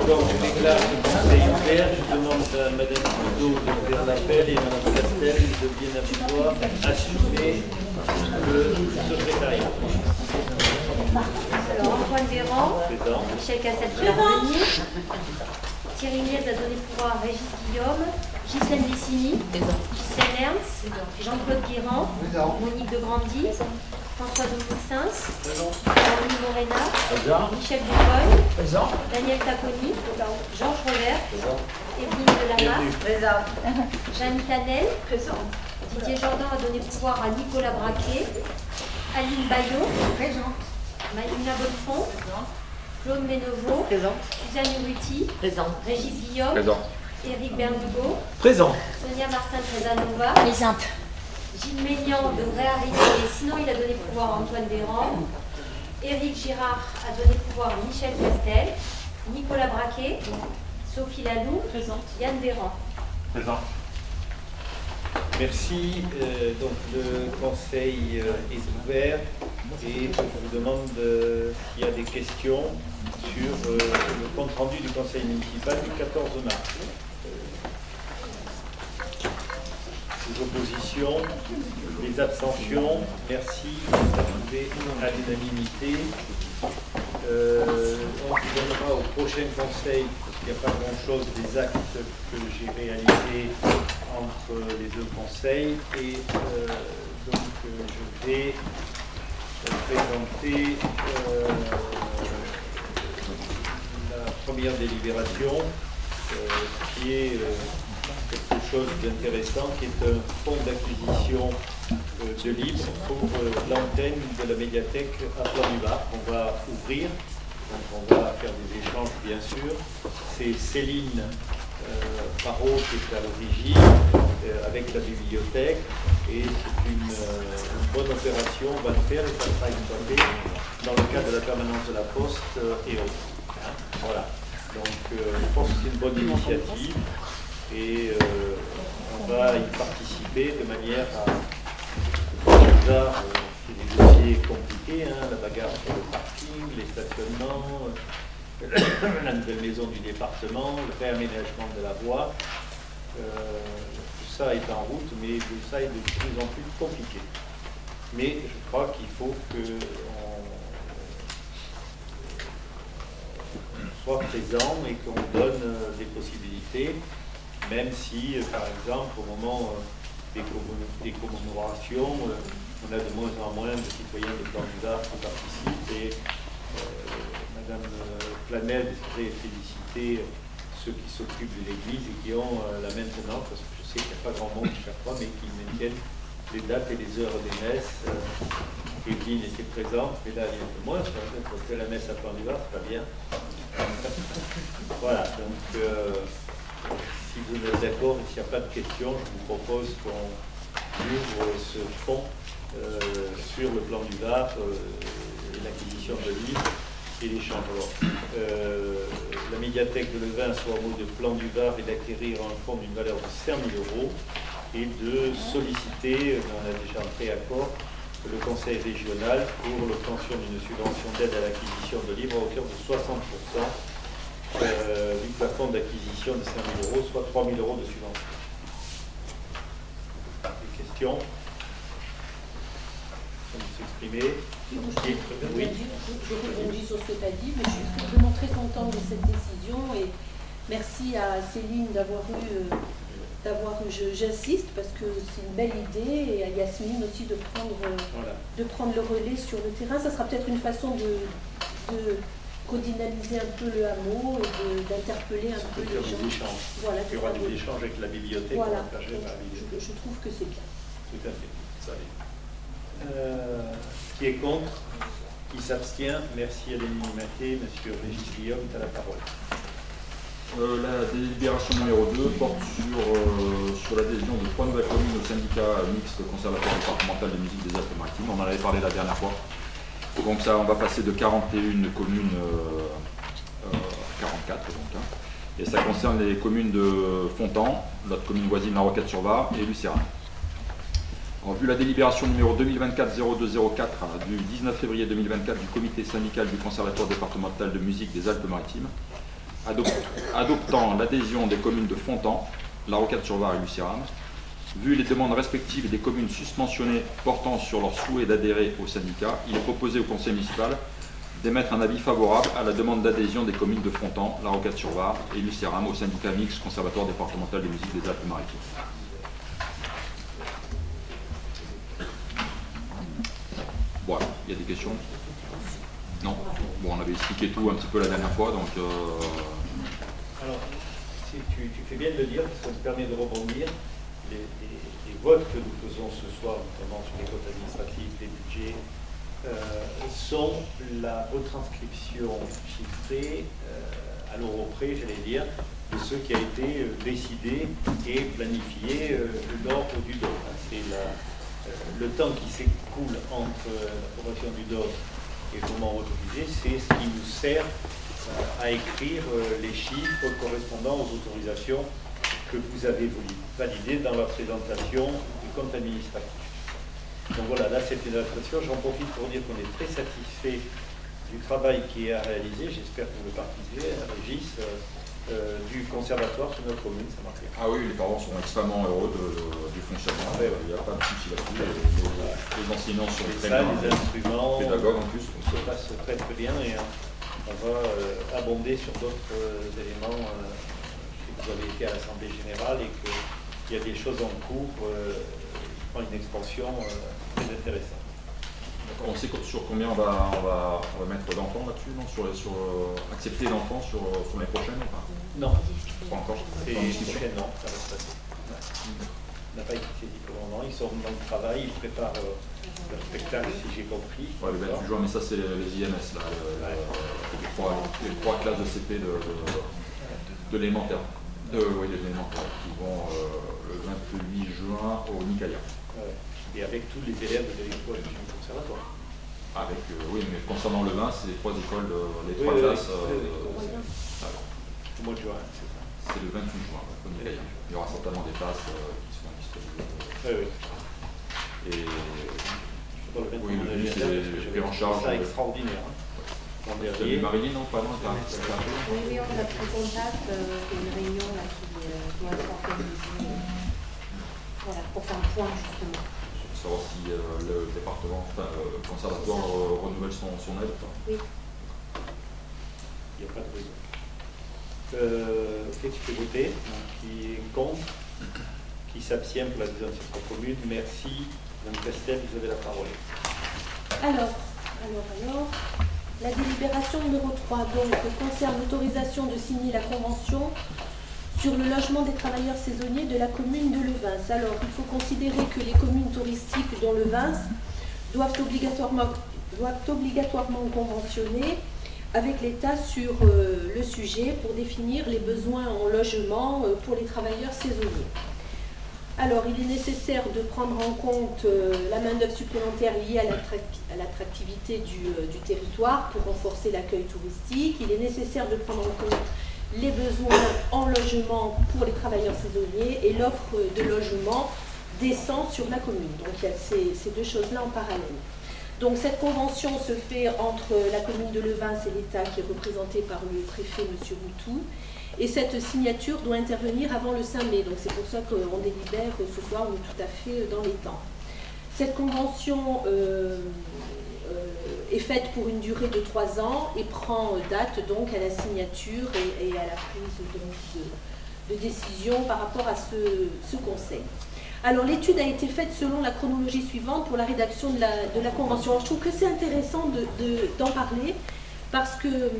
Donc, je déclare le conseil ouvert. Je demande à Madame Trudeau de faire l'appel et Madame Castel de bien avoir assumer le secrétariat. Alors, Antoine Véran, Présent. Michel Castel qui va revenir, Thierry Niez a donné pouvoir à Régis Guillaume, Gisèle Dessini, Gisèle Ernst, Jean-Claude Guérand, Monique de Grandy, François de Moussins, Henri Morena, Michel Ducogne, Daniel Taconi, Georges Revert, Evelyne Delamarre, Jeanne Tanel, Didier Jordan a donné pouvoir à Nicolas Braquet, Aline Bayon, Malina Bonnefond, Claude Ménevaux, Suzanne Urruti, Régis Guillaume, Éric Berdugo, Présent. Sonia Martin-Tresanova, Gilles Ménian devrait arriver, et sinon il a donné pouvoir à Antoine Véran. Éric Girard a donné pouvoir à Michel Castel, Nicolas Braquet, Sophie Laloux, Yann Véran. Présent. Merci. Donc le conseil est ouvert et je vous demande s'il y a des questions sur le compte rendu du conseil municipal du 14 mars. Les oppositions, les abstentions, merci, approuvé à l'unanimité. On donnera au prochain conseil, parce qu'il n'y a pas grand-chose des actes que j'ai réalisés entre les deux conseils, et donc je vais présenter la première délibération, qui est quelque chose d'intéressant, qui est un fonds d'acquisition de livres pour l'antenne de la médiathèque à Plan-du-Var. On va ouvrir, donc on va faire des échanges bien sûr. C'est Céline Parot qui est à l'origine avec la bibliothèque, et c'est une bonne opération, on va le faire et ça sera exploité dans le cadre de la permanence de la Poste et autres. Voilà, donc je pense que c'est une bonne initiative et on va y participer de manière à... Déjà, c'est des dossiers compliqués, la bagarre sur le parking, les stationnements, la nouvelle maison du département, le réaménagement de la voie. Tout ça est en route, mais tout ça est de plus en plus compliqué. Mais je crois qu'il faut qu'on soit présent et qu'on donne des possibilités, même si, par exemple, au moment des commémorations, on a de moins en moins de citoyens de Plan-du-Var qui participent, et Madame Planel voudrait féliciter ceux qui s'occupent de l'église et qui ont la maintenance, parce que je sais qu'il n'y a pas grand monde chaque fois, mais qui maintiennent les dates et les heures des messes. Evelyne était présente, mais là il y a un peu moins, parce que la messe à Plan-du-Var, c'est pas bien. Voilà, donc si vous êtes d'accord et s'il n'y a pas de questions, je vous propose qu'on ouvre ce fonds sur le Plan-du-Var, l'acquisition de livres et l'échange. La médiathèque de Levin soit au mot de Plan-du-Var et d'acquérir un fonds d'une valeur de 5 000 € et de solliciter, on a déjà un préaccord, le conseil régional pour l'obtention d'une subvention d'aide à l'acquisition de livres à hauteur de 60% du plafond d'acquisition de 5 000 €, soit 3 000 € de subvention. Des questions? Vous s'exprimer? Oui. Je rebondis sur ce que tu as dit, mais je suis vraiment très contente de cette décision et merci à Céline d'avoir eu, j'insiste parce que c'est une belle idée, et à Yasmine aussi de prendre le relais sur le terrain. Ça sera peut-être une façon de codynamiser un peu le hameau et d'interpeller un peu les gens. Voilà, il y aura des échanges avec la bibliothèque. Voilà. Je trouve que c'est bien. Tout à fait. Ça qui est contre? Qui s'abstient? Merci à l'unanimité. Monsieur Régis Guillaume, tu as la parole. La délibération numéro 2 porte sur l'adhésion de 3 nouvelles communes au syndicat mixte conservatoire départemental de musique des Alpes-Maritimes. On en avait parlé la dernière fois. Donc ça, on va passer de 41 communes à 44. Et ça concerne les communes de Fontan, notre commune voisine La Roquette-sur-Var, et Lucéran. Vu la délibération numéro 2024-0204 du 19 février 2024 du comité syndical du conservatoire départemental de musique des Alpes-Maritimes, adoptant l'adhésion des communes de Fontan, La Rocade-sur-Var et Lucéram. Vu les demandes respectives des communes susmentionnées portant sur leur souhait d'adhérer au syndicat, il est proposé au conseil municipal d'émettre un avis favorable à la demande d'adhésion des communes de Fontan, La Rocade-sur-Var et Lucéram au syndicat mixte conservatoire départemental de musique des Alpes-Maritimes. Voilà, il y a des questions? Non? Bon, on avait expliqué tout un petit peu la dernière fois, donc... Alors, si tu fais bien de le dire, parce que ça me permet de rebondir. Les votes que nous faisons ce soir, notamment sur les votes administratifs, les budgets, sont la retranscription chiffrée, à l'euro près, j'allais dire, de ce qui a été décidé et planifié lors du DOC. C'est le temps qui s'écoule entre l'approbation du DOC et le moment autorisé, c'est ce qui nous sert à écrire les chiffres correspondant aux autorisations que vous avez validées dans la présentation du compte administratif. Donc voilà, là c'est une adaptation. J'en profite pour dire qu'on est très satisfait du travail qui est à réaliser. J'espère que vous le partagez, Régis, du conservatoire sur notre commune, ça marche bien. Ah oui, les parents sont extrêmement heureux du fonctionnement. Ah ouais, il n'y a pas de souci là-dessus. Les enseignants sont les très salles, bien, les instruments, pédagogues en plus. ça se passe très très bien et on va abonder sur d'autres éléments. Vous avez été à l'Assemblée Générale et qu'il y a des choses en cours, je prends une expansion très intéressante. On sait sur combien on va mettre d'enfants là-dessus, non, sur accepter d'enfants sur l'année prochaine ou pas? Non, Pas encore. c'est prochaine, non, ça va se passer. On n'a pas été saisi pour le moment, ils sont dans le travail, ils préparent leur spectacle, si j'ai compris. Ouais, le 28 juin, mais ça c'est les IMS, là, les trois classes de CP de l'élémentaire. Oui, les élémentaires qui vont le 28 juin au Nicaïa. Et avec tous les élèves de l'école du conservatoire. Avec, oui, mais concernant le vin, c'est les trois écoles, les trois classes. Au mois de juin, c'est ça. C'est le 28 juin, au Nicaïa. Il y aura certainement des places qui seront disponibles. Oui. Et oui, le but c'est pris en charge. C'est extraordinaire. Tu as vu Marilyn, non? Pas non, Oui, on a pris contact, une réunion là, qui doit être organisée voilà, pour faire un point justement. Pour savoir si le département, le conservatoire renouvelle son aide ou pas? Oui. Il n'y a pas de raison. Qu'est-ce que tu fais voter? Qui est contre? Qui s'abstient pour la deuxième section commune? Merci. Mme Castel, vous avez la parole. Alors, la délibération numéro 3 donc, concerne l'autorisation de signer la convention sur le logement des travailleurs saisonniers de la commune de Levens. Alors, il faut considérer que les communes touristiques dont Levens doivent obligatoirement conventionner avec l'État sur le sujet pour définir les besoins en logement pour les travailleurs saisonniers. Alors, il est nécessaire de prendre en compte la main-d'œuvre supplémentaire liée à l'attractivité du territoire pour renforcer l'accueil touristique. Il est nécessaire de prendre en compte les besoins en logement pour les travailleurs saisonniers et l'offre de logement décent sur la commune. Donc, il y a ces deux choses-là en parallèle. Donc, cette convention se fait entre la commune de Levens et l'État qui est représenté par le préfet, M. Boutou. Et cette signature doit intervenir avant le 5 mai, donc c'est pour ça qu'on délibère ce soir, on est tout à fait dans les temps. Cette convention est faite pour une durée de 3 ans et prend date donc à la signature et à la prise de décision par rapport à ce conseil. Alors l'étude a été faite selon la chronologie suivante pour la rédaction de la convention. Alors, je trouve que c'est intéressant d'en parler parce que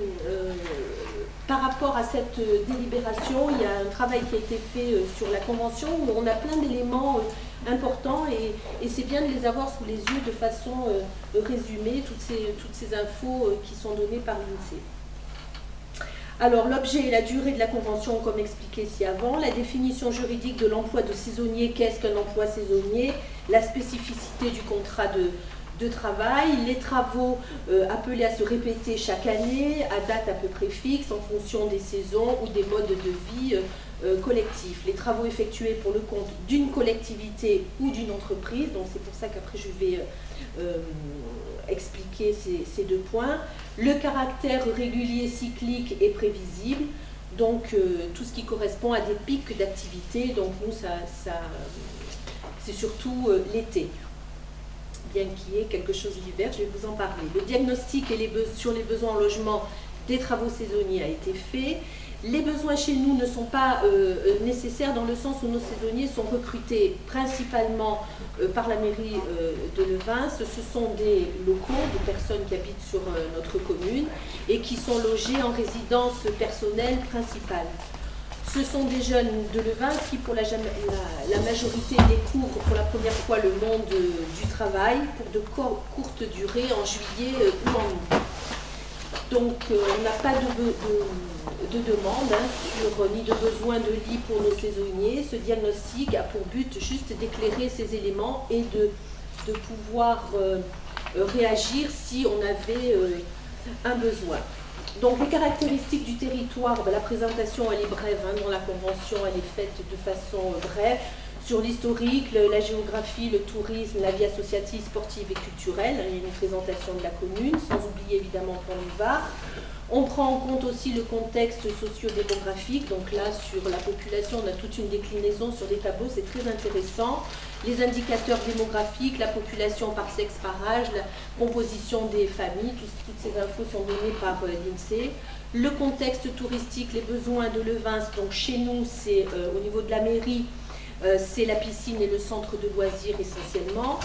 par rapport à cette délibération, il y a un travail qui a été fait sur la convention où on a plein d'éléments importants et c'est bien de les avoir sous les yeux de façon résumée, toutes ces infos qui sont données par l'INSEE. Alors l'objet et la durée de la convention, comme expliqué ici avant, la définition juridique de l'emploi de saisonnier, qu'est-ce qu'un emploi saisonnier, la spécificité du contrat de travail, les travaux appelés à se répéter chaque année, à date à peu près fixe, en fonction des saisons ou des modes de vie collectifs. Les travaux effectués pour le compte d'une collectivité ou d'une entreprise, donc c'est pour ça qu'après je vais expliquer ces deux points. Le caractère régulier, cyclique et prévisible. Donc tout ce qui correspond à des pics d'activité, donc nous c'est surtout l'été, bien qu'il y ait quelque chose l'hiver, je vais vous en parler. Le diagnostic sur les besoins en logement des travaux saisonniers a été fait. Les besoins chez nous ne sont pas nécessaires dans le sens où nos saisonniers sont recrutés principalement par la mairie de Levins. Ce sont des locaux, des personnes qui habitent sur notre commune et qui sont logés en résidence personnelle principale. Ce sont des jeunes de Levins qui, pour la majorité, découvrent pour la première fois le monde du travail pour de courtes durées en juillet ou en août. Donc on n'a pas de demande ni de besoin de lit pour nos saisonniers. Ce diagnostic a pour but juste d'éclairer ces éléments et de pouvoir réagir si on avait un besoin. Donc les caractéristiques du territoire, la présentation elle est brève, dans la convention elle est faite de façon brève, sur l'historique, la géographie, le tourisme, la vie associative, sportive et culturelle. Il y a une présentation de la commune, sans oublier évidemment Pont-du-Var. On prend en compte aussi le contexte socio-démographique, donc là sur la population on a toute une déclinaison sur des tableaux, c'est très intéressant. Les indicateurs démographiques, la population par sexe, par âge, la composition des familles, toutes ces infos sont données par l'INSEE. Le contexte touristique, les besoins de Levins, donc chez nous c'est au niveau de la mairie, c'est la piscine et le centre de loisirs essentiellement.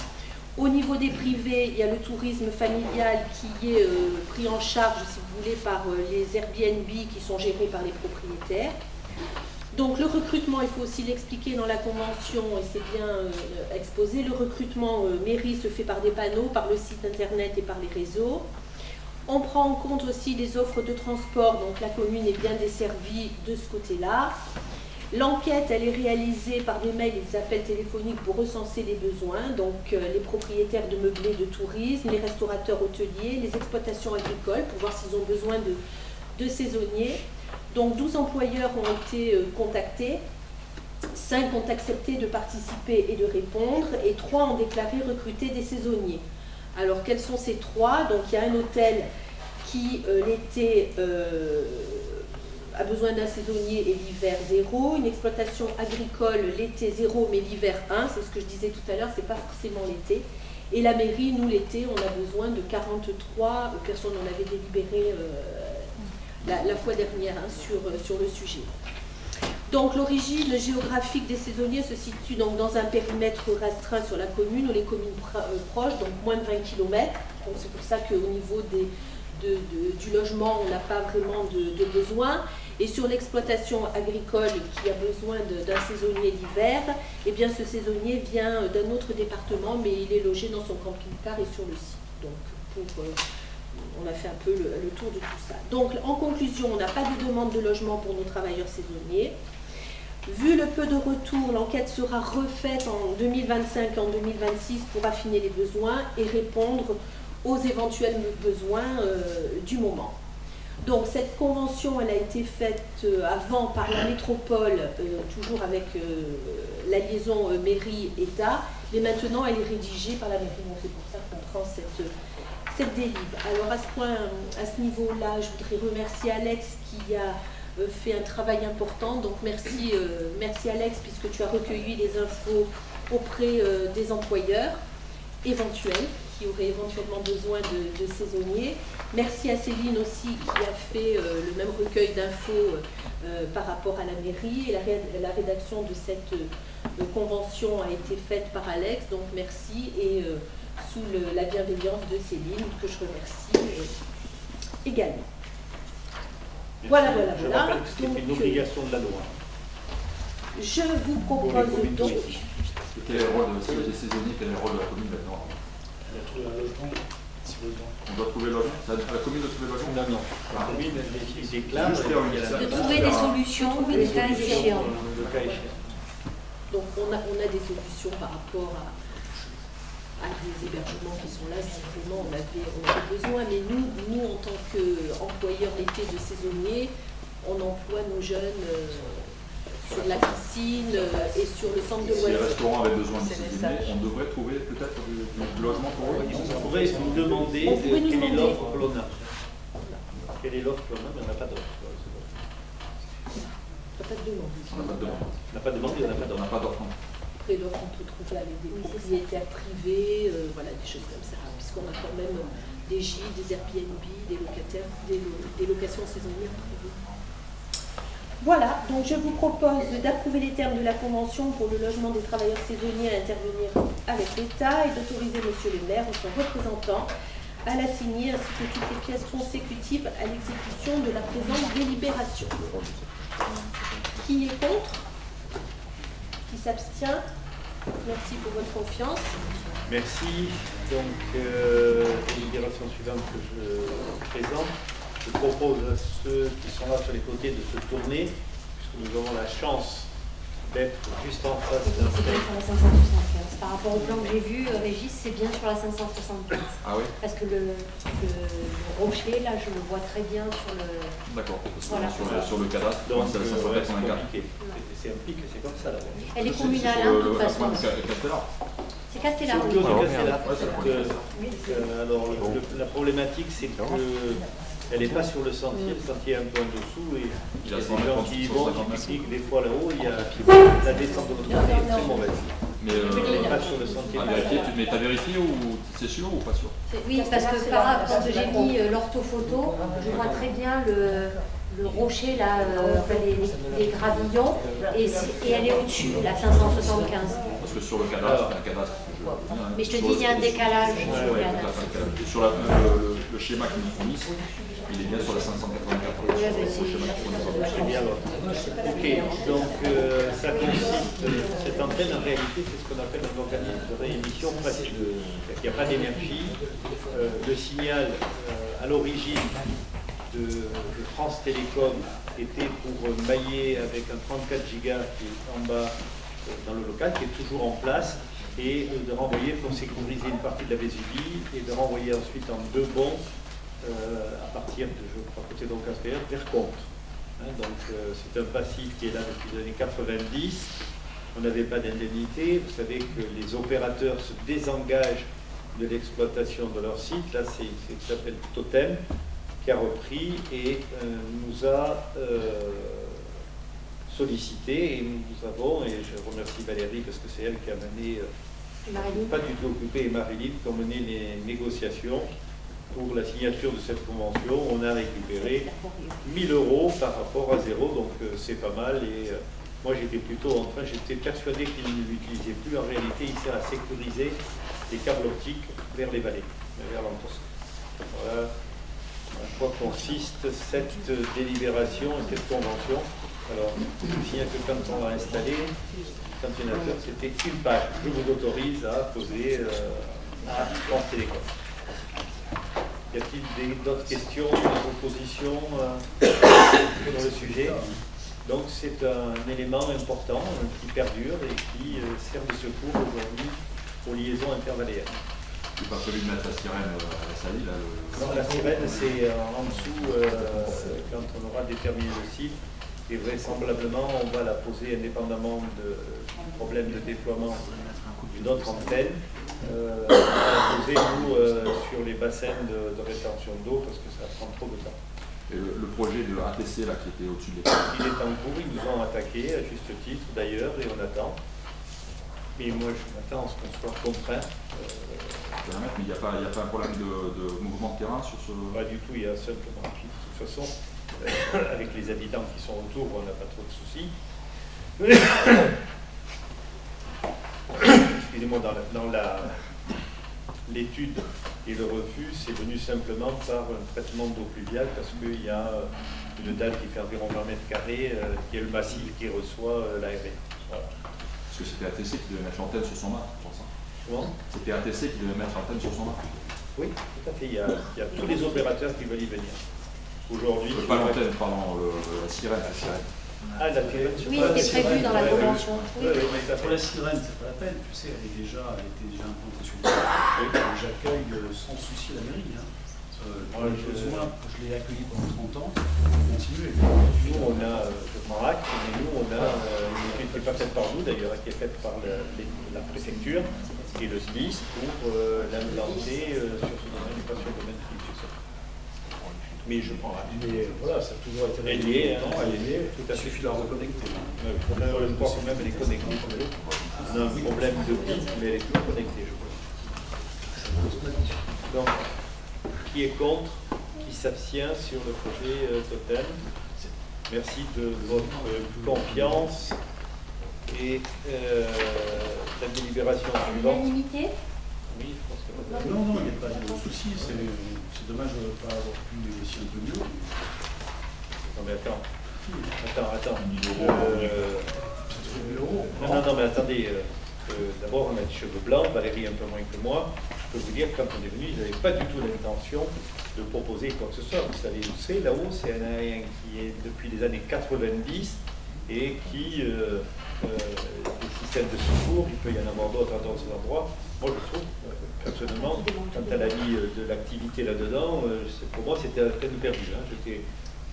Au niveau des privés, il y a le tourisme familial qui est pris en charge, si vous voulez, par les Airbnb qui sont gérés par les propriétaires. Donc le recrutement, il faut aussi l'expliquer dans la convention et c'est bien exposé. Le recrutement mairie se fait par des panneaux, par le site internet et par les réseaux. On prend en compte aussi les offres de transport, donc la commune est bien desservie de ce côté-là. L'enquête, elle est réalisée par des mails et des appels téléphoniques pour recenser les besoins, donc les propriétaires de meublés de tourisme, les restaurateurs hôteliers, les exploitations agricoles, pour voir s'ils ont besoin de saisonniers. Donc 12 employeurs ont été contactés, 5 ont accepté de participer et de répondre, et 3 ont déclaré recruter des saisonniers. Alors quels sont ces 3? Donc il y a un hôtel qui l'été a besoin d'un saisonnier et l'hiver 0, une exploitation agricole l'été 0 mais l'hiver 1, c'est ce que je disais tout à l'heure, c'est pas forcément l'été. Et la mairie, nous l'été, on a besoin de 43 personnes, on avait délibéré la fois dernière sur le sujet. Donc l'origine géographique des saisonniers se situe donc dans un périmètre restreint sur la commune ou les communes proches, donc moins de 20 km. Donc c'est pour ça qu'au niveau du logement, on n'a pas vraiment de besoin. Et sur l'exploitation agricole qui a besoin d'un saisonnier l'hiver, eh bien ce saisonnier vient d'un autre département, mais il est logé dans son camping-car et sur le site. Donc on a fait un peu le tour de tout ça. Donc en conclusion, on n'a pas de demande de logement pour nos travailleurs saisonniers. Vu le peu de retour, l'enquête sera refaite en 2025 et en 2026 pour affiner les besoins et répondre aux éventuels besoins du moment. Donc cette convention, elle a été faite avant par la métropole, toujours avec la liaison mairie-État, mais maintenant elle est rédigée par la mairie. Donc c'est pour ça qu'on prend cette délib. Alors à ce niveau-là, je voudrais remercier Alex qui a fait un travail important. Donc merci Alex, puisque tu as recueilli les infos auprès des employeurs éventuels qui auraient éventuellement besoin de saisonniers. Merci à Céline aussi qui a fait le même recueil d'infos par rapport à la mairie. Et la rédaction de cette convention a été faite par Alex, donc merci. Et sous la bienveillance de Céline, que je remercie également. Merci. Voilà. Je rappelle que c'était une obligation de la loi. Je vous propose donc... Quel est le rôle des saisonniers, quel est le rôle de la commune maintenant? Trouver un logement, si besoin. On doit trouver le logement? C'est à la commune de trouver le logement? Non. La commune, elle déclare. De trouver des solutions, des cas échéants. Donc on a des solutions par rapport à des hébergements qui sont là si vraiment on avait besoin. Mais nous en tant qu'employeurs l'été de saisonniers, on emploie nos jeunes sur la piscine et sur le centre de loisirs. Si les restaurants avaient besoin de saisonniers, on devrait trouver peut-être du logement pour eux. On pourrait nous demander quelle est l'offre que l'on a. Quelle est l'offre que l'on a, mais on n'a pas d'offre. pas de demande. On n'a pas de demande. On n'a pas demandé, on n'a pas On n'a pas d'offre. Après, l'offre, on peut trouver avec des propriétaires privés, voilà, des choses comme ça, puisqu'on a quand même des gîtes, des Airbnb, des locataires, des locations saisonnières privées. Voilà, donc je vous propose d'approuver les termes de la Convention pour le logement des travailleurs saisonniers à intervenir avec l'État et d'autoriser Monsieur le maire ou son représentant à la signer ainsi que toutes les pièces consécutives à l'exécution de la présente délibération. Qui est contre? Qui s'abstient? Merci pour votre confiance. Merci. Donc, délibération suivante que je présente. Je propose à ceux qui sont là sur les côtés de se tourner, puisque nous avons la chance d'être juste en face d'un C'est bien sur la 575. Par rapport au plan que j'ai vu, Régis, c'est bien sur la 575. Ah oui. Parce que le rocher, là, je le vois très bien sur le... D'accord. Voilà. Sur le cadastre, Donc, c'est la c'est 584. compliqué. C'est un pic, c'est comme ça là. Elle est C'est communale, sur hein, de toute la façon. pointe Castellar. C'est Castellar. C'est au Clos de Castellar. Ouais, c'est le Alors, la problématique, c'est que elle n'est pas sur le sentier. Le sentier est un peu en dessous et il y a des gens qui y vont, qui pique-niquent. Des fois là-haut, il y a la descente de l'autre côté est très mauvaise. Mais Elle n'est pas sur le sentier. mais t'as vérifié ou c'est sûr ou pas sûr? Oui, parce que quand j'ai mis l'orthophoto, je vois très bien le rocher, là, les gravillons, et elle est au-dessus, la 575. Parce que sur le cadastre, c'est un cadastre que je vois bien. Mais je te dis, il y a un décalage. Sur le schéma qu'ils nous fournissent, il est bien sur la 584. C'est bien l'autre. Ok, donc ça consiste, cette antenne en réalité c'est ce qu'on appelle un organisme de réémission passive. Il n'y a pas d'énergie. Le signal à l'origine de France Télécom était pour mailler avec un 34 gigas qui est en bas dans le local, qui est toujours en place, et de renvoyer pour sécuriser une partie de la Vésubie et de renvoyer ensuite en deux bons à partir de, je crois, côté donc inférieur, vers Comte. Donc c'est un passif qui est là depuis les années 90. On n'avait pas d'indemnité. Vous savez que les opérateurs se désengagent de l'exploitation de leur site. Là, c'est ce qui s'appelle Totem, qui a repris et nous a sollicité. Et nous avons, et je remercie Valérie parce que c'est elle qui a mené, pas du tout occupé, et Marie-Lise qui ont mené les négociations pour la signature de cette convention. On a récupéré 1000 € par rapport à zéro, donc c'est pas mal. Et moi j'étais j'étais persuadé qu'il ne l'utilisait plus. En réalité, il sert à sécuriser les câbles optiques vers les vallées, vers l'entorse. Voilà en quoi consiste cette délibération et cette convention. Alors, je me souviens que quand on l'a installé, quand il y en a deux, c'était une page. Je vous autorise à poser à France Télécom. Y a-t-il d'autres questions, des oppositions sur le sujet? Donc c'est un élément important qui perdure et qui sert de secours aujourd'hui aux liaisons intervalléennes. Il n'est pas prévu de mettre la sirène à la salie là, Non, la sirène c'est en dessous quand on aura déterminé le site. Et vraisemblablement, on va la poser indépendamment du problème de déploiement d'une autre antenne. On va la poser, nous, sur les bassins de rétention d'eau, parce que ça prend trop de temps. Et le projet de ATC là, qui était au-dessus de l'école. Il est en cours, ils nous ont attaqué, à juste titre d'ailleurs, et on attend. Mais moi, je m'attends à ce qu'on soit contraint. Mais il n'y a pas un problème de mouvement de terrain sur ce... Pas du tout, il y a simplement, de toute façon, avec les habitants qui sont autour, on n'a pas trop de soucis. Excusez-moi, dans l'étude et le refus, c'est venu simplement par un traitement d'eau pluviale parce qu'il y a une dalle qui fait environ 20 mètres carrés, qui est le massif qui reçoit l'ARE. Voilà. Parce que c'était ATC qui devait mettre l'antenne sur son mât, pour ça. Comment ? C'était ATC qui devait mettre l'antenne sur son mât. Oui, tout à fait. Il y a tous les opérateurs qui veulent y venir. Aujourd'hui. Pas l'antenne, pardon, la sirène. Ah, la sirène. Oui, c'était prévu dans la convention. Pour la sirène, c'est pas la peine. Tu sais, elle était déjà implantée sur le site. J'accueille sans souci la mairie. Je l'ai accueilli pendant 30 ans. Nous, on a, je prends acte, mais nous, on a une étude qui n'est pas faite par nous d'ailleurs, qui est faite par la préfecture et le SDIS pour l'implanter sur ce domaine et pas sur le domaine privé. mais je prends l'acte. Mais voilà, ça a toujours été Elle y est, hein, elle est née, tout à fait. il suffit de la reconnecter. Je crois que même elle est connectée. On a un problème de bit, mais elle est plus connectée, je crois. Donc, qui est contre? Qui s'abstient sur le projet totem? Merci de votre confiance et la délibération suivante. L'unanimité. Oui, je pense que Non, il n'y a pas de souci, c'est dommage de ne pas avoir pu négocier un peu mieux. non mais attends. Non, mais attendez. D'abord, on a des cheveux blancs, Valérie un peu moins que moi. Je peux vous dire, quand on est venu, ils n'avaient pas du tout l'intention de proposer quoi que ce soit. Vous savez où c'est, là-haut, c'est un aérien qui est depuis les années 90 et qui, des systèmes de secours, il peut y en avoir d'autres à d'autres endroits. Moi, je trouve, personnellement, quand elle a mis de l'activité là-dedans, pour moi, c'était à peine perdu. Hein. J'étais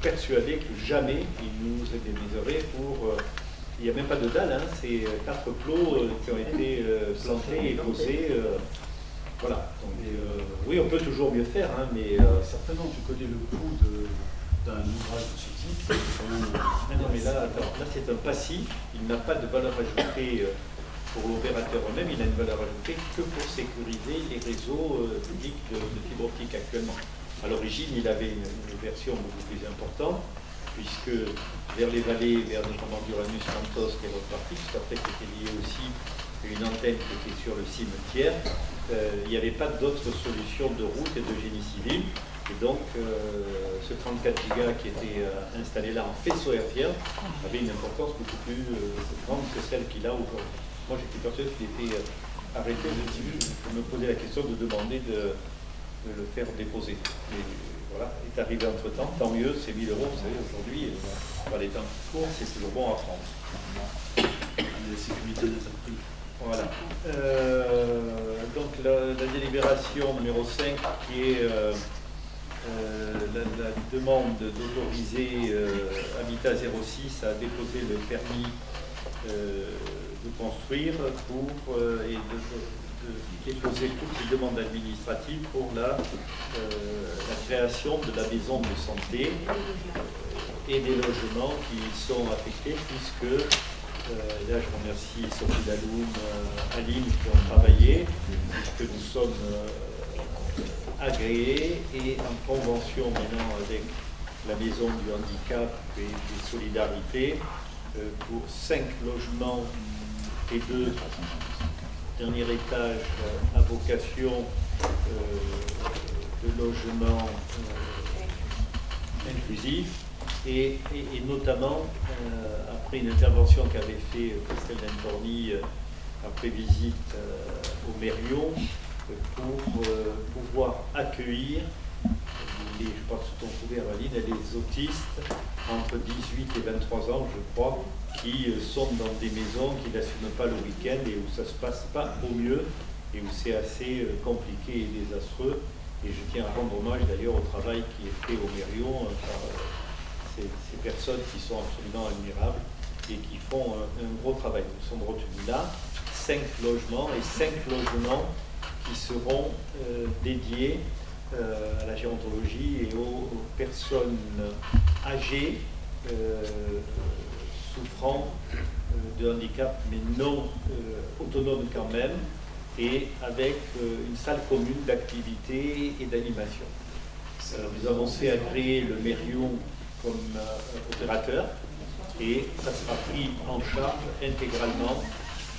persuadé que jamais il nous indemniserait pour... il n'y a même pas de dalle, hein. C'est 4 plots qui ont été plantés et posés. Voilà. Donc, oui, on peut toujours mieux faire, hein, mais... Certainement, tu connais le coût d'un ouvrage de ce type. non, mais là, c'est un passif. Il n'a pas de valeur ajoutée pour l'opérateur eux-mêmes. Il a une valeur ajoutée que pour sécuriser les réseaux publics de fibre optique actuellement. À l'origine, il avait une version beaucoup plus importante, puisque vers les vallées, vers notamment d'Uranus Santos, qui est votre partie, puisque après c'était lié aussi à une antenne qui était sur le cimetière, il n'y avait pas d'autre solution de route et de génie civil. Et donc, ce 34 gigas qui était installé là en faisceau hertzien avait une importance beaucoup plus grande que celle qu'il a aujourd'hui. Moi, j'étais persuadé qu'il était arrêté. Je me posais la question de demander de le faire déposer. Mais voilà, est arrivé entre-temps, tant mieux, c'est 1000 €, vous savez, aujourd'hui, dans les temps qui courent, c'est toujours bon à prendre. La sécurité des prix. Voilà. Donc la délibération numéro 5 qui est la demande d'autoriser Habitat 06 à déposer le permis de construire pour et de déposer toutes les demandes administratives pour la création de la maison de santé et des logements qui y sont affectés, puisque là je remercie Sophie Daloum, Aline qui ont travaillé, puisque nous sommes agréés et en convention maintenant avec la maison du handicap et des solidarités pour 5 logements et 2 dernier étage à vocation de logement inclusif et notamment après une intervention qu'avait fait Christelle Dentorny après visite au Mérion pour pouvoir accueillir, je crois que sous ton couvert Aline, les autistes entre 18 et 23 ans, je crois, qui sont dans des maisons qui n'assument pas le week-end et où ça ne se passe pas au mieux et où c'est assez compliqué et désastreux. Et je tiens à rendre hommage d'ailleurs au travail qui est fait au Mérion par ces personnes qui sont absolument admirables et qui font un gros travail. Nous sommes retenus là, 5 logements et 5 logements qui seront dédiés à la gérontologie et aux personnes âgées souffrant de handicap, mais non autonomes quand même, et avec une salle commune d'activité et d'animation. Nous avons fait agréer le Mérion comme opérateur, et ça sera pris en charge intégralement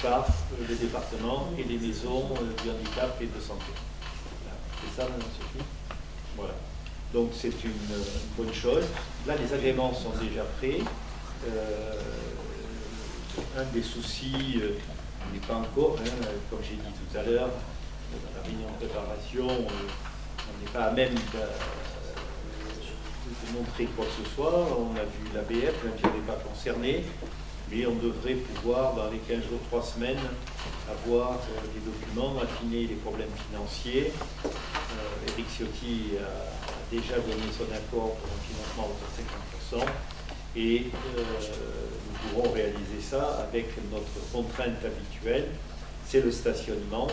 par le département et les maisons du handicap et de santé. C'est ça, Madame Sophie? Voilà. Donc c'est une bonne chose. Là, les agréments sont déjà prêts. Un des soucis n'est pas encore, hein, comme j'ai dit tout à l'heure, dans la réunion de préparation, on n'est pas à même de montrer quoi que ce soit. On a vu l'ABF, même si elle n'est pas concernée, mais on devrait pouvoir, dans les 15 jours, 3 semaines, avoir des documents, affiner les problèmes financiers. Éric Ciotti a déjà donné son accord pour un financement de 50%, et nous pourrons réaliser ça avec notre contrainte habituelle, c'est le stationnement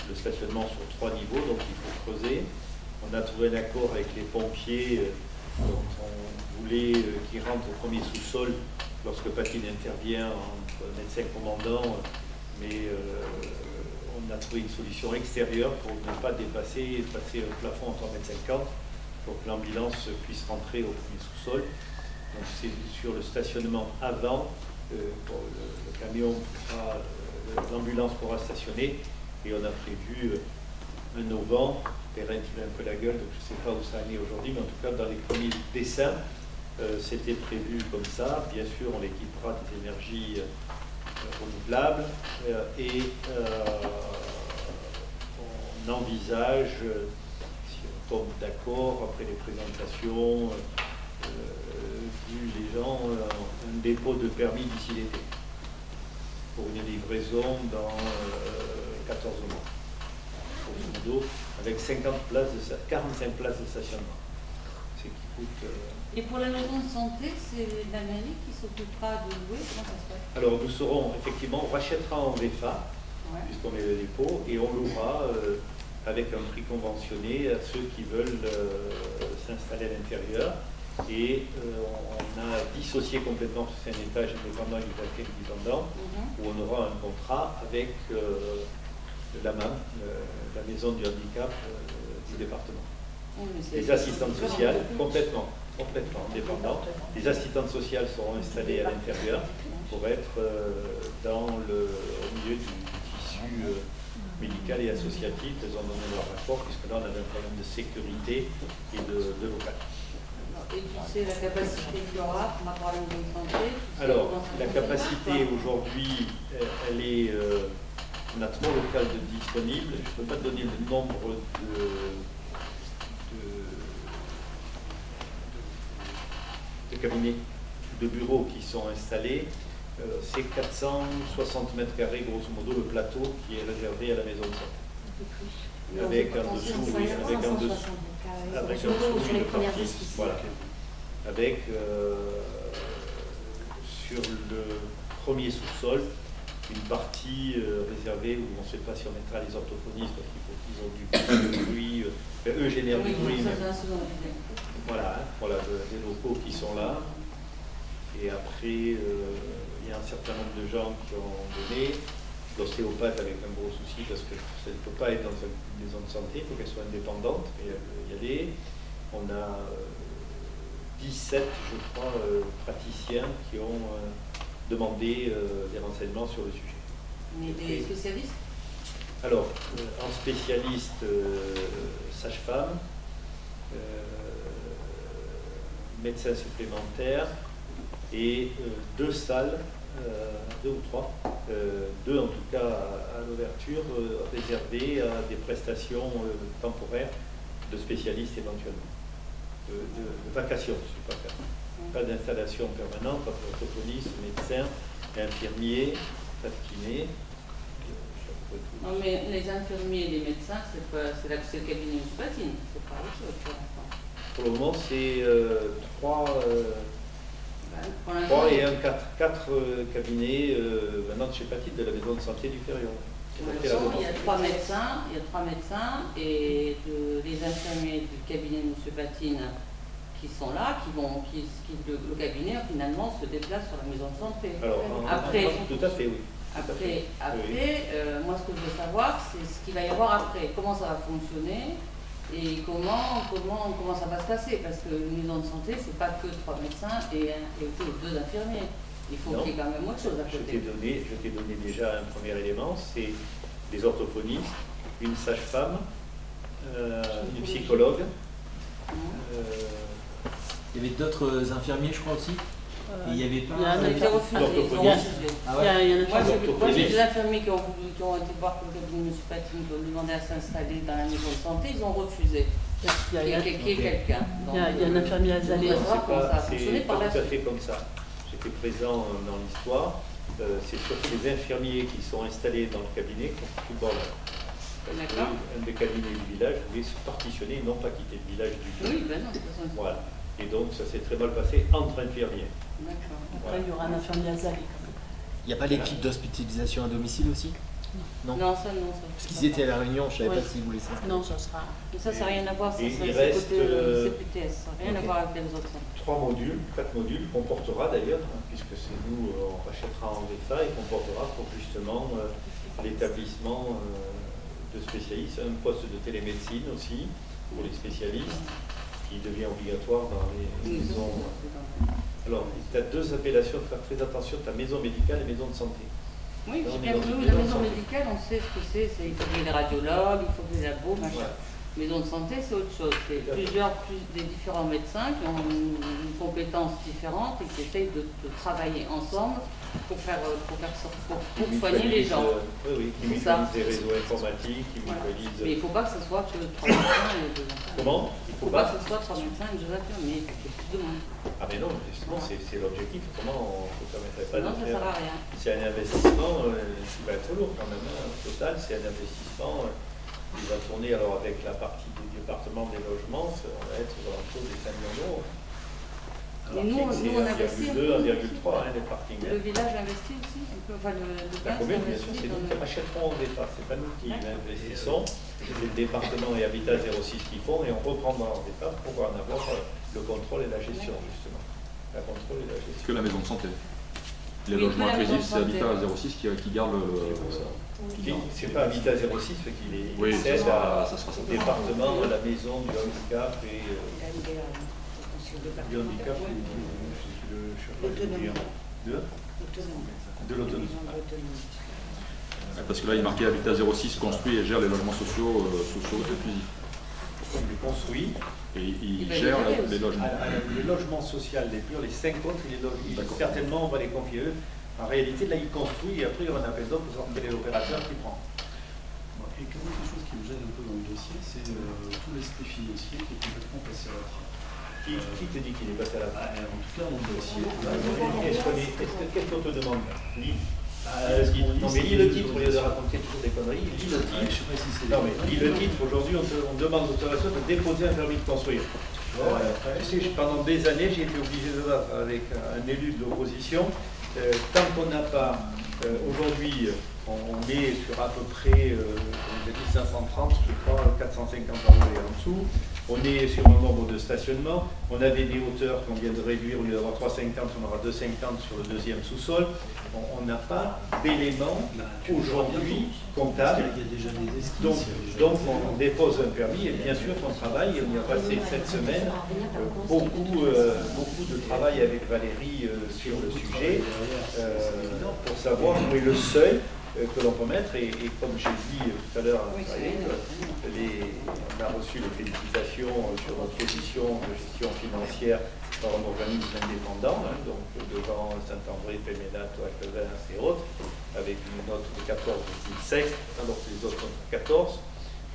sur 3 niveaux, donc il faut creuser. On a trouvé un accord avec les pompiers Donc on voulait qu'il rentre au premier sous-sol lorsque Patine intervient entre médecin commandant, mais on a trouvé une solution extérieure pour ne pas passer un plafond à 3,50 m pour que l'ambulance puisse rentrer au premier sous-sol. Donc c'est sur le stationnement avant, le camion l'ambulance pourra stationner, et on a prévu un auvent. Perrin qui met un peu la gueule, donc je ne sais pas où ça en est aujourd'hui, mais en tout cas dans les premiers dessins, c'était prévu comme ça. Bien sûr, on l'équipera des énergies renouvelables et on envisage, si on tombe d'accord après les présentations, vu les gens, un dépôt de permis d'ici l'été pour une livraison dans 14 mois. Grosso modo, avec 45 places de stationnement. C'est qui coûte. Et pour la maison de santé, c'est la mairie qui s'occupera de louer. Comment ça se passe? Alors nous serons effectivement, on rachètera en VFA, Ouais. puisqu'on est le dépôt, et on louera avec un prix conventionné à ceux qui veulent s'installer à l'intérieur. Et on a dissocié complètement, c'est un étage indépendant et un étage indépendant, où on aura un contrat avec la MAM, la maison du handicap du département. Oui, Les assistantes sociales, complètement indépendants. Les assistantes sociales seront installées à l'intérieur pour être au milieu du tissu médical et associatif. Elles ont donné leur rapport, puisque là on avait un problème de sécurité et de local. Et tu sais la capacité qu'il y aura par rapport à la maison de santé? Alors, la capacité aujourd'hui, elle est. On a 3 locales disponibles. Je ne peux pas te donner le nombre de cabinets, de bureaux qui sont installés. C'est 460 mètres carrés, grosso modo, le plateau qui est réservé à la maison de santé. Avec en dessous, oui, avec en dessous une partie, voilà, avec sur le premier sous-sol une partie réservée où on ne sait pas si on mettra les orthophonistes parce qu'il faut qu'ils ont du bruit, eux génèrent du bruit, mais voilà, des locaux qui sont là. Et après, il y a un certain nombre de gens qui ont donné. L'ostéopathe avec un gros souci parce que ça ne peut pas être dans une maison de santé, il faut qu'elle soit indépendante, mais y aller. On a 17, je crois, praticiens qui ont demandé des renseignements sur le sujet. Mais des spécialistes? Alors, en spécialiste, sage-femme, médecin supplémentaire et 2 salles, 2 ou 3, 2 en tout cas à l'ouverture, réservées à des prestations temporaires de spécialistes éventuellement, de vacations, je ne sais pas d'installation permanente, orthophoniste, médecin, infirmier, kiné. Non, mais les infirmiers et les médecins, c'est le cabinet de Patine, c'est pas autre chose pour l'instant. Pour le moment, c'est 3 et 4 cabinets maintenant de chez Patine, de la maison de santé du Férion. Il y a 3 médecins et les infirmiers du cabinet de M. Patine qui sont là, le cabinet finalement se déplace sur la maison de santé. Alors, après, tout à fait, oui. Après, oui. Moi ce que je veux savoir, c'est ce qu'il va y avoir après, comment ça va fonctionner et comment ça va se passer, parce que une maison de santé, c'est pas que 3 médecins et 2 infirmiers. Il faut qu'il y ait quand même autre chose à côté. Je t'ai donné déjà un premier élément, c'est des orthophonistes, une sage-femme, une psychologue. Il y avait d'autres infirmiers, je crois aussi. Il y avait pas. Il y a un été refusé. Ah ouais. Moi, j'ai des infirmiers qui ont été voir le cabinet de M. Patine, qui ont demandé à s'installer dans la maison de santé, ils ont refusé. Il y a quelqu'un. Il y a un infirmier à Zalé. C'est pas tout à fait comme ça. J'étais présent dans l'histoire. C'est surtout les infirmiers qui sont installés dans le cabinet qui ont tout le bordel. Parce qu'un des cabinets du village voulait se partitionner et non pas quitter le village du tout. Oui, ben non, de toute façon. Voilà. Et donc ça s'est très mal passé entre infirmiers. D'accord. Après, il y aura un infirmier à Zalé quand même. Il n'y a pas l'équipe d'hospitalisation à domicile aussi? Non. Non, ça non. Ça, Parce qu'ils étaient à la réunion, je savais Ouais. pas s'ils voulaient ça. Non, ça sera. Mais ça n'a rien à voir, ça, Et c'est il reste, côté CPTS, ça n'a rien à ok. voir avec les autres. 4 modules qu'on portera d'ailleurs, hein, puisque c'est nous, on rachètera en VFA et qu'on portera pour justement l'établissement de spécialistes, un poste de télémédecine aussi pour les spécialistes qui devient obligatoire dans les maisons. Alors, tu as 2 appellations, faire très attention, tu as maison médicale et maison de santé. Oui, Non, j'ai bien maison- vu, la maison maison de santé. médicale, on sait ce que c'est, il faut qu'il y ait des radiologues, il faut qu'il y ait des labos, machin. Ouais. Maison de santé, c'est autre chose. C'est des différents médecins qui ont une compétence différente et qui essayent de travailler ensemble pour soigner les gens. Oui, qui C'est ça. mutualisent des réseaux informatiques, qui Voilà. mutualisent... Mais il ne faut pas que ce soit que 3 médecins et 2 infirmiers. Comment Il Il ne faut faut pas pas... que ce soit 3 médecins et 2 infirmiers, il faut qu'il y ait plus de monde. Ah mais non, justement, c'est l'objectif. Comment on ne permettrait pas Sinon, de ça ne faire... sert à rien. C'est un investissement qui va être lourd quand même. Au total, c'est un investissement qui va tourner alors avec la partie du département des logements, on va être autour des 5 millions d'euros. Mais nous, on investit. 1,2, 1,3 les parkings. Le village investit aussi, un peu, enfin le La commune, bien sûr, investit c'est dans nous le- qui rachèterons au départ, c'est pas nous qui investissons, c'est le département et Habitat 06 qui font et on reprendra au départ pour en avoir le contrôle et la gestion justement. La contrôle et la gestion. Que la maison de santé. Les Oui, logements que la maison inclusifs, de c'est santé. Habitat 06 qui garde le... C'est pour ça. C'est pas Habitat 06 qui les Oui, ça cède sera au ça. département, à la maison du handicap et du handicap ou de l'autonomie. Parce que là, il est marqué Habitat 06 construit et gère les logements sociaux inclusifs. Il est construit. Et il Il va gère les gérer les aussi. logements. Les logements sociaux, les purs, les 5 autres, D'accord. certainement on va les confier eux. En réalité, là, il construit et après il y aura un appel d'offres pour savoir quel est l'opérateur qui prend. Et quelque chose qui me gêne un peu dans le dossier, c'est tout l'aspect financier qui est complètement passé à la trappe. Qui te dit qu'il est passé à la fin? En tout cas, dans le dossier. Qu'est-ce qu'on te demande? Lis. Non, mais lis le titre au lieu de raconter toujours des conneries. Lis le Je ne titre. sais pas si c'est. Non, mais lis le titre. Aujourd'hui, on demande l'autorisation de déposer un permis de construire. Tu sais, pendant des années, j'ai été obligé de battre avec un élu de l'opposition. Tant qu'on n'a pas, aujourd'hui, on est sur à peu près, on a dit 530, je crois, 450 envolés en dessous. On est sur un nombre de stationnements. On avait des hauteurs qu'on vient de réduire. Au lieu d'avoir 3,50, on aura 2,50 sur le deuxième sous-sol. On n'a pas d'éléments aujourd'hui comptables. Il y a déjà des esquisses. Donc on dépose un permis et bien sûr qu'on travaille. Et on y a passé cette semaine beaucoup de travail avec Valérie sur le sujet pour savoir où est le seuil que l'on peut mettre. Et comme j'ai dit tout à l'heure, on a reçu les félicitations sur notre position de gestion financière par un organisme indépendant, donc devant Saint-André, Péménat, Toaclevin et autres, avec une note de 14,7, alors que les autres sont à 14,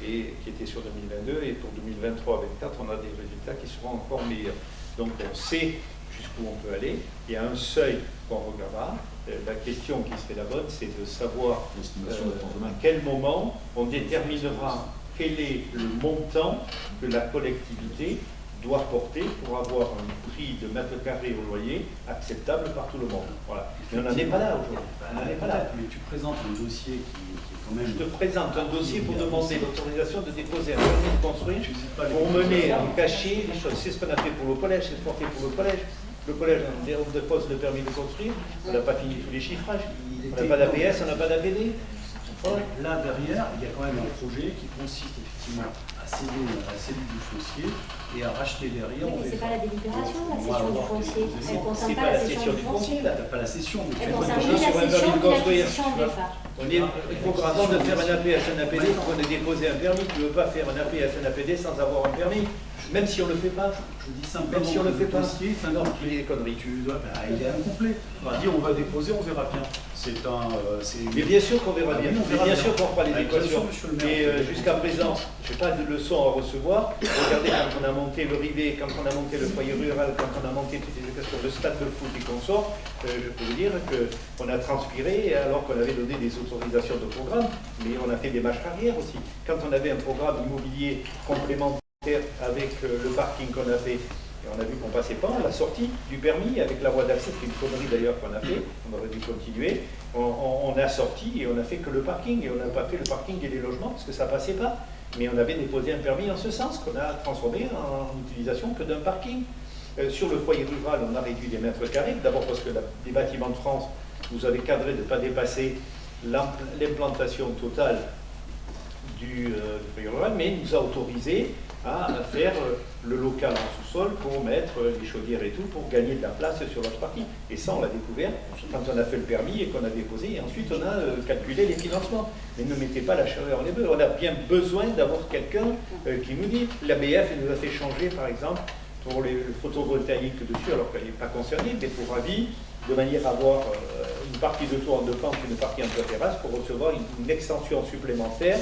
et qui était sur 2022, et pour 2023-2024, on a des résultats qui seront encore meilleurs. Donc on sait jusqu'où on peut aller, il y a un seuil qu'on regardera. La question qui serait la bonne, c'est de savoir à quel moment on déterminera quel est le montant que la collectivité doit porter pour avoir un prix de mètre carré au loyer acceptable par tout le monde. Voilà. Mais on n'en est pas là aujourd'hui. On n'en est pas là. Mais tu présentes un dossier qui est quand même. Je te présente un dossier pour demander l'autorisation de déposer un permis de construire Tu sais pas les pour conditions. mener en cachet les choses. C'est ce qu'on a fait pour le collège, c'est ce qu'on fait pour le collège. Le collège, on dépose le permis de construire, on n'a pas fini tous les chiffrages. On n'a pas d'APS, on n'a pas d'APD. Là, derrière, il y a quand même un projet qui consiste effectivement à céder la cellule du foncier et à racheter derrière. Oui, mais c'est pas la délibération, la On va cession du avoir foncier. quelques Elle ne éléments. concerne C'est pas la cession du foncier. T'as pas la cession, mais tu Elle vois concerne déjà ni sur la un permis cession de ni construire, l'acquisition tu vois. d'EFA. Il faut qu'avant de faire un APS, un APD, il faut qu'on ait déposé un permis. Tu ne veux pas faire un APS, un APD sans avoir un permis, même si on ne le fait pas. Je dis simplement Même si on le fait pas. dossier, Non, il est des conneries. il est incomplet. On va dire on va déposer, on verra bien. C'est un. Mais bien sûr qu'on verra bien. Oui, on Mais verra bien bien. sûr qu'on fera les Avec bien équations. sûr, monsieur le maire. Mais jusqu'à présent, je n'ai pas de leçon à recevoir. Regardez quand on a monté le rivet, quand on a monté le foyer rural, quand on a monté toutes les éducations, le stade de foot et consorts, je peux vous dire qu'on a transpiré alors qu'on avait donné des autorisations de programme, mais on a fait des marches arrière aussi. Quand on avait un programme immobilier complémentaire avec le parking qu'on a fait, Et on a vu qu'on passait pas, on l'a sorti du permis avec la voie d'accès, c'est une connerie d'ailleurs qu'on a fait, on aurait dû continuer. On a sorti et on a fait que le parking, et on n'a pas fait le parking et les logements parce que ça passait pas. Mais on avait déposé un permis en ce sens, qu'on a transformé en utilisation que d'un parking. Sur le foyer rural, on a réduit les mètres carrés, d'abord parce que les bâtiments de France nous avaient cadré de ne pas dépasser l'implantation totale du foyer rural, mais nous a autorisé à faire le local en sous-sol pour mettre les chaudières et tout, pour gagner de la place sur notre parking. Et ça, on l'a découvert quand on a fait le permis et qu'on a déposé, et ensuite on a calculé les financements. Mais ne mettez pas la charrue avant les bœufs. On a bien besoin d'avoir quelqu'un qui nous dit. L'ABF nous a fait changer, par exemple, pour les photovoltaïques dessus, alors qu'elle n'est pas concernée, mais pour avis, de manière à avoir une partie de toit en deux pentes, une partie en toit terrasse, pour recevoir une extension supplémentaire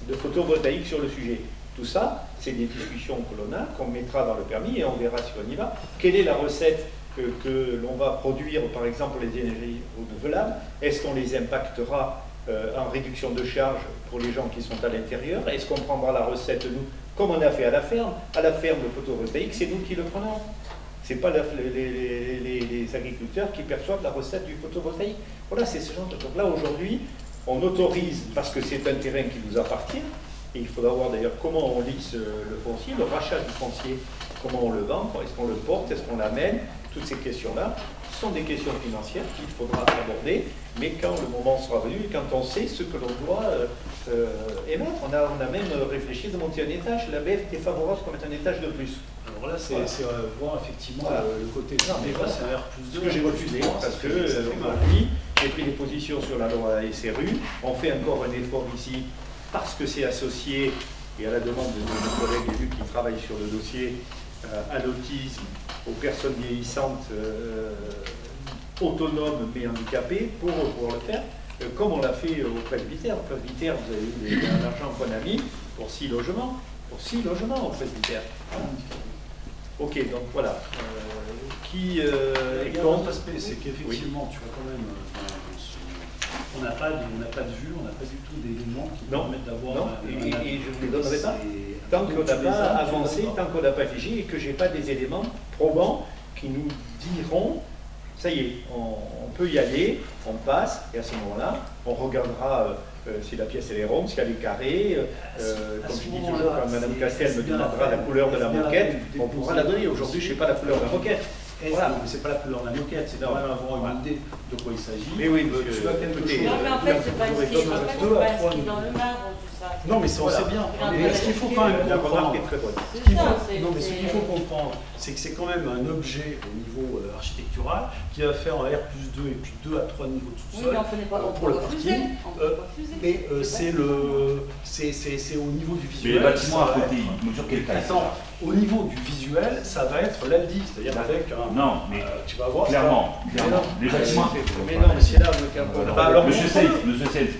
de photovoltaïque sur le sujet. Tout ça, c'est des discussions que l'on a, qu'on mettra dans le permis, et on verra si on y va. Quelle est la recette que l'on va produire, par exemple, les énergies renouvelables? Est-ce qu'on les impactera en réduction de charge pour les gens qui sont à l'intérieur? Est-ce qu'on prendra la recette, nous, comme on a fait à la ferme? À la ferme, le photovoltaïque, c'est nous qui le prenons. Ce n'est pas les agriculteurs qui perçoivent la recette du photovoltaïque. Voilà, c'est ce genre de... Donc là, aujourd'hui, on autorise, parce que c'est un terrain qui nous appartient, et il faudra voir d'ailleurs comment on lisse le foncier, le rachat du foncier, comment on le vend, est-ce qu'on le porte, est-ce qu'on l'amène, toutes ces questions-là sont des questions financières qu'il faudra aborder, mais quand le moment sera venu, quand on sait ce que l'on doit émettre. On a même réfléchi de monter un étage, la BF était favorable pour mettre un étage de plus. Alors là, c'est voir effectivement le côté non, mais voilà, c'est un R+2. Ce que j'ai refusé, parce que aujourd'hui, j'ai pris des positions sur la loi SRU, on fait encore un effort ici, parce que c'est associé, et à la demande de nos collègues élus qui travaillent sur le dossier, à l'autisme, aux personnes vieillissantes autonomes mais handicapées, pour pouvoir le faire, comme on l'a fait au presbytère. Au presbytère, vous avez eu l'argent qu'on a mis pour 6 logements. Pour 6 logements au presbytère. Ok, donc voilà. Qui est contre? L'aspect, c'est qu'effectivement, tu vois quand même, on n'a pas de vue, on n'a pas du tout d'éléments qui permettent d'avoir... Et je ne les donnerai pas. Tant qu'on n'a pas avancé, tant qu'on n'a pas figé, et que je n'ai pas des éléments probants qui nous diront, ça y est, on peut y aller, on passe, et à ce moment-là, on regardera si la pièce elle est ronde, si elle est carrée, comme je dis toujours, quand Mme Castel me demandera la couleur de la moquette, on pourra la donner. Aujourd'hui, je ne sais pas la couleur de la moquette. Voilà. Mais c'est pas la couleur de la moquette, c'est quand même avoir une idée de quoi il s'agit. Mais oui, tu as quelque chose. Non, mais en fait, c'est pas inscrit dans le marbre, tout ça. Non, mais on sait bien. Mais ce qu'il faut quand même comprendre, ce qu'il faut comprendre, c'est que c'est quand même un objet au niveau architectural qui va faire un R+2 et puis 2 à 3 niveaux de sous-sol. Oui, mais on ne pas pour le parking. Mais c'est au niveau du visuel. Mais les bâtiments à côté, ils mesurent quelle taille? Au niveau du visuel, ça va être l'Aldi, c'est-à-dire avec un... Non, mais tu vas voir clairement, les bâtiments... Mais non, mais c'est là le Monsieur Seyss,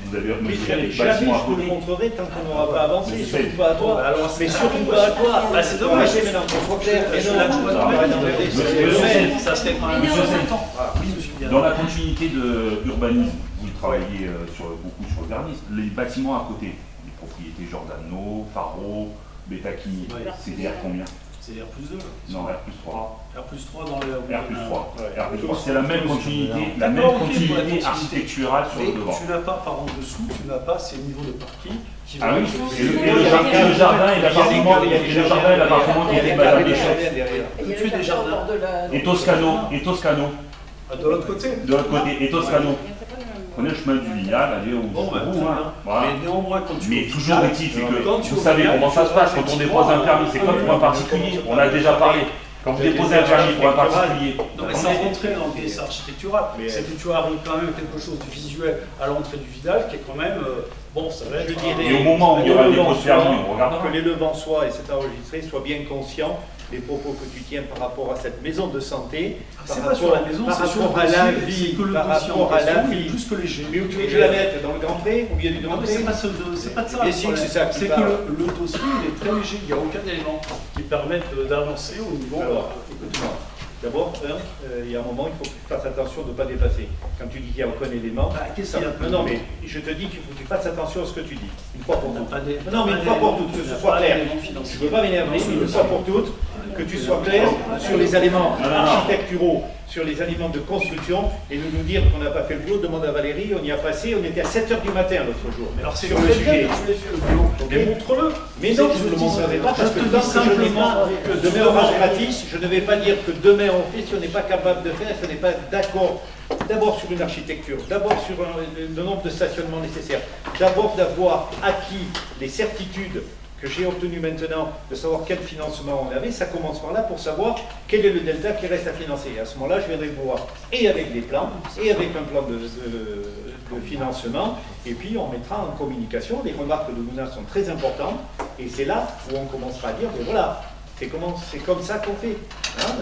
vous avez mesuré les jamais bâtiments à je vous le côté. montrerai tant qu'on n'aura pas avancé, Monsieur surtout Seyss. pas à toi. Mais surtout pas à toi. C'est dommage. Mais non, c'est trop clair. Mais non, ça serait quand même... Monsieur Seyss, Oui, monsieur Biard. dans la continuité de l'urbanisme, vous travaillez beaucoup sur le vernis, les bâtiments à côté, les propriétés Giordano, Faro, Betacchini, c'est DR combien? C'est R+2. Non, R+3. R+3 dans le... R+3. C'est la même continuité architecturale sur le devant. Tu n'as pas par en dessous, tu n'as pas ces niveaux de parking qui vont... Ah oui, et le jardin et l'appartement qui était Madame Deschamps. Tu es des jardins. Et Toscano. De l'autre côté. De l'autre côté, et Toscano. Prenez le chemin du Vignal, allez au bout. Mais néanmoins, quand tu... Mais toujours est-il, c'est que vous savez comment ça se passe quand on dépose un permis, c'est comme pour un particulier, on a déjà parlé. Quand vous déposez un permis pour un particulier, non, mais sans rentrer dans le dessin architectural, c'est que tu arrives quand même à quelque chose de visuel à l'entrée du Vidal qui est quand même... Bon, ça va être... Et au moment où il y aura des grosses permis, on regardera. Que les Levançois, et c'est enregistré, soient bien conscients des propos que tu tiens par rapport à cette maison de santé, c'est pas sur la maison, c'est sur la vie, par rapport à la vie. Plus que léger. Mais où tu veux que je la mette? Dans le Grand Pré? Au milieu du Grand Pré? C'est pas de ça. C'est que le dossier il est très léger, il n'y a aucun élément qui permette d'avancer au niveau. D'abord, il y a un moment, il faut que tu fasses attention de ne pas dépasser. Quand tu dis qu'il n'y a aucun élément, non, mais je te dis qu'il faut que tu fasses attention à ce que tu dis. Une fois pour toutes. Non, mais une fois pour toutes, que ce soit clair. Je ne veux pas m'énerver, mais une fois pour toutes, que tu sois clair sur les éléments architecturaux, sur les éléments de construction, et nous dire qu'on n'a pas fait le boulot, demande à Valérie, on y a passé, on était à 7 h du matin l'autre jour. Mais alors c'est sur le sujet. Mais montre-le. Mais non, je ne le montrerai pas, parce que tant que je n'ai pas de mémoire gratis, je ne vais pas dire que demain on fait si on n'est pas capable de faire, si on n'est pas d'accord. D'abord sur une architecture, d'abord sur le nombre de stationnements nécessaires, d'abord d'avoir acquis les certitudes que j'ai obtenues maintenant, de savoir quel financement on avait, ça commence par là pour savoir quel est le delta qui reste à financer. Et à ce moment-là, je viendrai vous voir et avec des plans, et avec un plan de financement, et puis on mettra en communication. Les remarques de Luna sont très importantes, et c'est là où on commencera à dire, mais voilà, c'est comme ça qu'on fait. Hein,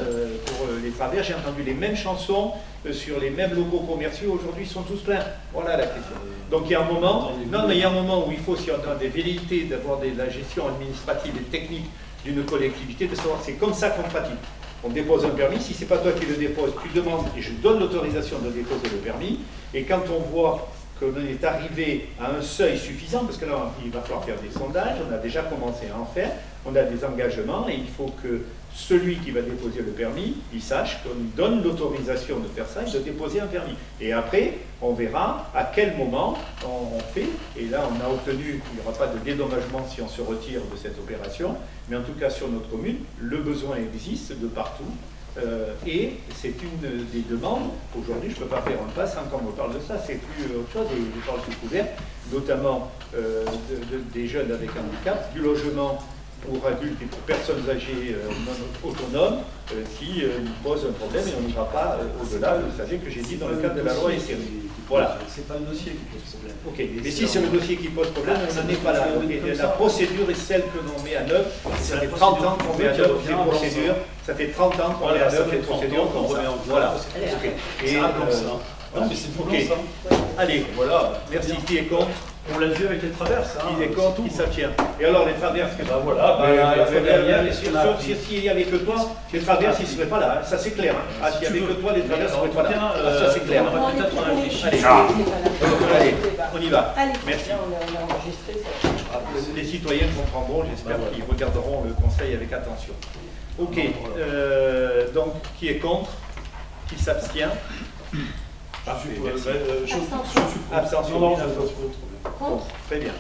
pour les travers, j'ai entendu les mêmes chansons sur les mêmes locaux commerciaux, aujourd'hui ils sont tous pleins. Voilà la question. Donc il y a un moment, il y a un moment où il faut, si on a des velléités d'avoir la gestion administrative et technique d'une collectivité, de savoir que c'est comme ça qu'on pratique. On dépose un permis, si ce n'est pas toi qui le déposes, tu demandes et je donne l'autorisation de déposer le permis, et quand on voit qu'on est arrivé à un seuil suffisant, parce que là il va falloir faire des sondages, on a déjà commencé à en faire, on a des engagements, et il faut que celui qui va déposer le permis, il sache qu'on lui donne l'autorisation de faire ça et de déposer un permis. Et après, on verra à quel moment on fait, et là on a obtenu, il n'y aura pas de dédommagement si on se retire de cette opération, mais en tout cas sur notre commune, le besoin existe de partout, et c'est une des demandes. Aujourd'hui, je ne peux pas faire un pas sans qu'on me parle de ça, c'est plus autre chose, et je parle sous couvert, notamment des jeunes avec handicap, du logement pour adultes et pour personnes âgées non autonomes, qui nous pose un problème, et on n'ira pas au-delà, vous savez, que j'ai dit dans le cadre de la loi SRU. Voilà. C'est pas le dossier qui pose problème. Ok, mais si c'est le dossier qui pose problème, on n'en est pas là. La procédure est celle que l'on met en œuvre. Ça fait 30 ans qu'on met en œuvre ces procédures. Ça fait 30 ans qu'on met en œuvre les procédures comme ça. Voilà. Et non, mais c'est pour ça. Allez, voilà. Merci. Qui est contre? On l'a vu avec les traverses. Qui est contre? Qui s'abstient? Et alors les traverses? Voilà. S'il n'y avait que toi, les traverses, ils ne seraient pas là. Ça c'est clair. S'il n'y avait que toi, les traverses ne seraient pas là. Ça c'est clair. Allez, on y va. Merci. Les citoyens comprendront, j'espère qu'ils regarderont le conseil avec attention. Ok, donc qui est contre? Qui s'abstient? Abstention. Contre. Très bien.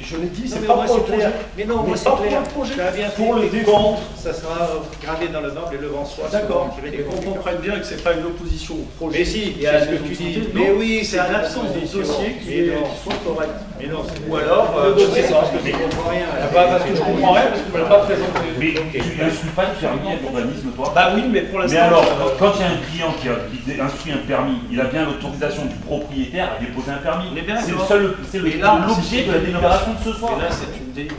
Je l'ai dit, c'est pas pas pour le projet. Mais non, moi c'est clair. Pour le défendre, ça sera gravé dans le noble et le vent soit. D'accord. Et qu'on comprenne bien que c'est pas une opposition au projet. Mais si, il y a ce que tu dis. Mais oui, c'est à l'absence de dossier qui soit correct. Mais non, ou alors, le dossier, c'est parce que tu comprends rien. Parce que je comprends rien, parce que je ne l'ai pas présenté. Mais tu ne suis pas le permis à l'urbanisme, toi? Bah oui, mais pour l'instant. Mais alors, quand il y a un client qui a instruit un permis, il a bien l'autorisation du propriétaire à déposer un permis. C'est l'objet de la délibération de ce soir.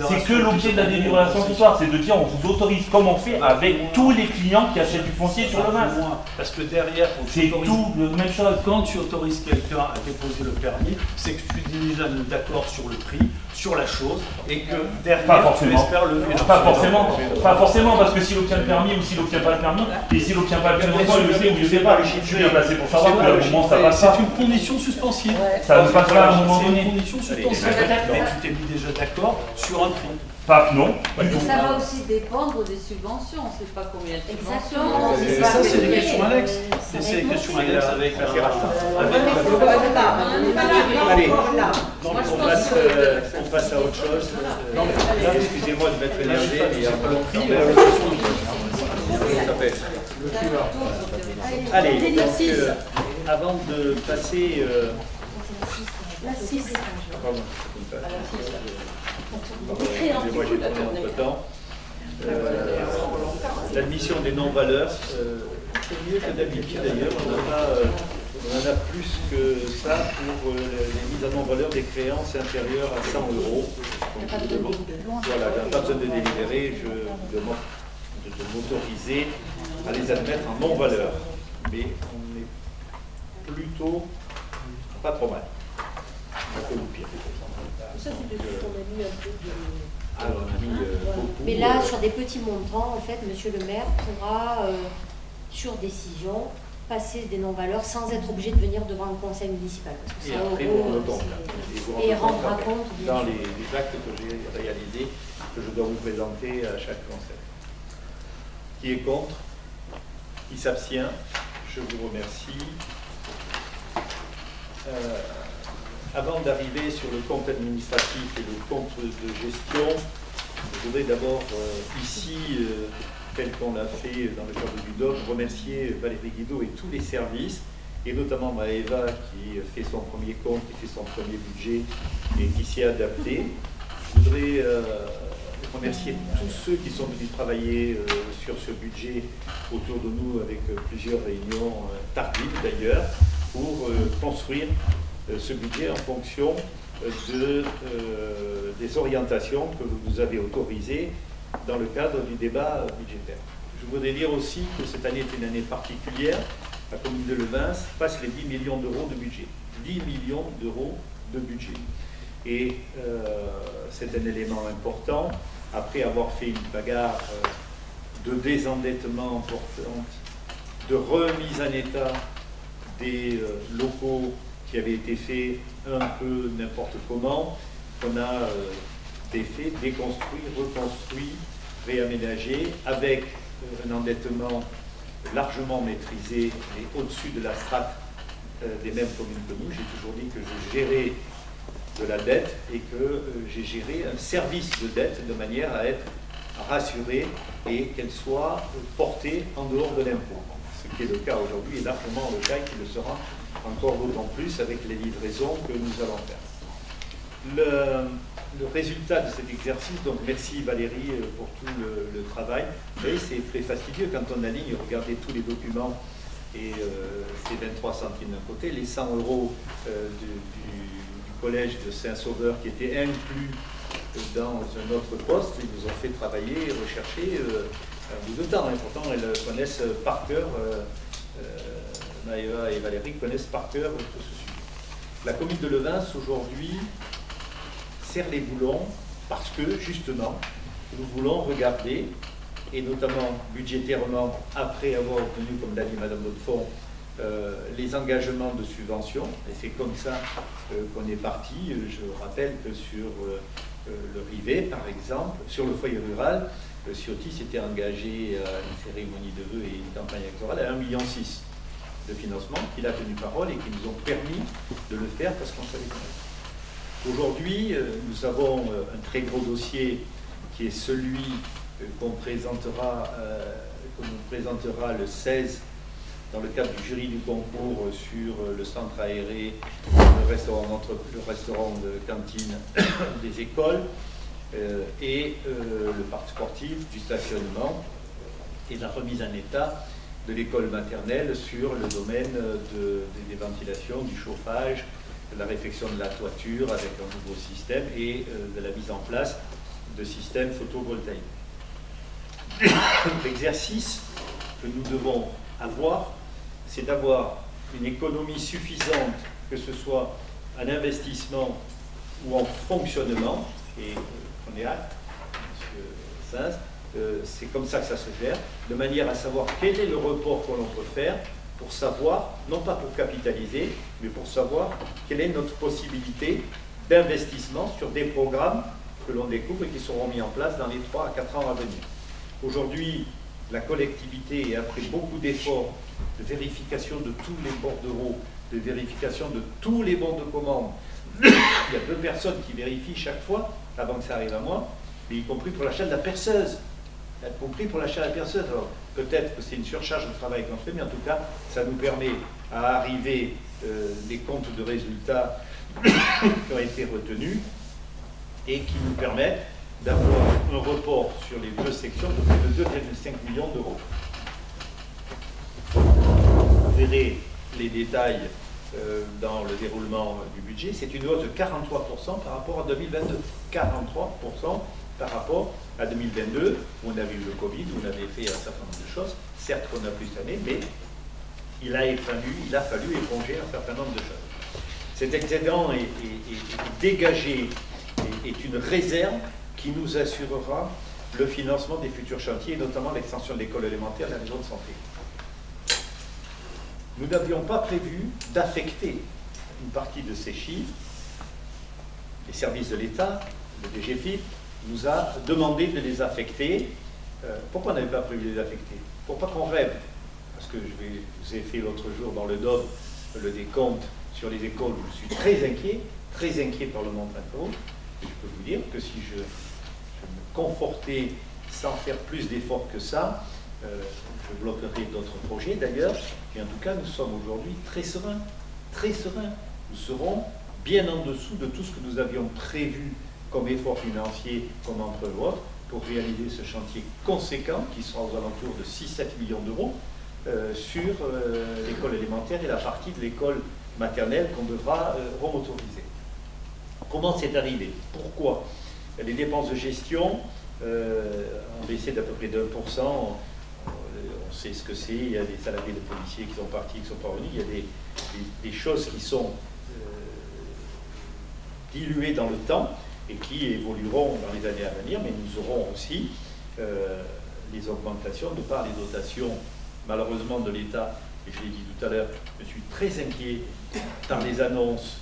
C'est que l'objet de la délibération ce soir, c'est de dire on vous autorise comme on fait avec tous les clients qui achètent du foncier sur le mas. Parce que derrière, c'est tout la même chose. Quand tu autorises quelqu'un à déposer le permis, c'est que tu es déjà d'accord sur le prix, sur la chose, et que derrière, tu espères le lever. Pas forcément, parce que s'il obtient le permis ou s'il n'obtient pas le permis, et s'il n'obtient pas le permis, il le sait ou il ne sait pas. Je suis bien placé pour savoir qu'à un moment ça passe pas. C'est une condition suspensive. Ça ne passe pas à un moment donné. C'est une condition suspensive. Mais tu t'es mis déjà d'accord sur un prix. Pas, non. Ça va aussi dépendre des subventions, c'est pas combien de subventions. Ça, c'est des questions annexes. C'est des questions annexes avec la Allez, on passe à autre chose. Excusez-moi de m'être énervé, mais il y a pas le prix. Allez, donc, avant de passer. La 6. Excusez-moi, j'ai tourné entre temps. L'admission des non-valeurs, c'est mieux que d'habitude d'ailleurs. On en a plus que ça pour les mises en non-valeur des créances inférieures à 100 €. Voilà, j'ai pas besoin de délibérer, je vous demande de m'autoriser à les admettre en non-valeur. Mais on est plutôt pas trop mal. Un peu pire. Ça, c'est depuis qu'on a mis un peu de... Mais là, sur des petits montants, en fait, monsieur le maire pourra, sur décision, passer des non-valeurs sans être obligé de venir devant le conseil municipal. Parce que et après, et rendra compte dans les actes que j'ai réalisés, que je dois vous présenter à chaque conseil. Qui est contre? Qui s'abstient? Je vous remercie. Avant d'arriver sur le compte administratif et le compte de gestion, je voudrais d'abord ici, tel qu'on l'a fait dans le cadre du DOC, remercier Valérie Guido et tous les services, et notamment Maëva qui fait son premier compte, qui fait son premier budget et qui s'y est adapté. Je voudrais remercier tous ceux qui sont venus travailler sur ce budget autour de nous avec plusieurs réunions tardives d'ailleurs pour construire ce budget en fonction des orientations que vous nous avez autorisées dans le cadre du débat budgétaire. Je voudrais dire aussi que cette année est une année particulière. La commune de Levens passe les 10 millions d'euros de budget. 10 millions d'euros de budget. Et c'est un élément important. Après avoir fait une bagarre de désendettement importante, de remise en état des locaux qui avaient été faits un peu n'importe comment, on a défait, déconstruit, reconstruit, réaménagé, avec un endettement largement maîtrisé et au-dessus de la strate des mêmes communes que nous. J'ai toujours dit que je gérais de la dette et que j'ai géré un service de dette de manière à être rassuré et qu'elle soit portée en dehors de l'impôt. Ce qui est le cas aujourd'hui est largement le cas et qui le sera encore d'autant plus avec les livraisons que nous allons faire. Le résultat de cet exercice, donc merci Valérie pour tout le travail. Vous savez, c'est très fastidieux quand on aligne, regardez tous les documents et c'est 23 centimes d'un côté, les 100 euros du collège de Saint-Sauveur qui étaient inclus dans un autre poste, ils nous ont fait travailler et rechercher un bout de temps. Et pourtant, elles connaissent par cœur, Maëva et Valérie connaissent par cœur tout ce sujet. La commune de Levens, aujourd'hui, serre les boulons parce que, justement, nous voulons regarder, et notamment budgétairement, après avoir obtenu, comme l'a dit Madame Godefond, les engagements de subvention, et c'est comme ça qu'on est parti. Je rappelle que sur le Rivet, par exemple, sur le foyer rural, Ciotti s'était engagé à une cérémonie de vœux et une campagne électorale à 1,6 million de financement, qu'il a tenu parole et qui nous ont permis de le faire parce qu'on savait comment. Aujourd'hui, nous avons un très gros dossier qui est celui qu'on nous présentera le 16 dans le cadre du jury du concours sur le centre aéré, le restaurant de cantine des écoles et le parc sportif, du stationnement et de la remise en état de l'école maternelle sur le domaine des ventilations, du chauffage, de la réfection de la toiture avec un nouveau système et de la mise en place de systèmes photovoltaïques. L'exercice que nous devons avoir, c'est d'avoir une économie suffisante, que ce soit en investissement ou en fonctionnement, et on est hâte, M. Sins, c'est comme ça que ça se gère, de manière à savoir quel est le report que l'on peut faire pour savoir, non pas pour capitaliser, mais pour savoir quelle est notre possibilité d'investissement sur des programmes que l'on découvre et qui seront mis en place dans les 3 à 4 ans à venir. Aujourd'hui, la collectivité, et après beaucoup d'efforts de vérification de tous les bordereaux, de vérification de tous les bons de commande, il y a 2 personnes qui vérifient chaque fois, avant que ça arrive à moi, mais y compris pour l'achat de la perceuse. Y compris pour l'achat de la perceuse. Alors, peut-être que c'est une surcharge de travail qu'on fait, mais en tout cas, ça nous permet à arriver des comptes de résultats qui ont été retenus et qui nous permettent d'avoir un report sur les 2 sections de plus de 2,5 millions d'euros. Vous verrez les détails dans le déroulement du budget. C'est une hausse de 43% par rapport à 2022. 43% par rapport à 2022, où on avait eu le Covid, où on avait fait un certain nombre de choses. Certes, on a plus cette année, mais il a fallu éponger un certain nombre de choses. Cet excédent est dégagé, est une réserve qui nous assurera le financement des futurs chantiers, notamment l'extension de l'école élémentaire et la maison de santé. Nous n'avions pas prévu d'affecter une partie de ces chiffres. Les services de l'État, le DGFiP, nous a demandé de les affecter pourquoi on n'avait pas prévu de les affecter? Pour pas qu'on rêve, parce que je vous ai fait l'autre jour dans le DOM le décompte sur les écoles où je suis très inquiet par le montant de l'eau. Je peux vous dire que si je me confortais sans faire plus d'efforts que ça, je bloquerai d'autres projets d'ailleurs, et en tout cas nous sommes aujourd'hui très sereins, très sereins. Nous serons bien en dessous de tout ce que nous avions prévu comme effort financier, comme emprunt autre, pour réaliser ce chantier conséquent qui sera aux alentours de 6-7 millions d'euros sur l'école élémentaire et la partie de l'école maternelle qu'on devra remotoriser. Comment c'est arrivé? Pourquoi? Les dépenses de gestion ont baissé d'à peu près d'1%. On sait ce que c'est. Il y a des salariés de policiers qui sont partis, qui ne sont pas revenus. Il y a des choses qui sont diluées dans le temps et qui évolueront dans les années à venir, mais nous aurons aussi les augmentations de par les dotations, malheureusement, de l'État. Et je l'ai dit tout à l'heure, je suis très inquiet par les annonces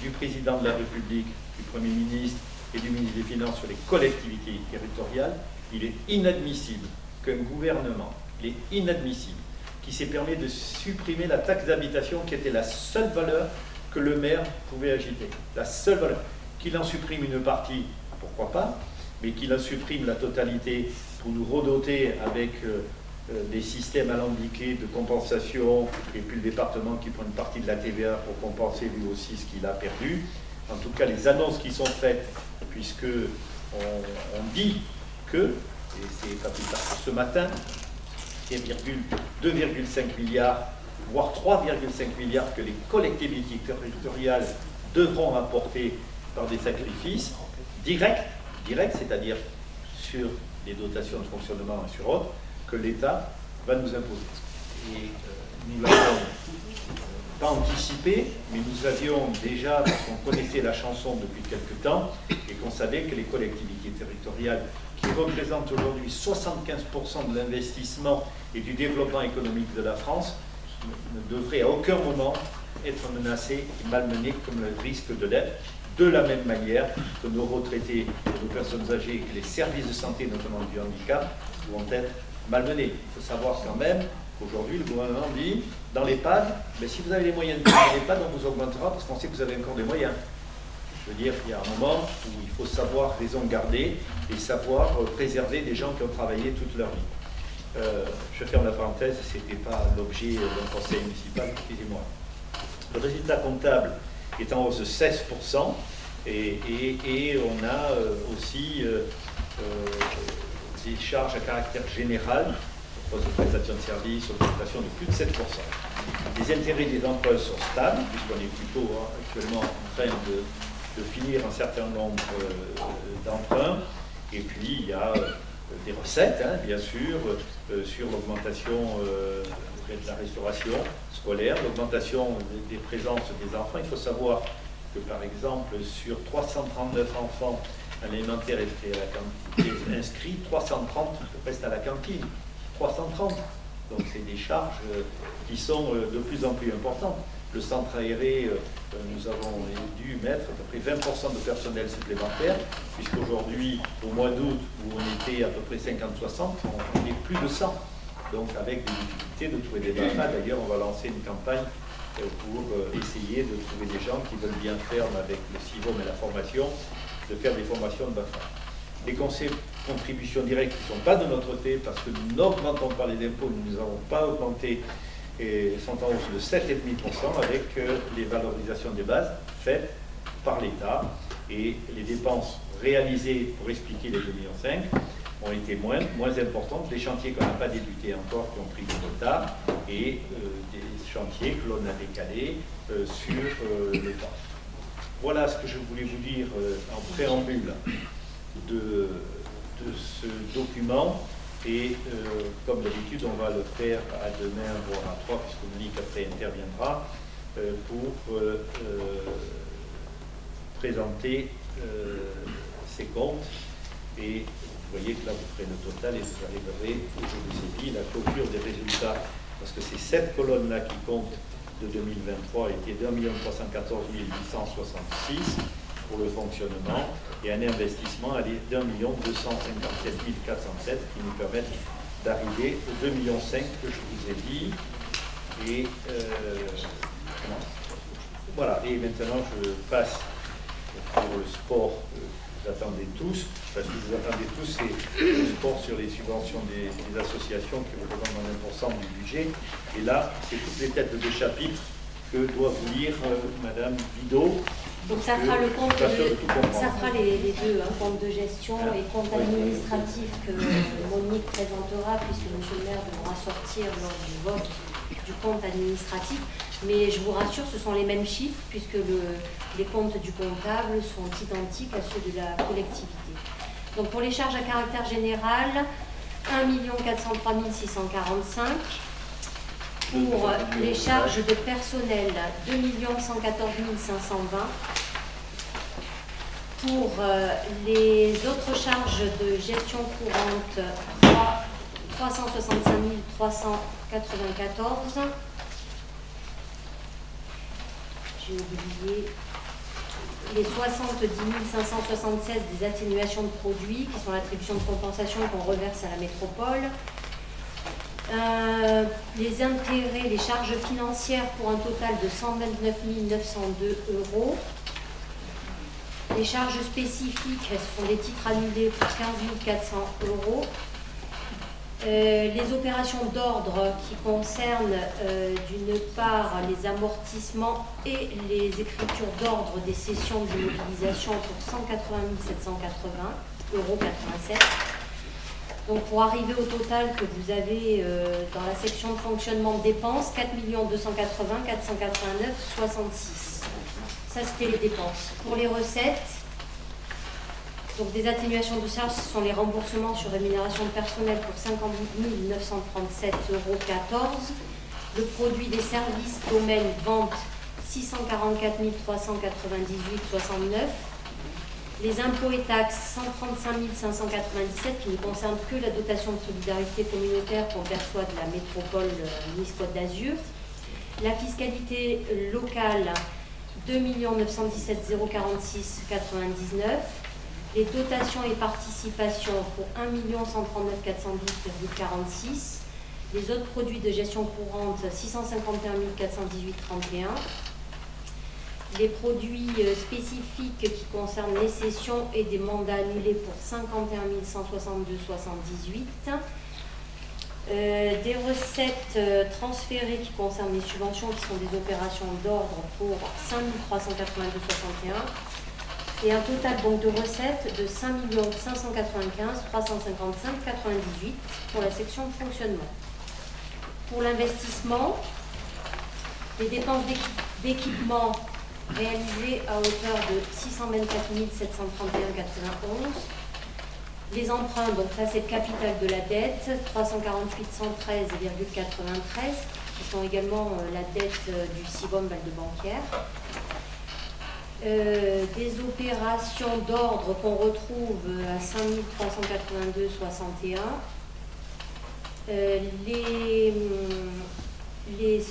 du président de la République, du Premier ministre et du ministre des Finances sur les collectivités territoriales. Il est inadmissible qu'un gouvernement, qui s'est permis de supprimer la taxe d'habitation qui était la seule valeur que le maire pouvait agiter. La seule valeur. Qu'il en supprime une partie, pourquoi pas, mais qu'il en supprime la totalité pour nous redoter avec des systèmes alambiqués de compensation, et puis le département qui prend une partie de la TVA pour compenser lui aussi ce qu'il a perdu. En tout cas, les annonces qui sont faites, puisque on dit que, et c'est pas plus tard que ce matin, 2,5 milliards, voire 3,5 milliards que les collectivités territoriales devront apporter par des sacrifices directs, c'est-à-dire sur les dotations de fonctionnement et sur autres, que l'État va nous imposer. Et nous l'avons pas anticipé, mais nous avions déjà, parce qu'on connaissait la chanson depuis quelque temps, et qu'on savait que les collectivités territoriales, qui représentent aujourd'hui 75% de l'investissement et du développement économique de la France, ne devraient à aucun moment être menacées et malmenées comme le risque de l'être, de la même manière que nos retraités, que nos personnes âgées et que les services de santé, notamment du handicap, vont être malmenés. Il faut savoir quand même qu'aujourd'hui, le gouvernement dit, dans l'EHPAD, mais si vous avez les moyens de payer l'EHPAD, on vous augmentera parce qu'on sait que vous avez encore des moyens. Je veux dire qu'il y a un moment où il faut savoir raison garder et savoir préserver des gens qui ont travaillé toute leur vie. Je ferme la parenthèse, ce n'était pas l'objet d'un conseil municipal, excusez-moi. Le résultat comptable est en hausse de 16%, et on a aussi des charges à caractère général, de prestation de services, augmentation de plus de 7%. Les intérêts des emprunts sont stables, puisqu'on est plutôt actuellement en train de finir un certain nombre d'emprunts, et puis il y a des recettes, bien sûr, sur l'augmentation de la restauration scolaire, l'augmentation des présences des enfants. Il faut savoir que, par exemple, sur 339 enfants à l'élémentaire et inscrits, 330 restent à la cantine. 330. Donc c'est des charges qui sont de plus en plus importantes. Le centre aéré, nous avons dû mettre à peu près 20% de personnel supplémentaire, puisqu'aujourd'hui, au mois d'août, où on était à peu près 50-60, on est plus de 100. Donc avec des difficultés de trouver des BAFA. D'ailleurs, on va lancer une campagne pour essayer de trouver des gens qui veulent bien faire avec le CIVOM et la formation, de faire des formations de BAFA. Les contributions directes qui ne sont pas de notre côté, parce que nous n'augmentons pas les impôts, nous ne les avons pas augmentés, et sont en hausse de 7,5% avec les valorisations des bases faites par l'État, et les dépenses réalisées pour expliquer les 2,5 millions ont été moins importantes. Les chantiers qu'on n'a pas débutés encore, qui ont pris du retard, et des chantiers que l'on a décalés sur le temps. Voilà ce que je voulais vous dire en préambule de ce document, et comme d'habitude, on va le faire à demain, voire à 3, puisque Monique après interviendra, pour présenter ces comptes. Et vous voyez que là, vous ferez le total et vous arriverez, je vous ai dit, la clôture des résultats, parce que c'est cette colonne-là qui compte de 2023 était d'1 314 866, pour le fonctionnement et un investissement d'1 254 407 qui nous permettent d'arriver aux 2,5 millions que je vous ai dit. Et voilà, et maintenant je passe pour le sport que vous attendez tous, parce que vous attendez tous, c'est le sport sur les subventions des associations qui représentent 20% du budget. Et là, c'est toutes les têtes de chapitre que doit vous lire Madame Bidot. Donc ça fera le compte, ça fera les deux, compte de gestion et compte administratif que Monique présentera, puisque M. le maire devra sortir lors du vote du compte administratif. Mais je vous rassure, ce sont les mêmes chiffres, puisque les comptes du comptable sont identiques à ceux de la collectivité. Donc pour les charges à caractère général, 1 403 645. Pour les charges de personnel, 2 114 520. Pour les autres charges de gestion courante, 365 394. J'ai oublié les 70 576 des atténuations de produits, qui sont l'attribution de compensation qu'on reverse à la métropole. Les intérêts, les charges financières pour un total de 129 902 €. Les charges spécifiques, ce sont des titres annulés pour 15 400 €. Les opérations d'ordre qui concernent d'une part les amortissements et les écritures d'ordre des sessions d'immobilisation pour 180 780,87 €. Donc pour arriver au total que vous avez dans la section de fonctionnement de dépenses, 4 280 489 66. Ça, c'était les dépenses. Pour les recettes, donc des atténuations de charges, ce sont les remboursements sur rémunération de personnel pour 58 937,14 €. Le produit des services, domaine, vente, 644 398,69 €. Les impôts et taxes, 135 597, qui ne concernent que la dotation de solidarité communautaire qu'on perçoit de la métropole Nice-Côte d'Azur. La fiscalité locale, 2 917 046,99. Les dotations et participations pour 1 139 410,46. Les autres produits de gestion courante, 651 418,31. Les produits spécifiques qui concernent les cessions et des mandats annulés pour 51 162,78. Des recettes transférées qui concernent les subventions, qui sont des opérations d'ordre pour 5 382,61. Et un total donc de recettes de 5 595 355,98 pour la section de fonctionnement. Pour l'investissement, les dépenses d'équipement réalisées à hauteur de 624 731,91. Les emprunts, donc ça c'est le capital de la dette, 348 113,93, qui sont également la dette du SIBOM Val-de-Banquière. Des opérations d'ordre qu'on retrouve à 5 382,61. Les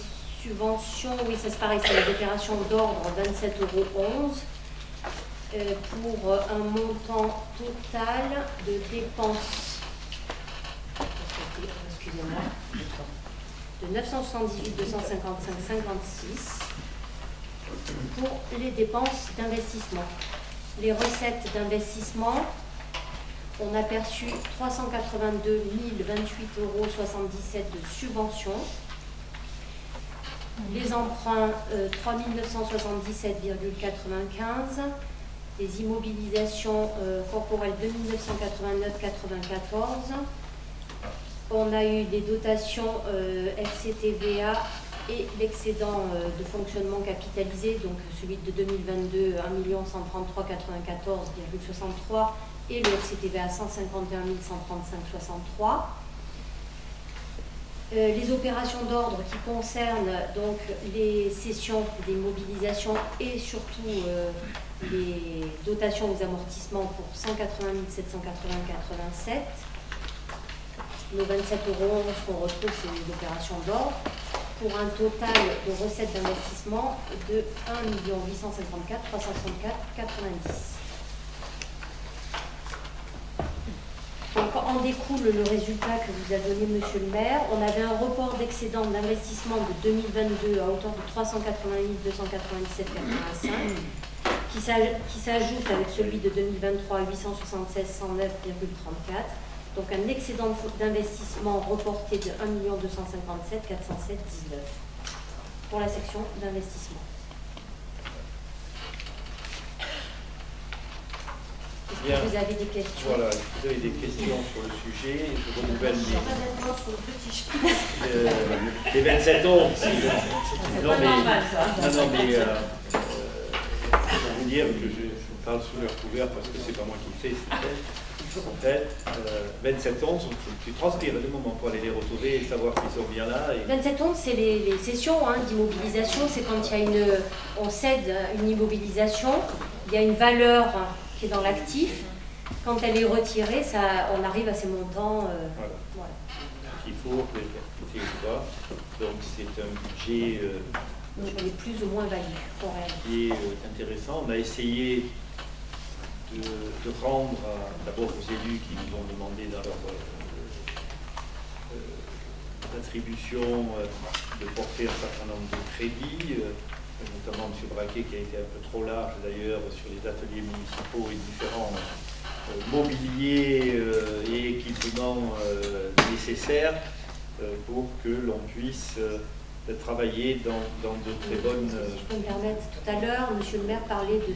subventions, oui, ça c'est pareil, c'est les opérations d'ordre, 27,11 € pour un montant total de dépenses, excusez-moi, de 978 255,56 pour les dépenses d'investissement. Les recettes d'investissement, on a perçu 382 028,77 € de subventions. Les emprunts, 3 977,95. Les immobilisations corporelles, 2 989,94. On a eu des dotations FCTVA et l'excédent de fonctionnement capitalisé, donc celui de 2022, 1 133,94,63 et le FCTVA 151 135,63. Les opérations d'ordre qui concernent donc les cessions des mobilisations et surtout les dotations aux amortissements pour 180 780,87. Nos 27,11 € qu'on retrouve, c'est les opérations d'ordre. pour un total de recettes d'investissement de 1 854 364 90. Donc, en découle le résultat que vous a donné Monsieur le maire. On avait un report d'excédent d'investissement de 2022 à hauteur de 388 297,85 qui s'ajoute avec celui de 2023 à 876 109,34. Donc un excédent d'investissement reporté de 1 257 407,19 pour la section d'investissement. Est-ce que vous avez des questions? Voilà, vous avez des questions sur le sujet. Je renouvelle les 27 ans. Non, mais pour vous dire que je parle sous leur couvert parce que c'est pas moi qui le fais, c'est fait. En fait, 27 ans, tu transpires le moment pour aller les retrouver et savoir qu'ils sont bien là. Et... 27 ans, c'est les sessions d'immobilisation. C'est quand il y a on cède une immobilisation, il y a une valeur qui est dans l'actif. Quand elle est retirée, on arrive à ces montants. Voilà. Il faut répercuter ou pas. Donc c'est un budget on est plus ou moins valide. Qui est intéressant. On a essayé de rendre d'abord aux élus qui nous ont demandé dans leur attribution de porter un certain nombre de crédits, notamment M. Braquet qui a été un peu trop large d'ailleurs sur les ateliers municipaux et différents mobiliers et équipements nécessaires pour que l'on puisse travailler dans de très bonnes... Si je peux me permettre, tout à l'heure, M. le maire parlait de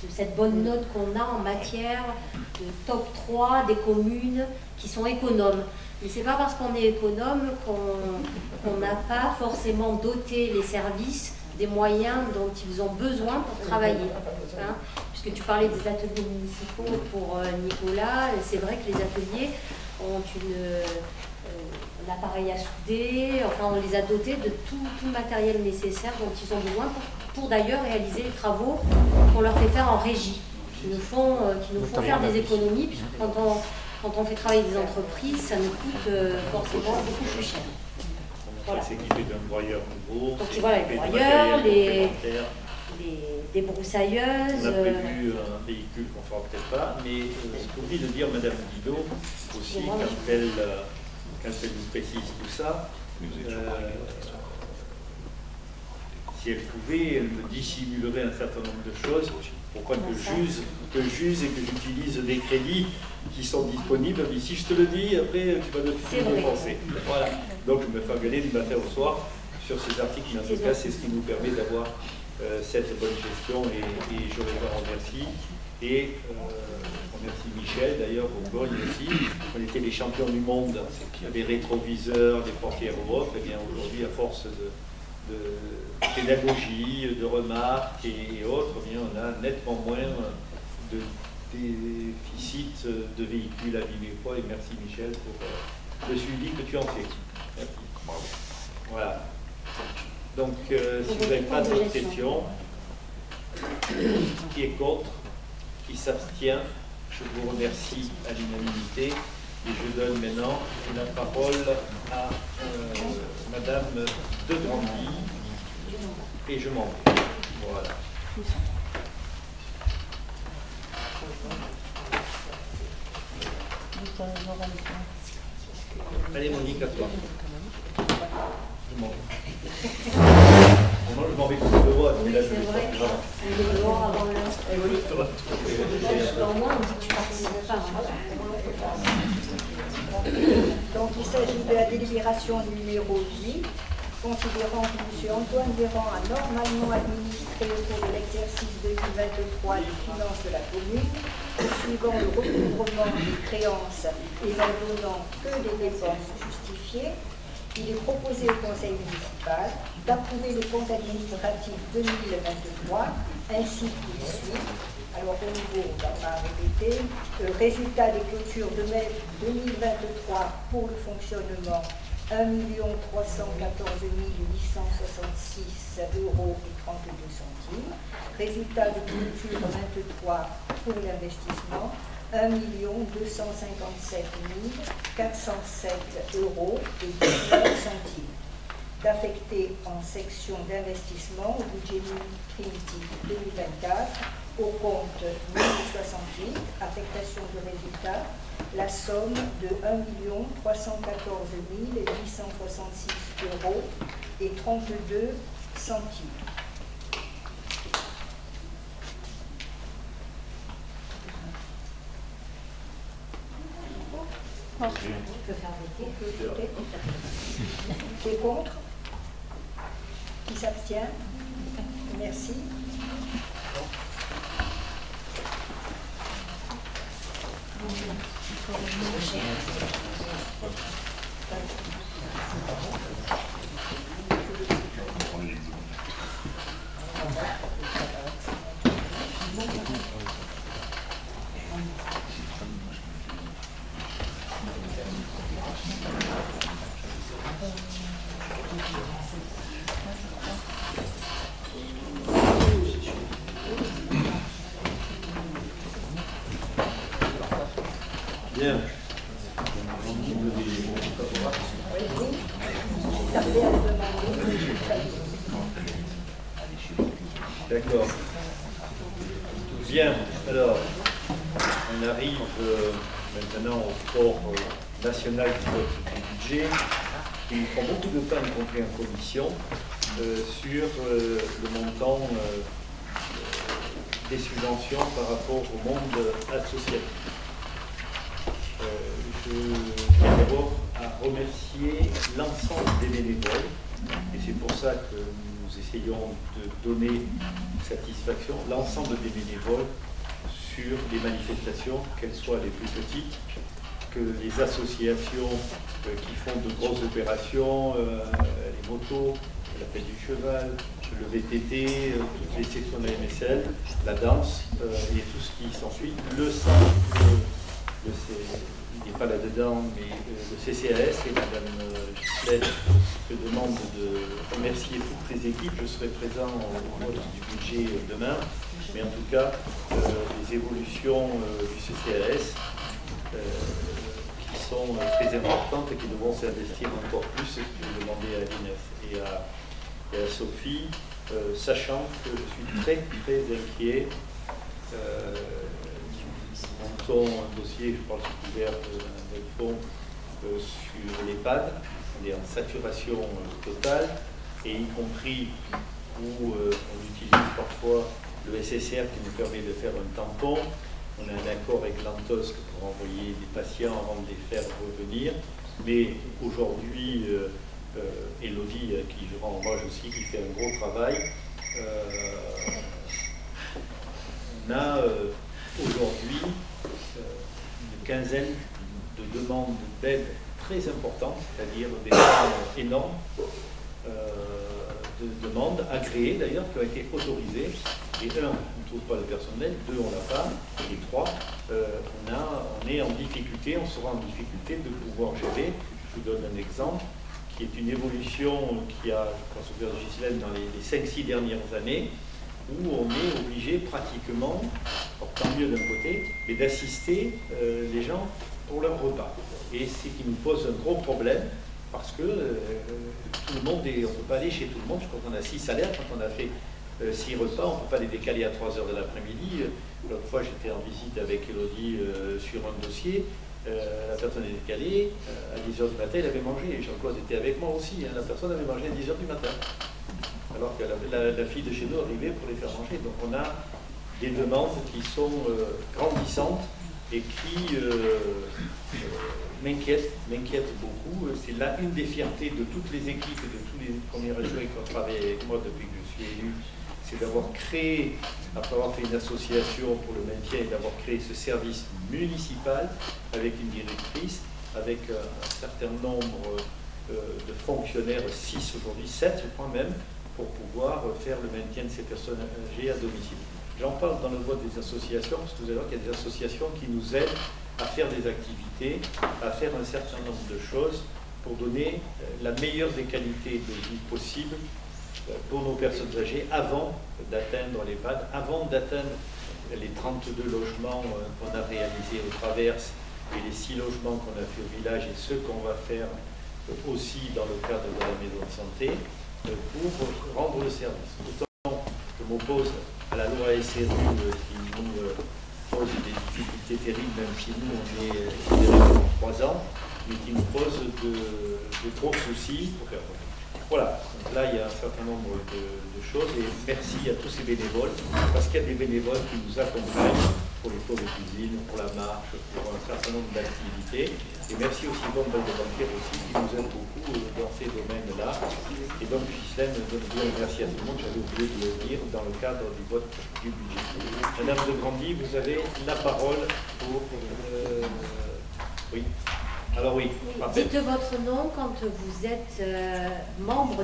cette bonne note qu'on a en matière de top 3 des communes qui sont économes. Mais ce n'est pas parce qu'on est économe qu'on n'a pas forcément doté les services des moyens dont ils ont besoin pour travailler. Puisque tu parlais des ateliers municipaux pour Nicolas, c'est vrai que les ateliers ont un appareil à souder, enfin on les a dotés de tout le matériel nécessaire dont ils ont besoin pour d'ailleurs réaliser les travaux qu'on leur fait faire en régie, qui nous font faire des économies, puisque quand on fait travailler des entreprises, ça nous coûte forcément beaucoup plus cher. Voilà. C'est équipé d'un broyeur nouveau. Donc voilà, les broyeurs, des broussailleuses. On a prévu un véhicule qu'on ne fera peut-être pas, mais ce qu'oublie de dire Madame Guido aussi, quand elle nous précise tout ça, si elle pouvait, elle me dissimulerait un certain nombre de choses pour pas que j'use et que j'utilise des crédits qui sont disponibles. Mais si je te le dis, après tu vas le penser. Voilà. Donc je me fais engueuler du matin au soir sur ces articles, mais en tout cas c'est ce qui nous permet d'avoir cette bonne gestion et je les remercie. Et je remercie Michel d'ailleurs, au Bourgogne aussi. On était les champions du monde, des rétroviseurs, des portières ou autres. Et bien aujourd'hui, à force de pédagogie, de remarques et autres, eh bien, on a nettement moins de déficit de véhicules abîmés. Et merci Michel pour le suivi que tu en fais. Merci. Voilà. Donc, si vous n'avez pas d'autres questions, qui est contre, qui s'abstient, je vous remercie à l'unanimité et je donne maintenant la parole à Madame de Grandy et je m'en vais. Voilà. Allez Monique, à toi. Je m'en vais. Moi, je m'en vais couper le voix. Oui, c'est vrai. Il est dehors avant l'heure. Au moins, on dit que tu participes pas. Donc, il s'agit de la délibération numéro 8, considérant que M. Antoine Véran a normalement administré au cours de l'exercice 2023 les finances de la commune, poursuivant le recouvrement des créances et n'en donnant que des dépenses justifiées. Il est proposé au conseil municipal d'approuver le compte administratif 2023 ainsi qu'il suit. Alors au niveau, on ne va pas répéter, le résultat des clôtures de mai 2023 pour le fonctionnement 1 314 866,32 €. Résultat de clôture 23 pour l'investissement 1 257 407,19 €. d'affecter en section d'investissement au budget primitif 2024 au compte 1068, affectation de résultats, la somme de 1 314 866 € et 32 centimes. Qui est contre? Qui s'abstient? Merci. Bien. D'accord. Bien, alors, on arrive maintenant au sport national du vote du budget. Il prend beaucoup de temps, y compris en commission, sur le montant des subventions par rapport au monde associatif. Je tiens d'abord à remercier l'ensemble des bénévoles, et c'est pour ça que nous essayons de donner satisfaction, l'ensemble des bénévoles sur les manifestations, qu'elles soient les plus petites, que les associations qui font de grosses opérations, les motos, l'appel du cheval, le VTT, les sections de la MSL, la danse et tout ce qui s'ensuit, le centre, il n'est pas là-dedans, mais le CCAS et Mme Gislaine me demande de remercier toutes les équipes. Je serai présent au vote du budget demain, mais en tout cas, les évolutions du CCAS qui sont très importantes et qui devront s'investir encore plus, c'est ce que j'ai demandé à l'INEF et à Sophie, sachant que je suis très très inquiet. Nous montons un dossier, je parle sous couvert d'un fonds sur l'EHPAD. On est en saturation totale, et y compris où on utilise parfois le SSR qui nous permet de faire un tampon. On a un accord avec l'Antos pour envoyer des patients avant de les faire revenir. Mais aujourd'hui, Elodie, à qui je rends hommage aussi, qui fait un gros travail, on a aujourd'hui une quinzaine de demandes d'aide très importantes, c'est-à-dire des sommes énormes de demandes agréées d'ailleurs, qui ont été autorisées. Et un, on ne trouve pas le personnel, deux, on l'a pas, et trois, on est en difficulté, on sera en difficulté de pouvoir gérer. Je vous donne un exemple, qui est une évolution qui a, je pense, au Gislaine dans les 5-6 dernières années, où on est obligé pratiquement, tant mieux d'un côté, mais d'assister les gens pour leur repas. Et c'est qui nous pose un gros problème, parce que tout le monde, on ne peut pas aller chez tout le monde. Je crois qu'on a 6 salaires, quand on a fait 6 repas, on ne peut pas les décaler à 3 h de l'après-midi. L'autre fois, j'étais en visite avec Elodie sur un dossier. La personne est décalée, à 10 h du matin, elle avait mangé. Et Jean-Claude était avec moi aussi. La personne avait mangé à 10 h du matin. Alors que la fille de chez nous arrivait pour les faire manger. Donc on a des demandes qui sont grandissantes et qui m'inquiètent beaucoup. C'est là une des fiertés de toutes les équipes et de tous les premiers adjoints qui ont travaillé avec moi depuis que je suis élu, c'est d'avoir créé, après avoir fait une association pour le maintien, et d'avoir créé ce service municipal avec une directrice, avec un certain nombre de fonctionnaires, 6 aujourd'hui, 7 je crois même, pour pouvoir faire le maintien de ces personnes âgées à domicile. J'en parle dans le vote des associations, parce que vous allez voir qu'il y a des associations qui nous aident à faire des activités, à faire un certain nombre de choses pour donner la meilleure des qualités de vie possible pour nos personnes âgées avant d'atteindre l'EHPAD, avant d'atteindre les 32 logements qu'on a réalisés au Traverse et les 6 logements qu'on a fait au village et ceux qu'on va faire aussi dans le cadre de la maison de santé pour rendre le service. Autant je m'oppose à la loi SRU qui nous pose des difficultés terribles, même si nous on est fédérés pendant 3 ans, mais qui nous pose de gros soucis. Voilà, donc là il y a un certain nombre de choses et merci à tous ces bénévoles, parce qu'il y a des bénévoles qui nous accompagnent pour les cours de cuisine, pour la marche, pour un certain nombre d'activités. Et merci aussi Yvonne Banquier aussi qui nous aide beaucoup dans ces domaines-là. Et donc Ghislaine donne bien merci à tout le monde, j'avais oublié de le dire dans le cadre du vote du budget. Madame de Grandy, vous avez la parole pour... oui. Alors oui. Dites votre nom quand vous êtes membre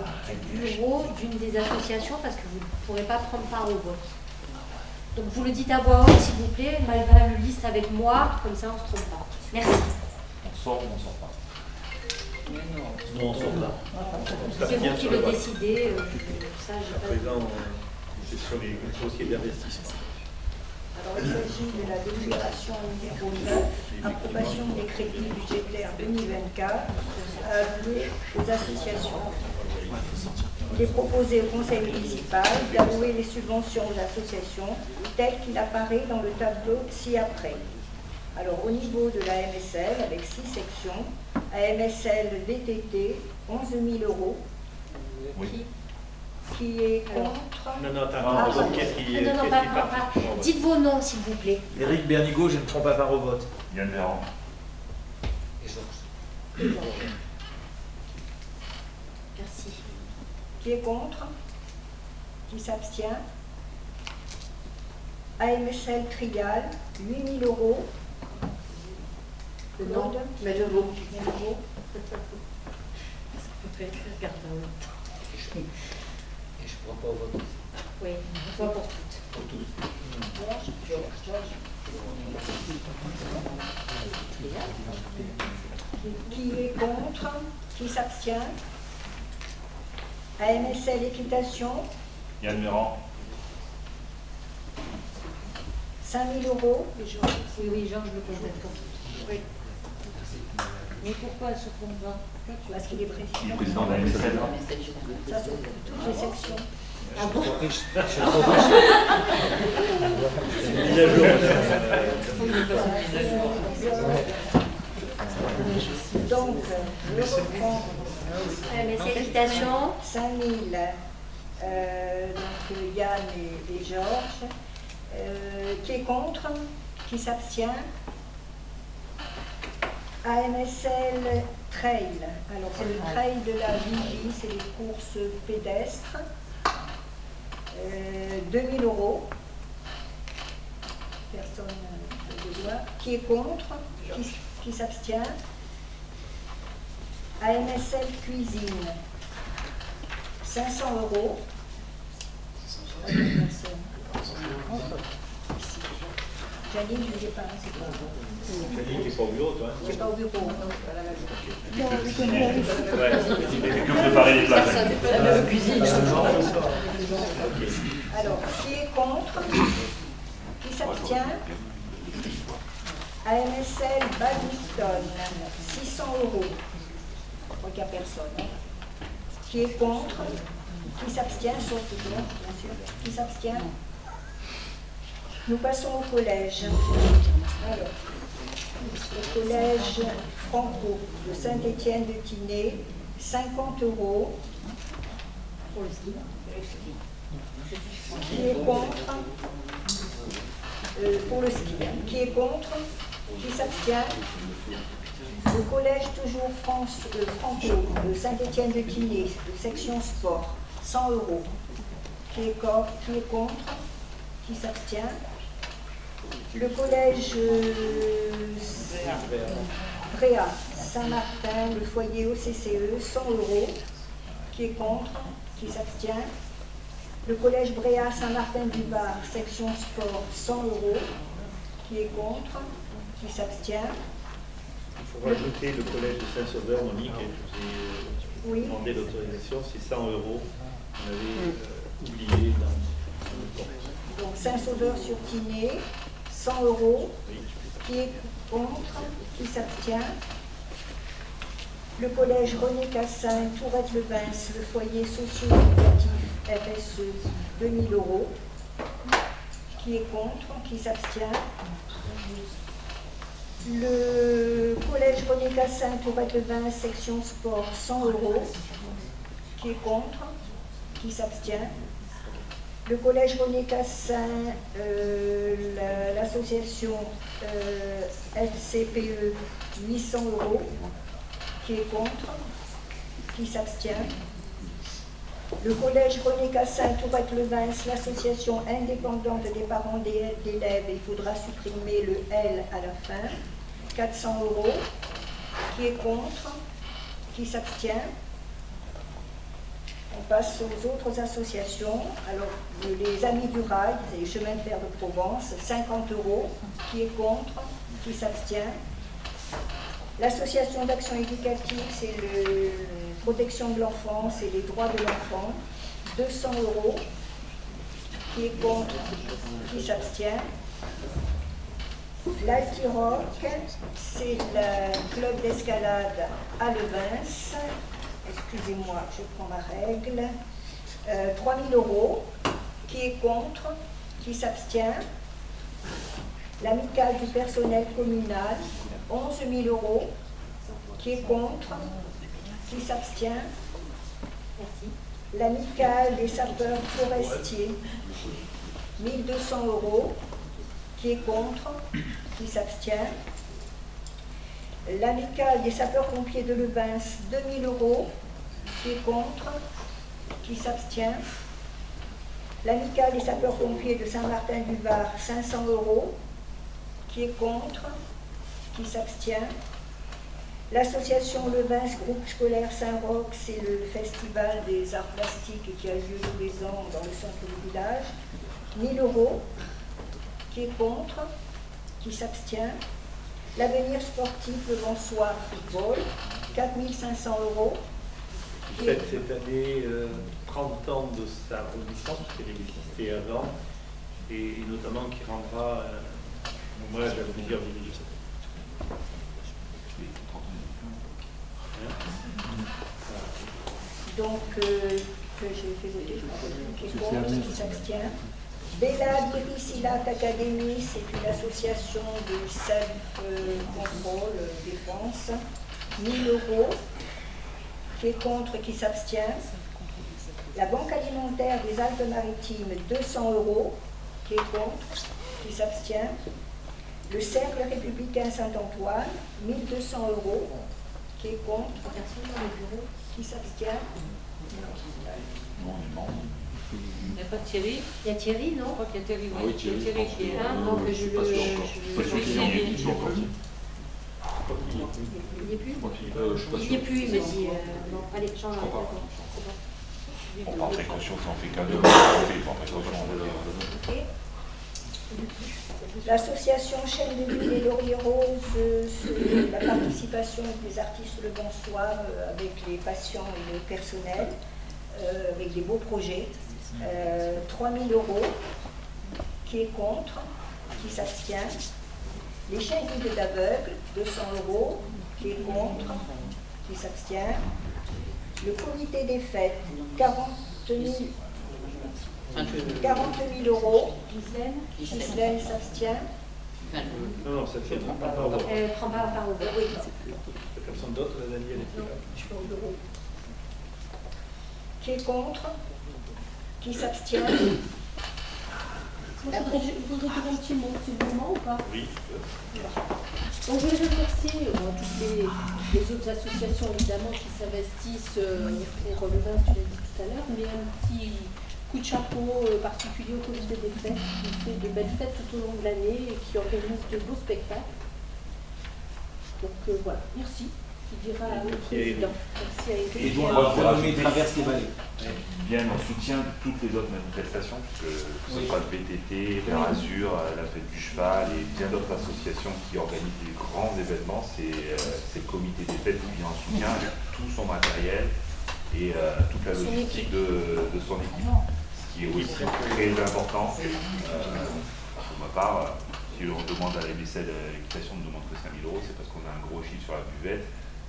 du bureau d'une des associations parce que vous ne pourrez pas prendre part au vote. Donc vous le dites à voix haute s'il vous plaît, Malva le liste avec moi, comme ça on ne se trompe pas. Merci. On sort ou on sort pas? Non, on sort là. C'est vous qui le décidez, ça j'ai pas... Présent, c'est sur les dossiers d'investissement. Alors, il s'agit de la délibération numéro 9, approbation des crédits budgétaires 2024, appelés aux associations. Il est proposé au conseil municipal d'allouer les subventions aux associations tel qu'il apparaît dans le tableau ci-après. Alors, au niveau de la MSL, avec 6 sections, AMSL VTT, 11 000 €. Oui. Qui est contre. Non, non, attends, qu'est-ce qui est... Non, pas. Dites vos noms, s'il vous plaît. Éric Bernigaud, je ne prends pas part au vote. Yann Véran. Merci. Qui est contre? Qui s'abstient? AMSL Trial, 8 000 €. Le nom, mais le mot. Et je ne prends pas au vote. Oui, une fois pour toutes. Pour tous. Qui est contre? Qui s'abstient? AMSL Équitation, Yann Véran. 5 000 €. Oui, Georges le peut-être pour toutes. Oui. Mais pourquoi elle se trompe pas? Parce qu'il est président. Il est président de la MSL. Ça, c'est toutes les sections. Ah bon? Mise à jour. Donc, je reprends Mais c'est l'équitation. 5 000, donc Yann et Georges. Qui est contre? Qui s'abstient? AMSL Trail. Alors, c'est le trail de la Vigie, c'est les courses pédestres. 2 000 €. Personne ne doit. Qui est contre? Qui s'abstient? AMSL Cuisine. 500 €. Janine, je ne l'ai pas. Janine, tu n'es pas au bureau, toi? Je n'ai pas au bureau. Ouais. Il fait que préparer les plats. La cuisine. Alors, qui est contre? Qui s'abstient? AMSL Badminton, 600 €. Je crois qu'il n'y a personne. Hein. Qui est contre? Qui s'abstient? Sauf que bien sûr. Qui s'abstient? Nous passons au collège. Alors, le collège Franco de Saint-Étienne-de-Tinée, 50 € pour le ski. Qui est contre? Pour le ski. Qui est contre? Qui s'abstient? Le collège toujours Franco de Saint-Étienne-de-Tinée, de section sport, 100 €. Qui est contre? Qui s'abstient? Le collège Bréa, Saint-Martin, le foyer OCCE, 100 €. Qui est contre? Qui s'abstient? Le collège Bréa, Saint-Martin-du-Bar, section sport, 100 €. Qui est contre? Qui s'abstient? Il faut rajouter le collège de Saint-Sauveur, Monique, je vous ai demandé l'autorisation, c'est 100 €. On avait oublié dans le collège. Donc Saint-Sauveur-sur-Tinée, 100 €. Oui. Qui est contre? Qui s'abstient? Le collège René Cassin, Tourette-le-Vins, le foyer socio-éducatif FSE, 2 000 €. Qui est contre? Qui s'abstient? Le collège René Cassin, Tourette-le-Vins, section sport, 100 €. Qui est contre? Qui s'abstient? Le collège René Cassin, l'association FCPE, 800 €. Qui est contre? Qui s'abstient? Le collège René Cassin, Tourette-le-Vins, l'association indépendante des parents d'élèves, il faudra supprimer le L à la fin, 400 €. Qui est contre? Qui s'abstient? On passe aux autres associations. Alors, les Amis du Rail, les Chemins de fer de Provence, 50 €. Qui est contre? Qui s'abstient? L'association d'action éducative, c'est la protection de l'enfance et les droits de l'enfant, 200 €. Qui est contre? Qui s'abstient? L'Altiroc, c'est le club d'escalade à Levins. Excusez-moi, je prends ma règle. 3 000 €. Qui est contre? Qui s'abstient? L'amicale du personnel communal, 11 000 €. Qui est contre? Qui s'abstient? L'amicale des sapeurs forestiers, 1 200 €. Qui est contre? Qui s'abstient? L'amicale des sapeurs-pompiers de Levins, 2 000 €. Qui est contre? Qui s'abstient? L'amicale des sapeurs-pompiers de Saint-Martin-du-Var, 500 €. Qui est contre? Qui s'abstient? L'association Levins Groupe Scolaire Saint-Roch, c'est le festival des arts plastiques qui a lieu tous les ans dans le centre du village, 1 000 €. Qui est contre? Qui s'abstient? L'avenir sportif, le Bonsoir Football, 4 500 €. Qui fête cette année 30 ans de sa renaissance, parce qu'elle existait avant, et notamment qui rendra hommage à plusieurs dirigeants. Donc, que j'ai fait voter, qui est contre, qui s'abstient. Bella Diricilat Academy, c'est une association de self-control, défense, 1 000 €. Qui est contre, qui s'abstient. La Banque alimentaire des Alpes-Maritimes, 200 €. Qui est contre, qui s'abstient. Le Cercle républicain Saint-Antoine, 1 200 €. Qui est contre, qui s'abstient. Il n'y a pas de Thierry? Il y a Thierry, non? Je crois qu'il y a Thierry. Ah oui, Thierry, Il y a Thierry qui est là. Donc je Je suis pas sûr encore. Je suis pas sûr qu'il y ait Il n'y est plus? Je suis pas Il n'y sûr. est plus, il me dit. Bon, allez, change. On prend précaution, ça en fait qu'un deux. On prend précaution. Ok. L'association Chaîne de Ville et Laurier Rose, c'est la participation des artistes Le Bonsoir avec les patients et le personnel, avec des beaux projets. 3 000 €. Qui est contre? Qui s'abstient? Les chiens guides d'aveugles, 200 €. Qui est contre? Qui s'abstient? Le comité des fêtes, 40 000 €. Gisèle s'abstient. Non, ça tient pas par ordre. Prends pas par ordre. Oui. Personne d'autre, la Danielle était là. Je suis en bureau. Qui est contre? Qui s'abstient? Moi, je voudrais dire un petit mot, c'est le moment ou pas? Oui. Donc, je vais remercier toutes les autres associations évidemment qui s'investissent pour le vin, tu l'as dit tout à l'heure, mais un petit coup de chapeau particulier au comité des fêtes qui fait de belles fêtes tout au long de l'année et qui organise de beaux spectacles. Donc voilà, merci. Qui dira au président. Merci à Eric. Et dont la renommée traverse les vallées. Bien en soutien de toutes les autres manifestations, puisque que ce soit le VTT, Vert Azur, la fête du cheval et bien d'autres associations qui organisent des grands événements, c'est le comité des fêtes qui vient en soutien avec tout son matériel et toute la logistique de son équipe. Ce qui est aussi très important. Pour ma part, si on demande à la MSL l'équitation, on ne demande que 5 000 €, c'est parce qu'on a un gros chiffre sur la buvette.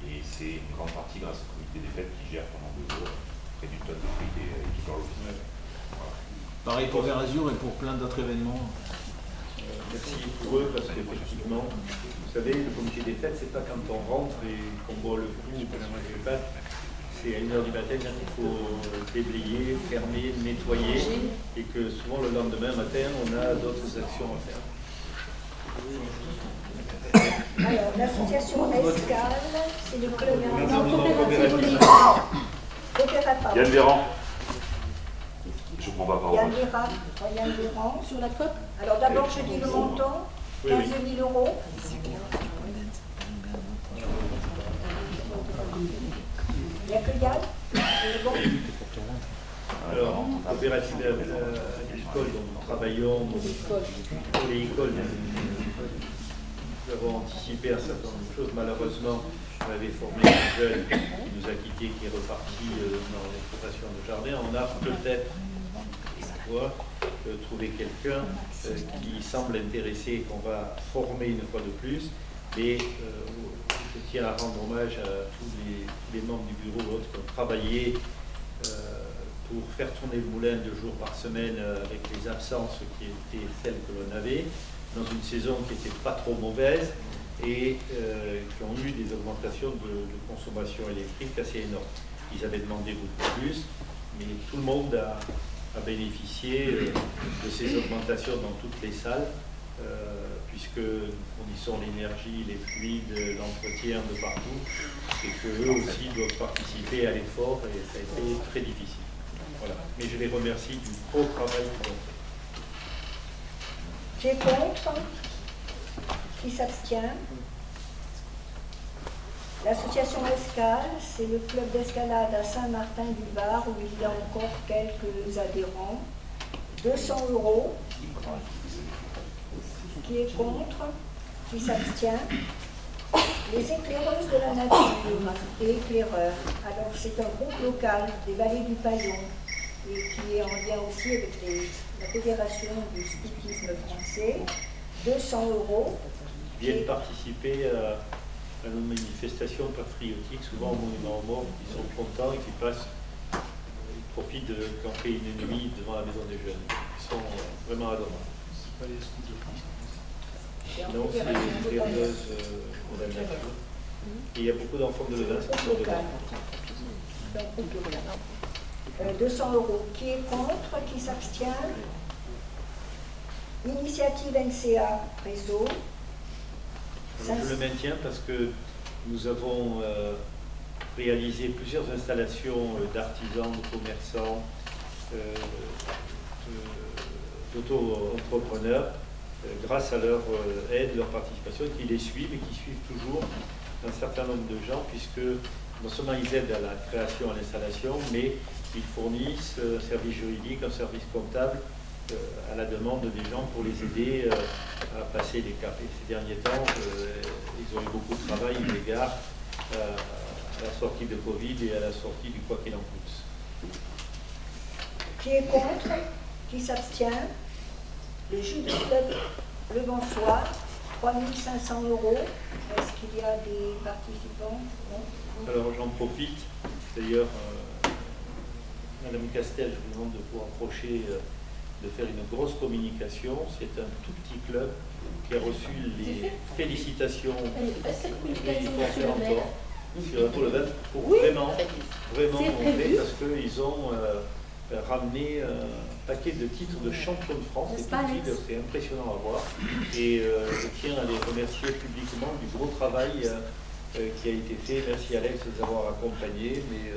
Et c'est une grande partie grâce au comité des fêtes qui gère pendant 2 jours près d'une tonne de frites et qui parle au final. Voilà. Pareil pour Vers Azur et pour plein d'autres événements. Merci pour eux parce qu'effectivement, vous savez, le comité des fêtes, c'est pas quand on rentre et qu'on boit le coup ou qu'on a mangé les pâtes. C'est à 1h du matin qu'il faut déblayer, fermer, nettoyer et que souvent le lendemain matin, on a d'autres actions à faire. Alors, l'association Escale, c'est le club coopératif. Yann Véran. Je ne prends pas parole. Yann Véran. Sur la COP. Alors d'abord, je dis le montant, 15 000 €. Il n'y a que Yann. C'est bon. Alors, en coopérative agricole, dont nous travaillons pour les écoles, nous avons anticipé un certain nombre de choses. Malheureusement, on avait formé un jeune qui nous a quittés, qui est reparti dans l'exploitation de jardin. On a peut-être trouvé quelqu'un qui semble intéressé et qu'on va former une fois de plus. Mais je tiens à rendre hommage à tous les membres du bureau qui ont travaillé pour faire tourner le moulin 2 jours par semaine avec les absences qui étaient celles que l'on avait, dans une saison qui n'était pas trop mauvaise et qui ont eu des augmentations de consommation électrique assez énormes. Ils avaient demandé beaucoup plus, mais tout le monde a bénéficié de ces augmentations dans toutes les salles, puisque nous fournissons l'énergie, les fluides, l'entretien de partout, et qu'eux aussi doivent participer à l'effort, et ça a été très difficile. Voilà. Mais je les remercie du gros travail qu'ils ont fait. Qui est contre? Qui s'abstient? L'association Escale, c'est le club d'escalade à Saint-Martin-du-Var où il y a encore quelques adhérents. 200 €. Qui est contre? Qui s'abstient? Les éclaireuses de la nature et éclaireurs. Alors c'est un groupe local des vallées du Paillon et qui est en lien aussi avec la Fédération du scoutisme français. 200 €. Ils viennent participer à nos manifestations patriotiques, souvent au monument aux morts, ils sont contents et qui passent, ils profitent de camper une nuit devant la maison des jeunes. Ils sont vraiment adorables. C'est pas les scouts de France. Non, c'est les éclaireuses de la nature. Et il y a beaucoup d'enfants de Levin qui sont dedans. 200 €. Qui est contre? Qui s'abstient? Initiative NCA réseau. Je le maintiens parce que nous avons réalisé plusieurs installations d'artisans, de commerçants, d'auto-entrepreneurs grâce à leur aide, leur participation, qui les suivent et qui suivent toujours un certain nombre de gens, puisque non seulement ils aident à la création, à l'installation, mais ils fournissent un service juridique, un service comptable à la demande des gens pour les aider à passer les caps. Et ces derniers temps, ils ont eu beaucoup de travail, eu égard à la sortie de Covid et à la sortie du quoi qu'il en coûte. Qui est contre? Qui s'abstient? Le jus de club Le Bonsoir, 3 500 €. Est-ce qu'il y a des participants? Non. Alors j'en profite. D'ailleurs, Madame Castel, je vous demande de vous approcher, de faire une grosse communication. C'est un tout petit club qui a reçu les félicitations sur le web pour vraiment montrer, parce qu'ils ont ramené un paquet de titres de champion de France. C'est impressionnant à voir. Et je tiens à les remercier publiquement du gros travail qui a été fait. Merci Alex de nous avoir accompagnés, mais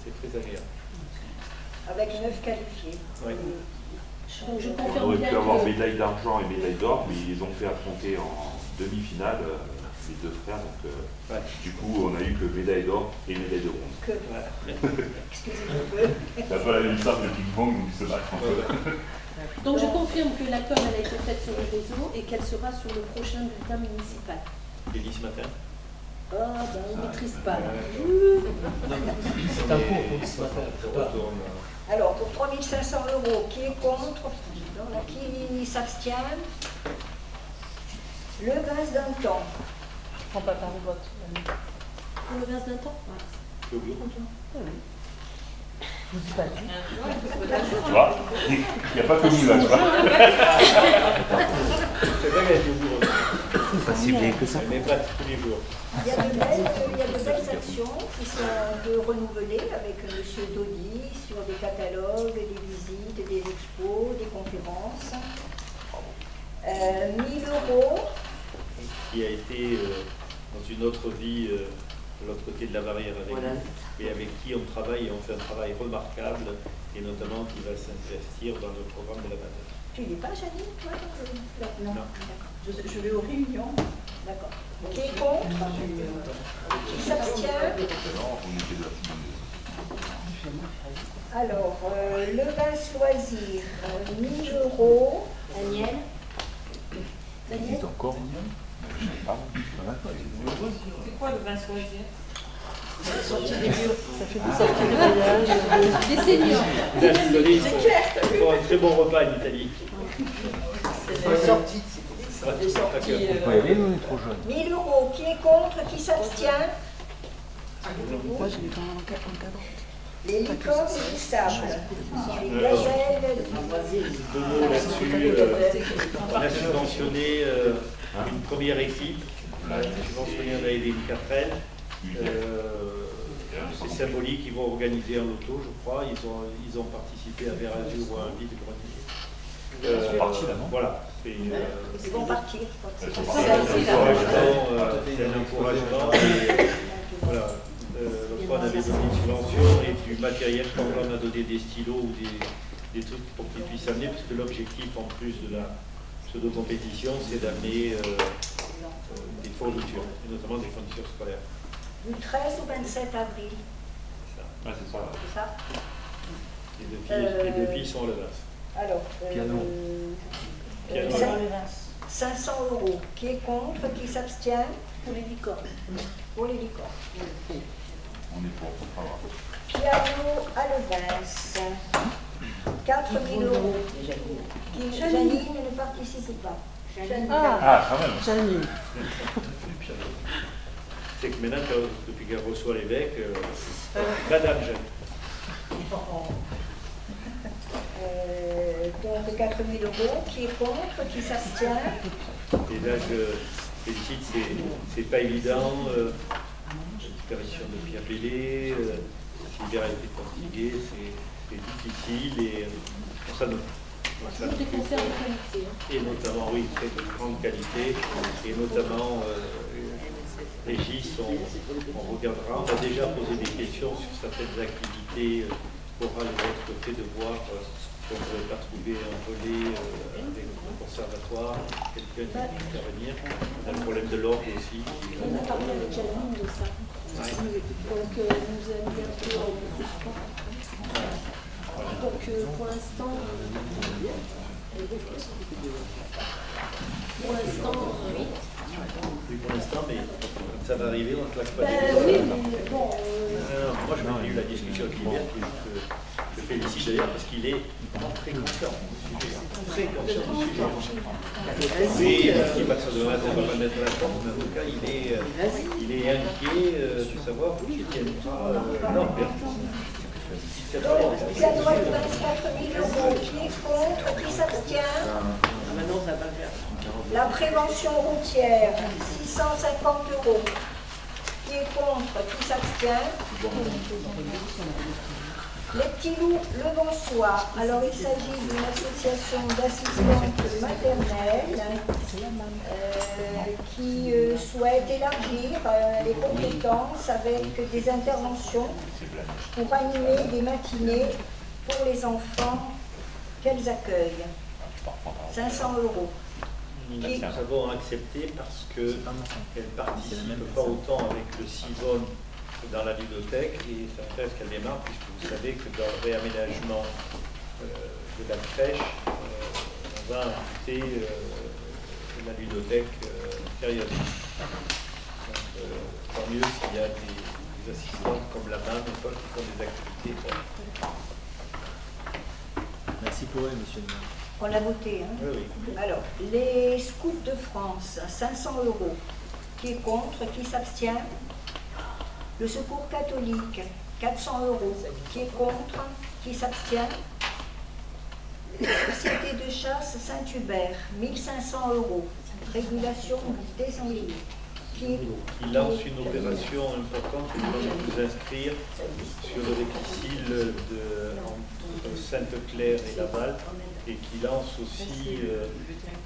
c'est très agréable. Avec 9 qualifiés. Oui. On aurait pu avoir médaille d'argent et médaille d'or, mais ils ont fait affronter en demi-finale les deux frères. Donc, du coup, on a eu que médaille d'or et médaille de bronze. T'as pas la même sorte de ping-pong, donc ils se battent. Donc je confirme que la com a été faite sur le réseau et qu'elle sera sur le prochain bulletin municipal. J'ai dit ce matin. Ah, ben on ne maîtrise pas. C'est un cours ce matin. Alors, pour 3 500 €, qui est contre? Qui s'abstient? Le vase d'un temps. Je ne prends pas part au vote. Pour le verse d'un temps. C'est au bureau, toi? Tu vois, il n'y a pas que nous là, tu vois. C'est vrai qu'elle est au bureau. Pas si bien que ça. Mais pas tous les jours. Il y a de belles actions qui sont renouvelées avec M. Dodi sur des catalogues, des visites, des expos, des conférences. 1 000 €. Qui a été dans une autre vie de l'autre côté de la barrière avec nous, et avec qui on travaille et on fait un travail remarquable, et notamment qui va s'investir dans le programme de la bataille. Tu n'y es pas, Janine, toi? Non. D'accord. Je vais aux réunions. D'accord. Qui est contre? Qui s'abstient? Alors, le vin choisir, 1 000 €. Daniel. Daniel encore. C'est quoi le vin choisir? Sortie des lieux, ça fait des sorties de voyage, des seniors. C'est clair. Il faut un très bon repas en Italie. C'est des sorties. Des sorties. On peut y aller, nous on est trop jeunes. 1 000 €. Qui est contre? Qui s'abstient? Moi, je l'ai quand même encadré. Les licornes et les sables. Les gazelles. Deux mots là-dessus. On a subventionné une première équipe. On a subventionné un AED Cartel. C'est symbolique, ils vont organiser un loto, je crois. Ils ont participé à Vers Azur ou à un vide de voilà. Ils vont partir. C'est un encouragement. Voilà. L'autre fois, on avait donné une subvention et du matériel. Quand on a donné des stylos ou des trucs pour qu'ils puissent amener, parce que l'objectif, en plus de la pseudo-compétition, c'est d'amener des fournitures, et notamment des fournitures scolaires. Du 13 au 27 avril. Ouais, c'est ça. C'est ça? Les deux filles sont à l'avance. Alors, Piano. 500 €. Qui est contre? Qui s'abstient? Pour les licornes. Pour les licornes. On est pour, pas grave. Piano à Levens. 4 000 €. Janine ne participe pas. Ah, quand même. Janine. C'est que maintenant, depuis qu'elle reçoit l'évêque, Madame Jeanne. Donc 4 000 €. Qui est contre? Qui s'abstient? Et là, je félicite, c'est pas évident. Disparition de Pierre Bellé, libéralité fatiguée, c'est difficile et ça nous. Des concerts de qualité. Et notamment, oui, très de grande qualité, et notamment Régis, on regardera, on a déjà posé des questions sur certaines activités orales et autres, le fait de voir si on ne pourrait pas trouver un relais avec le conservatoire, quelqu'un qui peut intervenir. On a le problème de l'ordre aussi. On a parlé avec Janine de ça. Ouais. Donc nous allons bientôt en suspens. Donc pour l'instant, Oui, pour l'instant, mais ça va arriver, on ne claque pas des oui, mais bon. moi, je continue la discussion avec Libert, que je félicite d'ailleurs parce qu'il est très conscient du sujet. Très conscient du sujet. Oui, ce qui passe de matin, on va pas mettre la porte, mais en tout cas, il est inquiet de savoir qui tiendra l'ordre. Donc, piano à Levens, 4 000 €. Qui est contre? Qui s'abstient? La prévention routière, 650 €. Qui est contre? Qui s'abstient? Les petits loups, le bonsoir. Alors, il s'agit d'une association d'assistantes maternelles qui souhaite élargir les compétences avec des interventions pour animer des matinées pour les enfants qu'elles accueillent. 500 €. Nous avons accepté parce qu'elle ne participe pas autant avec le CIVON dans la bibliothèque et ça fait ce qu'elle démarre puisque vous savez que dans le réaménagement de la crèche, on va ajouter la bibliothèque périodique. Donc, tant mieux s'il y a des assistants comme la MAM qui font des activités. Merci pour elle, monsieur le maire. On l'a voté, hein? Oui, oui. Alors, les scouts de France, 500 €. Qui est contre? Qui s'abstient? Le Secours catholique, 400 €. Qui est contre? Qui s'abstient? Société de chasse Saint-Hubert, 1500 €. Régulation des sangliers. Qui lance une opération importante qui va nous inscrire sur le difficile entre Sainte-Claire et Laval, et qui lance aussi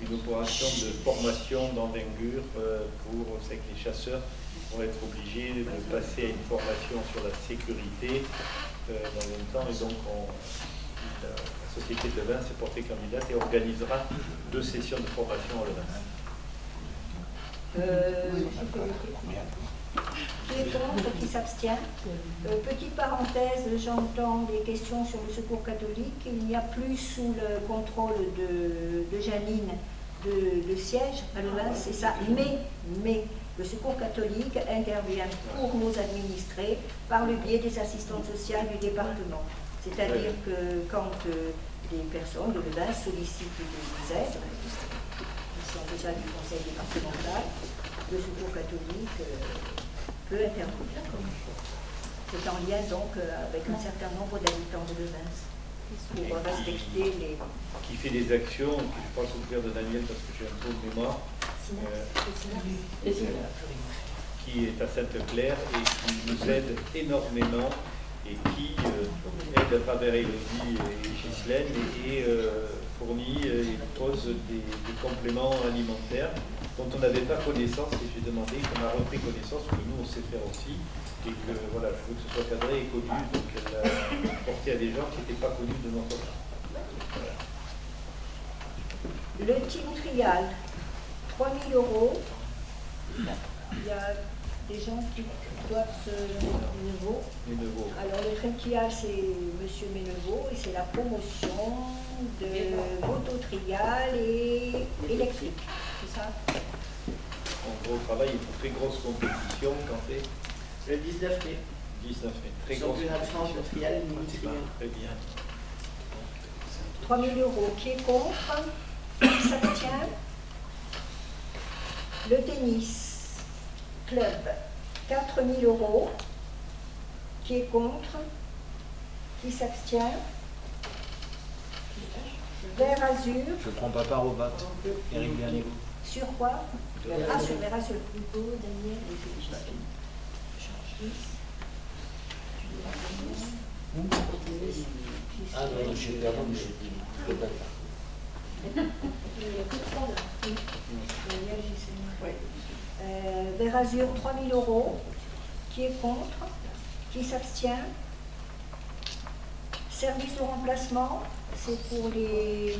une opération de formation d'envergure pour c'est que les chasseurs vont être obligés de passer à une formation sur la sécurité dans le même temps, et donc la société de Levin s'est portée candidate et organisera 2 sessions de formation à Levin. Qui est contre? Qui s'abstient? Petite parenthèse, j'entends des questions sur le Secours catholique. Il n'y a plus sous le contrôle de Janine de siège à Levin, c'est ça. Mais le Secours catholique intervient pour nos administrés par le biais des assistantes sociales du département. C'est-à-dire que quand des personnes de Levin sollicitent des aides, déjà du conseil départemental, le Secours catholique peut intervenir. C'est en lien donc avec un certain nombre d'habitants de Levin pour respecter les... Qui fait des actions, qui je pense au frère de Daniel parce que j'ai un peu de mémoire, qui est à Sainte-Claire et qui nous aide énormément et qui aide à travers Élodie et Ghislaine et fournit et pose des compléments alimentaires dont on n'avait pas connaissance, et j'ai demandé qu'on a repris connaissance, que nous on sait faire aussi, et que voilà, je veux que ce soit cadré et connu, donc elle l'a porté à des gens qui n'étaient pas connus de notre part. Voilà. Le team trial, 3 000 €. Il y a des gens qui doivent se Ménevaux. Alors le trial, c'est M. Ménevaux et c'est la promotion de moto-trial et électrique. C'est ça? En gros, travail, une très grosse compétition quand fait le 19 mai. 19 mai. Très grosse compétition. Trial, très bien. 3 000 €. Qui est contre? Qui s'abstient? Le tennis club, 4 000 €. Qui est contre? Qui s'abstient? Vert Azur. Je ne prends pas part au vote. Eric Bernier. Sur quoi? Ah, sur Vert Azur. Daniel Ah non, je suis perdu, mais je ne peux pas. Vert Azur, 3 000 €. Qui est contre? Qui s'abstient? Service de remplacement, c'est pour les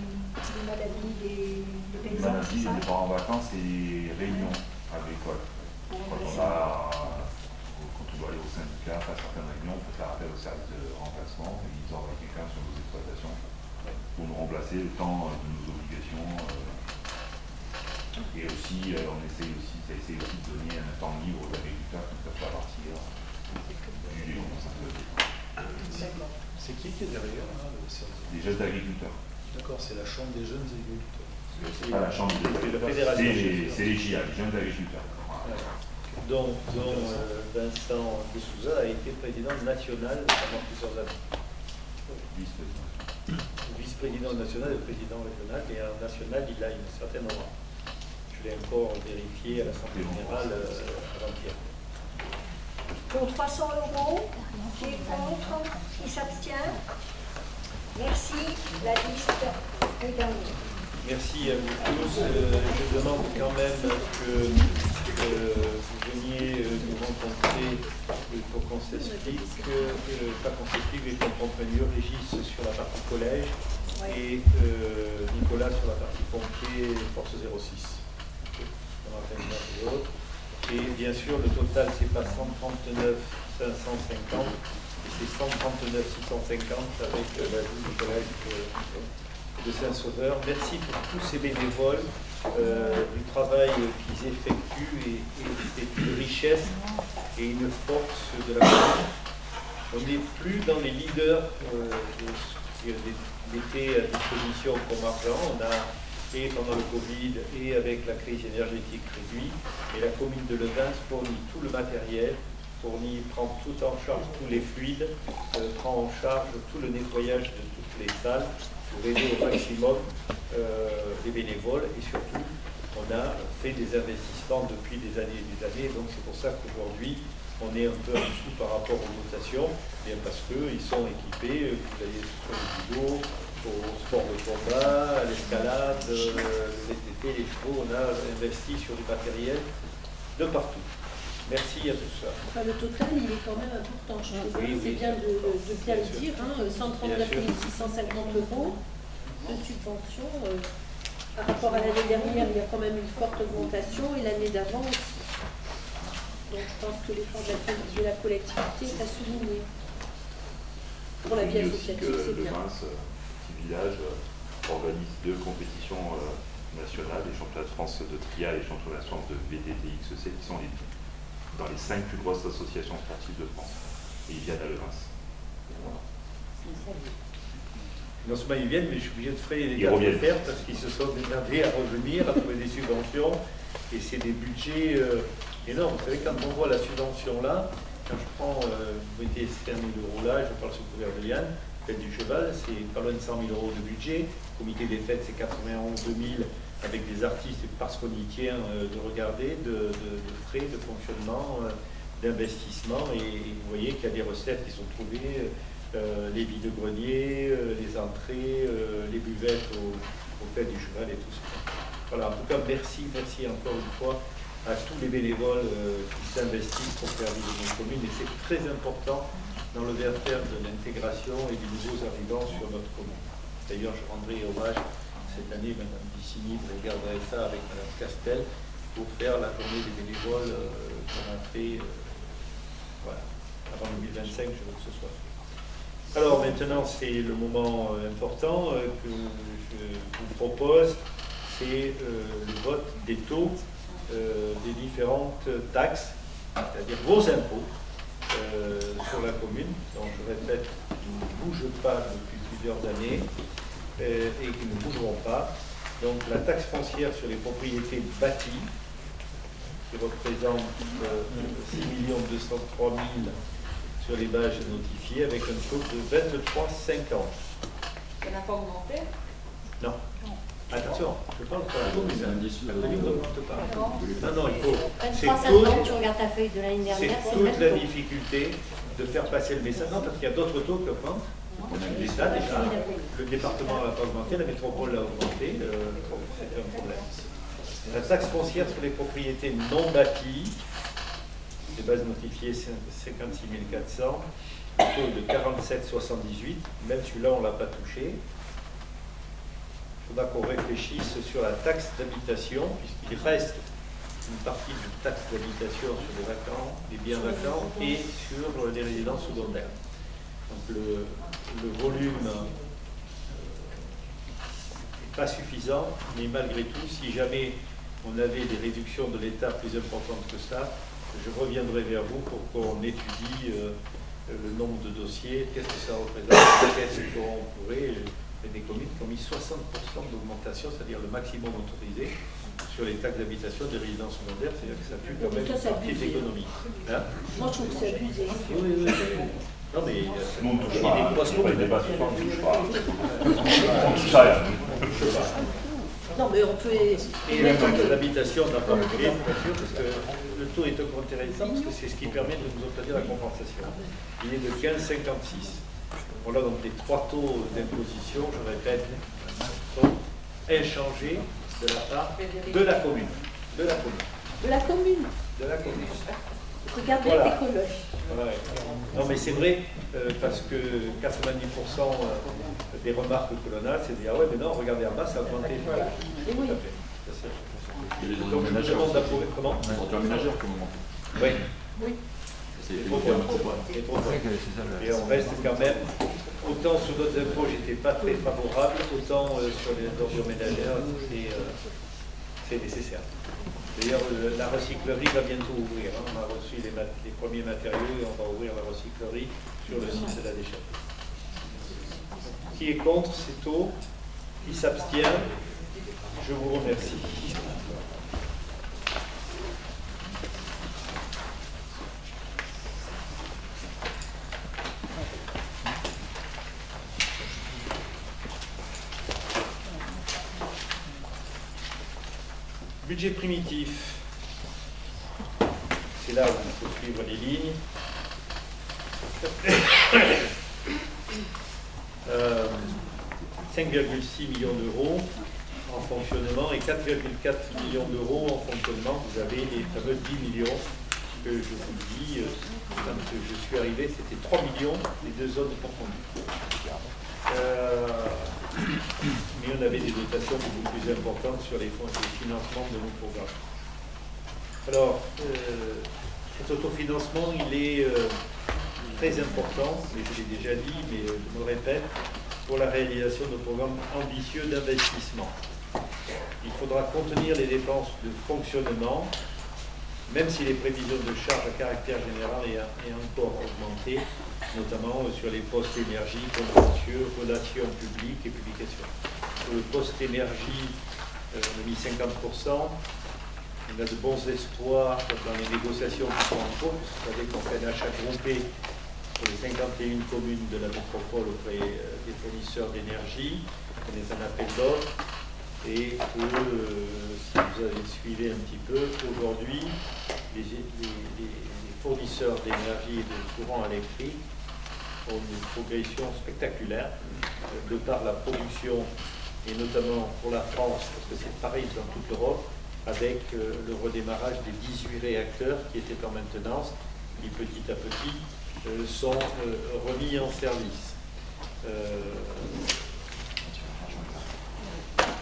maladies des paysans. Les maladies, les parents en vacances et les réunions agricoles. Quand on doit aller au syndicat, à certaines réunions, on peut faire appel au service de remplacement et ils envoient quelqu'un sur nos exploitations pour nous remplacer le temps de nos obligations. Et aussi, ça essaie aussi de donner un temps libre aux agriculteurs qui peuvent pas partir du Léon. C'est qui est derrière là, le service? Les jeunes agriculteurs. D'accord, c'est la chambre des jeunes agriculteurs. C'est pas la chambre des agriculteurs, c'est les JA, les jeunes agriculteurs. Voilà. Dont Vincent de Souza a été président national pendant plusieurs années. Vice-président national et président régional, et en national, il a une certaine aura. Je l'ai encore vérifié à l'Assemblée générale avant-hier. Pour 300 €, qui est contre? Qui s'abstient? Merci, la liste est terminée. Merci à vous tous. Je demande quand même que vous veniez nous rencontrer pour qu'on s'explique, pas qu'on s'explique, mais qu'on comprenne mieux Régis sur la partie collège et Nicolas sur la partie pompier Force 06. Et bien sûr, le total, c'est pas 139 550, c'est 139 650 avec l'ajout du collège de Saint-Sauveur. Merci pour tous ces bénévoles du travail qu'ils effectuent et c'est une richesse et une force de la commune. On n'est plus dans les leaders qui étaient à disposition comme argent. On a et pendant le Covid et avec la crise énergétique réduite, et la commune de Levin fournit tout le matériel prend tout en charge, tous les fluides, prend en charge tout le nettoyage de toutes les salles pour aider au maximum les bénévoles et surtout on a fait des investissements depuis des années et des années, donc c'est pour ça qu'aujourd'hui on est un peu en dessous par rapport aux dotations, bien parce qu'ils sont équipés, vous voyez, sur le judo, au sport de combat, à l'escalade, les VTT, les chevaux, on a investi sur du matériel de partout. Merci à tout ça. Enfin, le total, il est quand même important, je trouve. Oui, c'est bien de bien le dire, 139 650 € de subvention. Par rapport à l'année dernière, il y a quand même une forte augmentation et l'année d'avant aussi. Donc je pense que l'effort de la collectivité est à souligner. Pour la vie associative, c'est bien. Petit village organise 2 compétitions nationales, les championnats de France de trial et les championnats de France de VTT XEC, qui sont dans les 5 plus grosses associations sportives de France. Et ils viennent à Levins. Non seulement ils viennent, mais je suis obligé de frayer les gars de faire parce qu'ils se sont démerdés à revenir, à trouver des subventions. Et c'est des budgets énormes. Vous savez, quand on voit la subvention là, quand je prends, vous mettez 15 000 € là, je parle sous couvert de Liane, fête du cheval, c'est pas loin de 100 000 € de budget. Comité des fêtes, c'est 91 000 avec des artistes, parce qu'on y tient de regarder, de frais, de fonctionnement, d'investissement. Et vous voyez qu'il y a des recettes qui sont trouvées, les vides-greniers, les entrées, les buvettes aux fêtes du cheval et tout ça. Voilà, en tout cas, merci encore une fois à tous les bénévoles qui s'investissent pour faire vivre nos communes. Et c'est très important dans le verteur de l'intégration et des nouveaux arrivants sur notre commune. D'ailleurs, je rendrai hommage cette année, Mme Vicini, vous regarderez ça avec Mme Castel, pour faire la tournée des bénévoles qu'on a fait voilà, avant 2025, je veux que ce soit fait. Alors maintenant, c'est le moment important que je vous propose, c'est le vote des taux des différentes taxes, c'est-à-dire vos impôts sur la commune. Donc je répète, qui ne bougent pas depuis plusieurs années et qui ne bougeront pas. Donc la taxe foncière sur les propriétés bâties, qui représente 6 203 000 sur les bases notifiées, avec un taux de 23,50. Ça n'a pas augmenté? Non. Attention, je parle pour la commune. La commune n'augmente pas. Non, il faut. 23,50, tu regardes ta feuille de l'année dernière. C'est toute la difficulté de faire passer le message. Non, parce qu'il y a d'autres taux qui augmentent. L'État, déjà, le département n'a pas augmenté, la métropole l'a augmenté, c'est un problème. La taxe foncière sur les propriétés non bâties, les bases notifiées 56 400, le taux de 47,78, même celui-là on ne l'a pas touché. Il faudra qu'on réfléchisse sur la taxe d'habitation, puisqu'il reste une partie de taxe d'habitation sur les vacants, les biens vacants et sur les résidences secondaires. Donc le volume n'est pas suffisant, mais malgré tout, si jamais on avait des réductions de l'État plus importantes que ça, je reviendrai vers vous pour qu'on étudie le nombre de dossiers, qu'est-ce que ça représente, qu'est-ce qu'on pourrait... Il y a des communes qui ont mis 60% d'augmentation, c'est-à-dire le maximum autorisé sur les taxes d'habitation des résidences secondaires, c'est-à-dire que ça tue quand même une partie de l'économie. Hein? Moi, je trouve que c'est abusé. Oui. Non, mais nous, on ne touche il y a des poissons, pas. On ne touche pas. On touche à rien. Non, mais on peut... Et la taxe d'habitation n'a pas bougé, bien sûr, parce que le taux est encore intéressant, parce que c'est ce qui permet de nous obtenir la compensation. Il est de 15,56. Voilà donc les 3 taux d'imposition, je répète, sont inchangés de la part de la commune. De la commune. De la commune. De la commune. Regardez Voilà. les coloches. Ouais. Non mais c'est vrai, parce que 90% des remarques que l'on a, c'est de dire, ouais mais non, regardez en bas, ça a augmenté. Voilà. Et oui. Tout à fait. Il y a les Donc, ordures je ménagères. demande d'approuver. Comment? Les ordures ménagères qui ont augmenté. Oui. Oui. C'est Trop bon. Et trop bon. Et on reste quand même, autant sur d'autres impôts, j'étais pas très favorable, autant sur les ordures ménagères, c'est nécessaire. D'ailleurs, la recyclerie va bientôt ouvrir. Hein. On a reçu les premiers matériaux et on va ouvrir la recyclerie sur le site de la déchetterie. Qui est contre ces taux? Qui s'abstient? Je vous remercie. Budget primitif. C'est là où il faut suivre les lignes. 5,6 millions d'euros en fonctionnement et 4,4 millions d'euros en fonctionnement. Vous avez les fameux 10 millions que je vous dis. Quand je suis arrivé, c'était 3 millions les deux zones confondues. Mais on avait des dotations beaucoup plus importantes sur les fonds de financement de nos programmes. Alors, cet autofinancement, il est très important, mais je l'ai déjà dit, mais je me répète, pour la réalisation de programmes ambitieux d'investissement. Il faudra contenir les dépenses de fonctionnement, même si les prévisions de charges à caractère général est encore augmenté, notamment sur les postes énergie, contentieux, relations publiques et publications. Sur le poste énergie, on a mis 50%. On a de bons espoirs dans les négociations qui sont en cours. Vous savez qu'on fait un achat groupé pour les 51 communes de la métropole auprès des fournisseurs d'énergie. On est un appel d'offres. Et que, si vous avez suivi un petit peu, aujourd'hui, les fournisseurs d'énergie et de courant électrique ont une progression spectaculaire de par la production, et notamment pour la France, parce que c'est pareil dans toute l'Europe, avec le redémarrage des 18 réacteurs qui étaient en maintenance, qui petit à petit sont remis en service.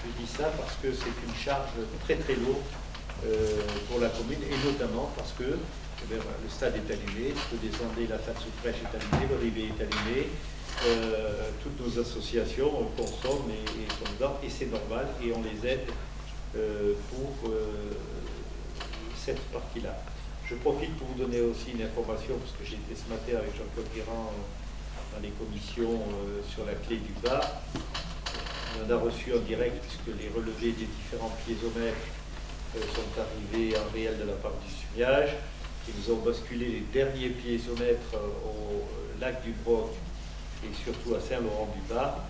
Je dis ça parce que c'est une charge très très lourde pour la commune, et notamment parce que le stade est allumé, le descendé, la salle sous fraîche est allumée, le rivet est allumé, toutes nos associations consomment et sont dedans, et c'est normal, et on les aide pour cette partie-là. Je profite pour vous donner aussi une information, parce que j'ai été ce matin avec Jean-Claude Guérin dans les commissions sur la clé du bas. On en a reçu en direct, puisque les relevés des différents piézomètres sont arrivés en réel de la part du SUMIAGE. Ils nous ont basculé les derniers piézomètres au lac du Broc et surtout à Saint-Laurent-du-Bas,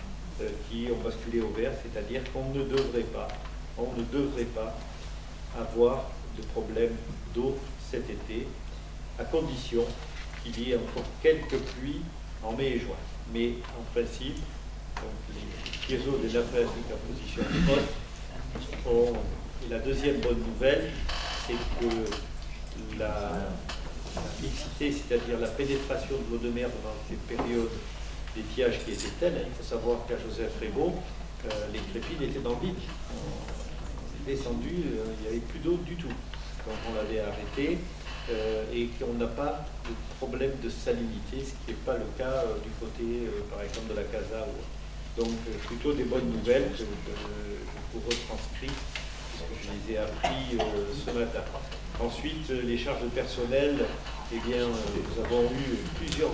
qui ont basculé au vert, c'est-à-dire qu'on ne devrait pas avoir de problème d'eau cet été, à condition qu'il y ait encore quelques pluies en mai et juin. Mais en principe, donc les piézos des nappes phréatiques en position haute. Et la deuxième bonne nouvelle, c'est que la mixité, c'est-à-dire la pénétration de l'eau de mer dans ces périodes d'étiage qui étaient telles, il faut savoir qu'à Joseph-Rébaud, les crépides étaient dans le vide. On est descendu, il n'y avait plus d'eau du tout quand on l'avait arrêté, et qu'on n'a pas de problème de salinité, ce qui n'est pas le cas du côté, par exemple, de la Casa. Donc, plutôt des bonnes nouvelles que je vous retranscris, puisque je les ai appris ce matin. Ensuite, les charges de personnel, eh bien, nous avons eu plusieurs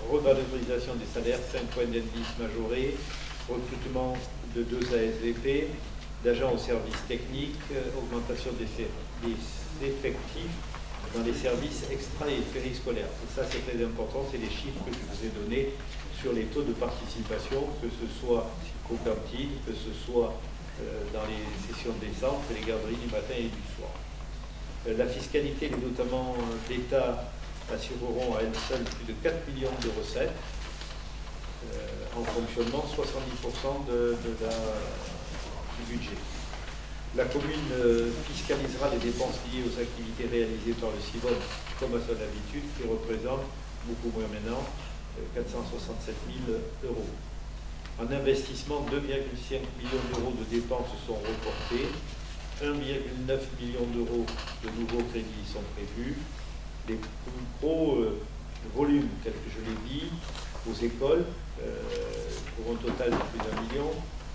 revalorisations des salaires, 5 points d'indice majorés, recrutement de 2 ASVP, d'agents au service technique, augmentation des effectifs dans les services extra et périscolaires. Et ça, c'est très important, c'est les chiffres que je vous ai donnés sur les taux de participation, que ce soit aux cantines, que ce soit dans les sessions d'essence, les garderies du matin et du soir. La fiscalité, et notamment l'État, assureront à elle seule plus de 4 millions de recettes, en fonctionnement 70% du budget. La commune fiscalisera les dépenses liées aux activités réalisées par le CIVOM comme à son habitude, qui représente beaucoup moins maintenant, 467 000 euros. En investissement, 2,5 millions d'euros de dépenses sont reportés, 1,9 million d'euros de nouveaux crédits sont prévus. Les plus gros volumes, tels que je l'ai dit, aux écoles, pour un total de plus d'1 million,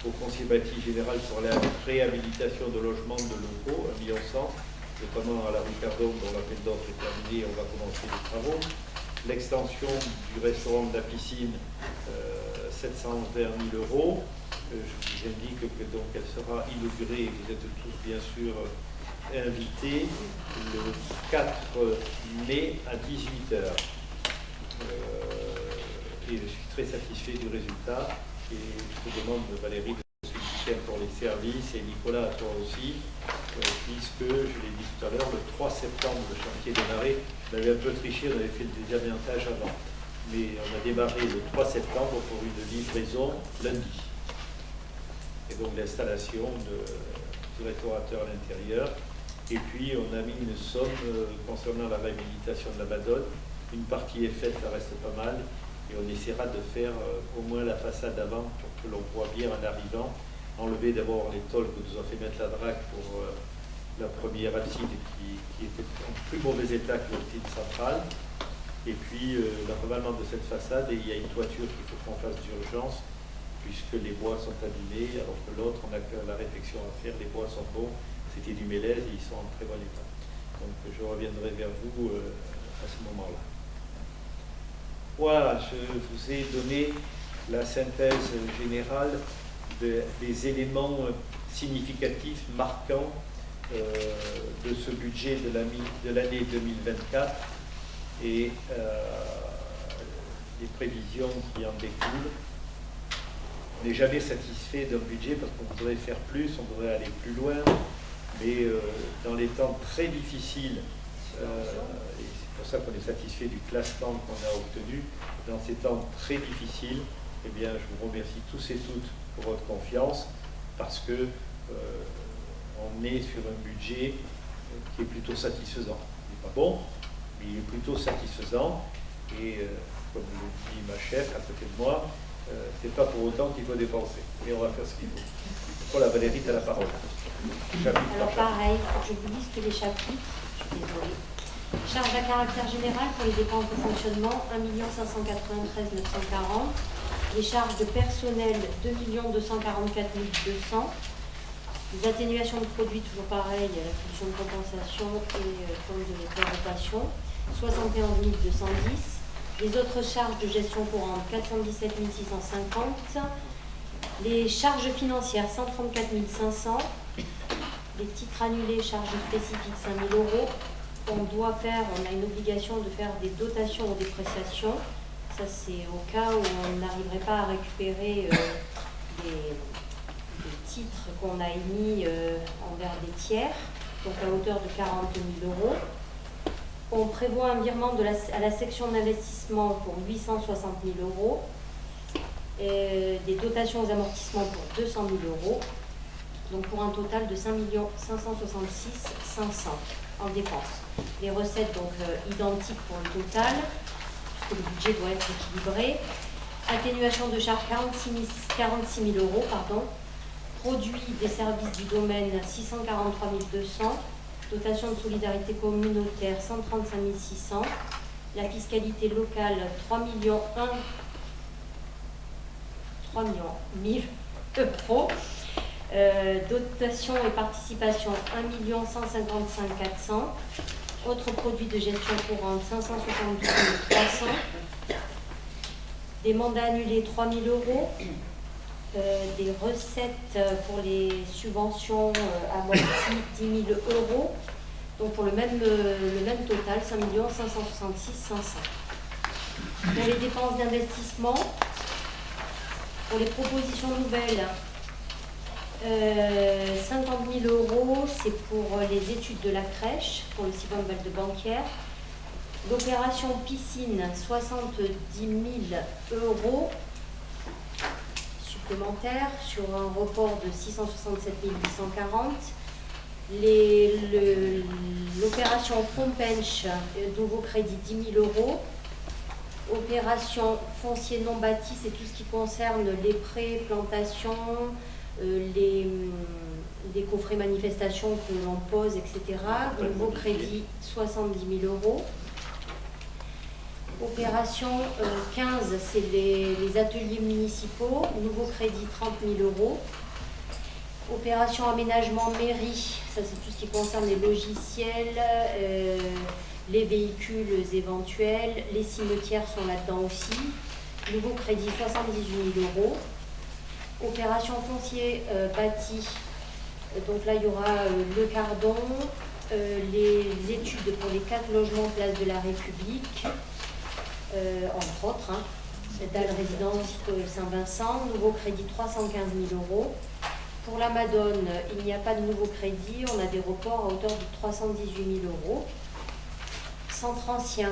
au conseil bâti général pour la réhabilitation de logements de locaux, 1,1 million, notamment à la rue Cardon, dont l'appel d'offres est terminé, on va commencer les travaux. L'extension du restaurant de la piscine, 720 000 euros. Je vous indique que donc elle sera inaugurée, et vous êtes tous bien sûr invités, le 4 mai à 18 h. Et je suis très satisfait du résultat. Et je te demande, Valérie, de ce soutien pour les services, et Nicolas, à toi aussi, puisque, je l'ai dit tout à l'heure, le 3 septembre, le chantier démarré. On avait un peu triché, on avait fait des aménages avant. Mais on a démarré le 3 septembre pour une livraison lundi. Et donc l'installation du restaurateur à l'intérieur. Et puis on a mis une somme concernant la réhabilitation de la Madone. Une partie est faite, ça reste pas mal. Et on essaiera de faire au moins la façade avant pour que l'on voit bien en arrivant. Enlever d'abord les tôles que nous a fait mettre la DRAC pour la première abside qui était en plus mauvais état que l'abside centrale. Et puis l'enravalement de cette façade, et il y a une toiture qu'il faut qu'on fasse d'urgence, puisque les bois sont abîmés, alors que l'autre, on n'a que la réflexion à faire, les bois sont bons, c'était du mélèze et ils sont en très bon état. Donc je reviendrai vers vous à ce moment-là. Voilà, je vous ai donné la synthèse générale des éléments significatifs, marquants de ce budget de l'année 2024 et les prévisions qui en découlent. On n'est jamais satisfait d'un budget parce qu'on voudrait faire plus, on voudrait aller plus loin, mais dans les temps très difficiles, et c'est pour ça qu'on est satisfait du classement qu'on a obtenu, dans ces temps très difficiles, eh bien, je vous remercie tous et toutes pour votre confiance, parce que on est sur un budget qui est plutôt satisfaisant. Il n'est pas bon, mais il est plutôt satisfaisant, et comme le dit ma chef à côté de moi, c'est pas pour autant qu'il faut dépenser, mais on va faire ce qu'il faut. Voilà, Valérie, tu as la parole. Alors pareil, je vous liste les chapitres, je suis désolée. Charge à caractère général pour les dépenses de fonctionnement, 1 593 940. Les charges de personnel, 2 244 200. Les atténuations de produits, toujours pareil, la fonction de compensation et compte de l'exploitation, 71 210. Les autres charges de gestion courante, 417 650. Les charges financières, 134 500. Les titres annulés, charges spécifiques, 5 000 euros. On a une obligation de faire des dotations ou des prestations. Ça, c'est au cas où on n'arriverait pas à récupérer des titres qu'on a émis envers des tiers, donc à hauteur de 40 000 euros. On prévoit un virement à la section d'investissement pour 860 000 euros, et des dotations aux amortissements pour 200 000 euros, donc pour un total de 5 566 500 en dépenses. Les recettes donc identiques pour le total, puisque le budget doit être équilibré. Atténuation de charges 46 000 euros, pardon. Produits des services du domaine 643 200. Dotation de solidarité communautaire 135 600. La fiscalité locale 3 millions 1000 euros. Dotation et participation 1 155 400. Autres produits de gestion courante 572 300. Des mandats annulés 3 000 euros. Des recettes pour les subventions amorties 10 000 euros. Donc pour le même total, 5 566 500. Pour les dépenses d'investissement, pour les propositions nouvelles, 50 000 euros, c'est pour les études de la crèche, pour le Sylvain de Banquière. L'opération piscine, 70 000 euros supplémentaires sur un report de 667 840. L'opération Pompench, nouveau crédit 10 000 euros. Opération foncier non bâti, c'est tout ce qui concerne les prêts, plantations, les coffrets manifestations que l'on pose, etc. Nouveau crédit 70 000 euros. Opération 15, c'est les ateliers municipaux, nouveau crédit 30 000 euros. Opération aménagement mairie, ça c'est tout ce qui concerne les logiciels, les véhicules éventuels, les cimetières sont là-dedans aussi. Nouveau crédit 78 000 euros. Opération foncier bâti, donc là il y aura le cardon, les études pour les 4 logements place de la République, entre autres, dalle résidence Saint-Vincent, nouveau crédit 315 000 euros. Pour la Madone, il n'y a pas de nouveau crédit, on a des reports à hauteur de 318 000 €. Centre ancien,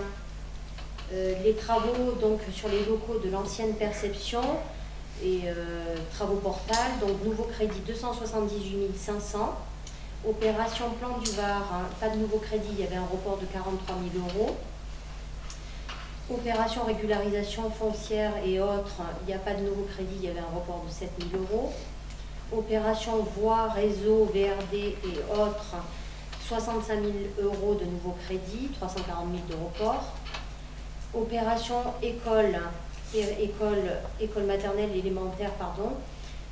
les travaux donc, sur les locaux de l'ancienne perception et travaux portal, donc nouveau crédit 278 500. Opération plan du Var, hein, pas de nouveau crédit, il y avait un report de 43 000 €. Opération régularisation foncière et autres, il n'y a pas de nouveau crédit, il y avait un report de 7 000 €. Opération voie, réseau, VRD et autres, 65 000 € de nouveau crédit, 340 000 de report. Opération école maternelle élémentaire, pardon,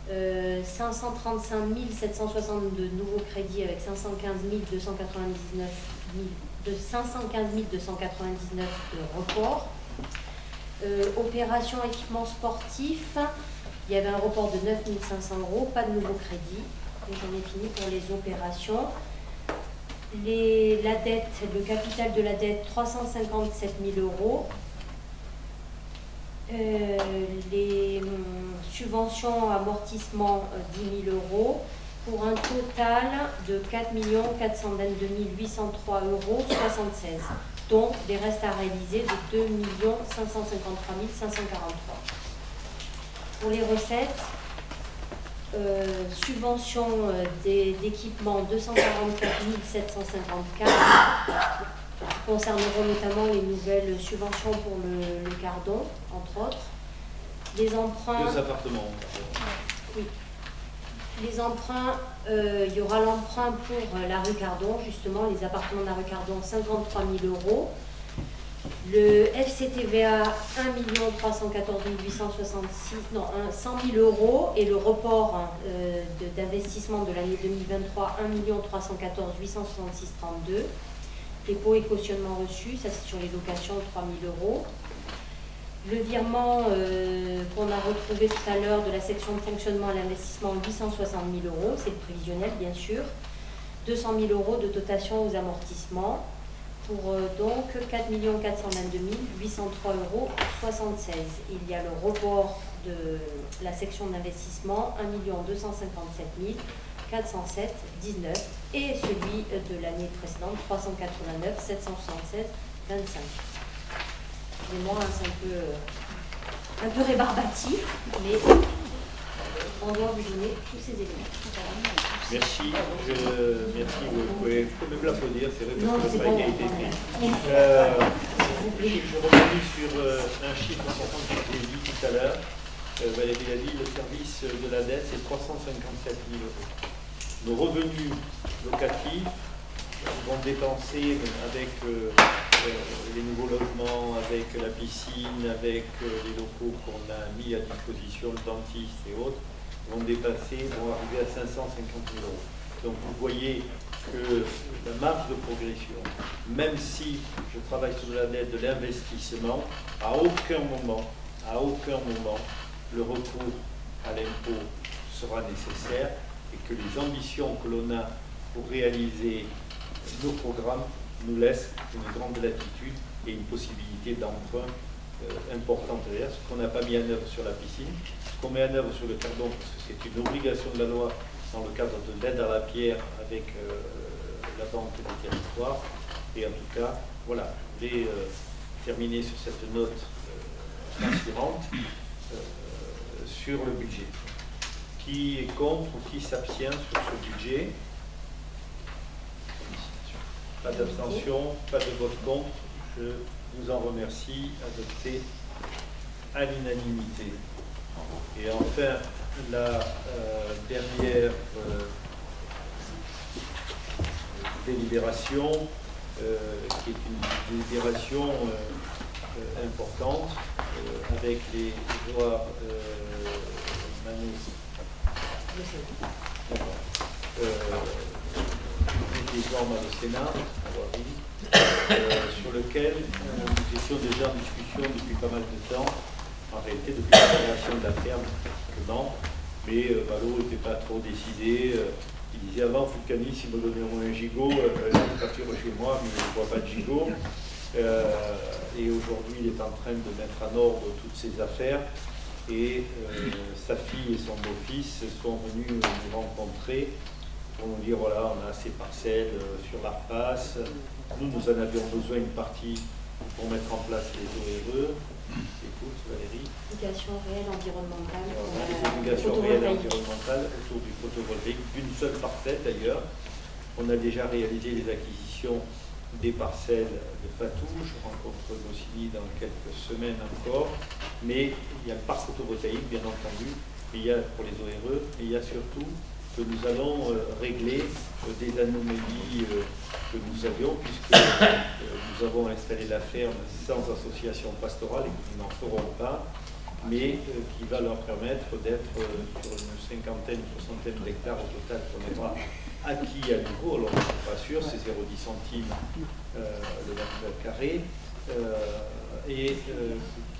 535 760 de nouveaux crédits avec 515 299 de report. Opération équipement sportif, il y avait un report de 9 500 €, pas de nouveau crédit. Et j'en ai fini pour les opérations. La dette, le capital de la dette, 357 000 €. Les subventions amortissement 10 000 € pour un total de 4 422 803 €, dont des restes à réaliser de 2 553 543. Pour les recettes, subvention d'équipement 244 754, concerneront notamment les nouvelles subventions pour le Cardon, entre autres. Les emprunts... 2 appartements. Oui. Les emprunts, il y aura l'emprunt pour la rue Cardon, justement, les appartements de la rue Cardon, 53 000 €. Le FCTVA, 1 314 866, non, 100 000 € et le report d'investissement de l'année 2023, 1 314 866 32. Dépôt et cautionnement reçu, ça c'est sur les locations, 3 000 €. Le virement qu'on a retrouvé tout à l'heure de la section de fonctionnement à l'investissement, 860 000 €, c'est le prévisionnel bien sûr. 200 000 € de dotation aux amortissements, pour donc 4 422 803 €. Il y a le report de la section d'investissement, 1 257 407,19 et celui de l'année précédente, 389 776,25. Excusez-moi, c'est un peu rébarbatif, mais on doit vous donner tous ces éléments. Merci, merci, vous pouvez me l'applaudir, c'est vrai, parce que le travail a été fait. Je reviens sur un chiffre important que j'ai dit tout à l'heure. Valérie a dit, le service de la dette, c'est 357 000 €. Nos revenus locatifs vont dépenser avec les nouveaux logements, avec la piscine, avec les locaux qu'on a mis à disposition, le dentiste et autres, vont arriver à 550 000 €. Donc vous voyez que la marge de progression, même si je travaille sur la dette de l'investissement, à aucun moment, le recours à l'impôt sera nécessaire et que les ambitions que l'on a pour réaliser nos programmes nous laissent une grande latitude et une possibilité d'emprunt importante derrière, ce qu'on n'a pas mis en œuvre sur la piscine, ce qu'on met en œuvre sur le Cardon, parce que c'est une obligation de la loi dans le cadre de l'aide à la pierre avec la Banque des territoires. Et en tout cas, voilà, je vais terminer sur cette note rassurante sur le budget. Qui est contre ou qui s'abstient sur ce budget? Pas d'abstention, pas de vote contre. Je vous en remercie. Adopté à l'unanimité. Et enfin, la dernière délibération, qui est une délibération importante, avec les lois des normes au Sénat, sur lequel nous étions déjà en discussion depuis pas mal de temps, en réalité depuis la création de la ferme, simplement, mais Valo n'était pas trop décidé. Il disait avant, Fulcani, s'il me donnait un gigot, je partir chez moi, mais je ne vois pas de gigot. Et aujourd'hui, il est en train de mettre en ordre toutes ses affaires. Et sa fille et son beau-fils sont venus nous rencontrer pour nous dire voilà, on a ces parcelles sur l'Arpasse. Nous en avions besoin une partie pour mettre en place les ORE. Écoute, Valérie. Obligation réelle environnementale. Les obligations réelles environnementales autour du photovoltaïque, d'une seule parcelle d'ailleurs. On a déjà réalisé les acquisitions des parcelles de Fatou. Je rencontre Goscinny dans quelques semaines encore. Mais il y a le parc photovoltaïque, bien entendu, il y a pour les ORE, et il y a surtout que nous allons régler des anomalies que nous avions, puisque nous avons installé la ferme sans association pastorale et qui n'en feront pas, mais qui va leur permettre d'être sur une cinquantaine, une soixantaine d'hectares au total qu'on aura acquis à nouveau. Alors je ne suis pas sûr, c'est 0,10 centimes le mètre carré, et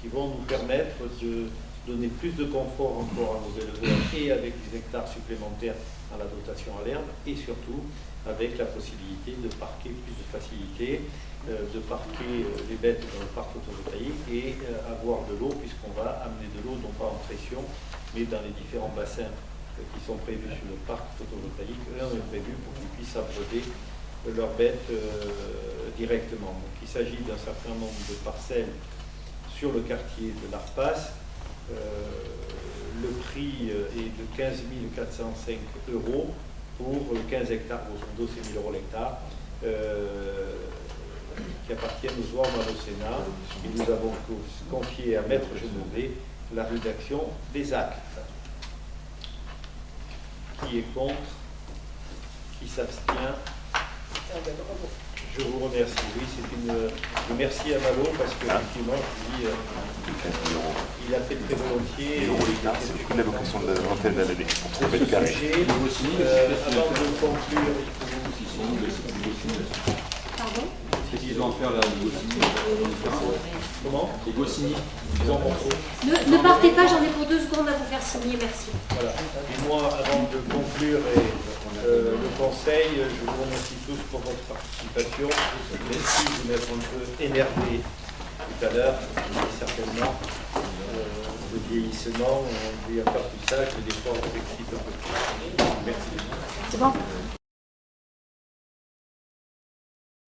qui vont nous permettre de donner plus de confort encore à nos éleveurs et avec des hectares supplémentaires dans la dotation à l'herbe, et surtout avec la possibilité de parquer plus de facilité, de parquer les bêtes dans le parc photovoltaïque et avoir de l'eau, puisqu'on va amener de l'eau non pas en pression, mais dans les différents bassins qui sont prévus sur le parc photovoltaïque. Là, on est prévu pour qu'ils puissent abreuver leurs bêtes directement. Donc il s'agit d'un certain nombre de parcelles sur le quartier de l'Arpasse. Le prix est de 15 405 € pour 15 hectares, grosso modo c'est 1 000 € l'hectare, qui appartiennent aux Ormes au Sénat. Et nous avons confié à Maître Genevet la rédaction des actes. Qui est contre? Qui s'abstient? Je vous remercie. Oui, c'est une. Merci à Malo parce que effectivement, je dis, il a fait très volontiers. C'est toute la vocation de l'antenne de l'année. Pour mètre carré. Avant de conclure, Pardon? Qu'est-ce qu'ils vont faire là, les Goscinny? Comment? Les Goscinny. Ils ont montré. Ne partez pas, j'en ai pour 2 secondes à vous faire signer, merci. Voilà. Et moi, avant de conclure le conseil, je vous remercie tous pour votre participation. Merci de vous mettre un peu énervé tout à l'heure, certainement. Le vieillissement, on ne dit pas tout ça, que des fois on s'excite un peu plus. Merci. C'est bon.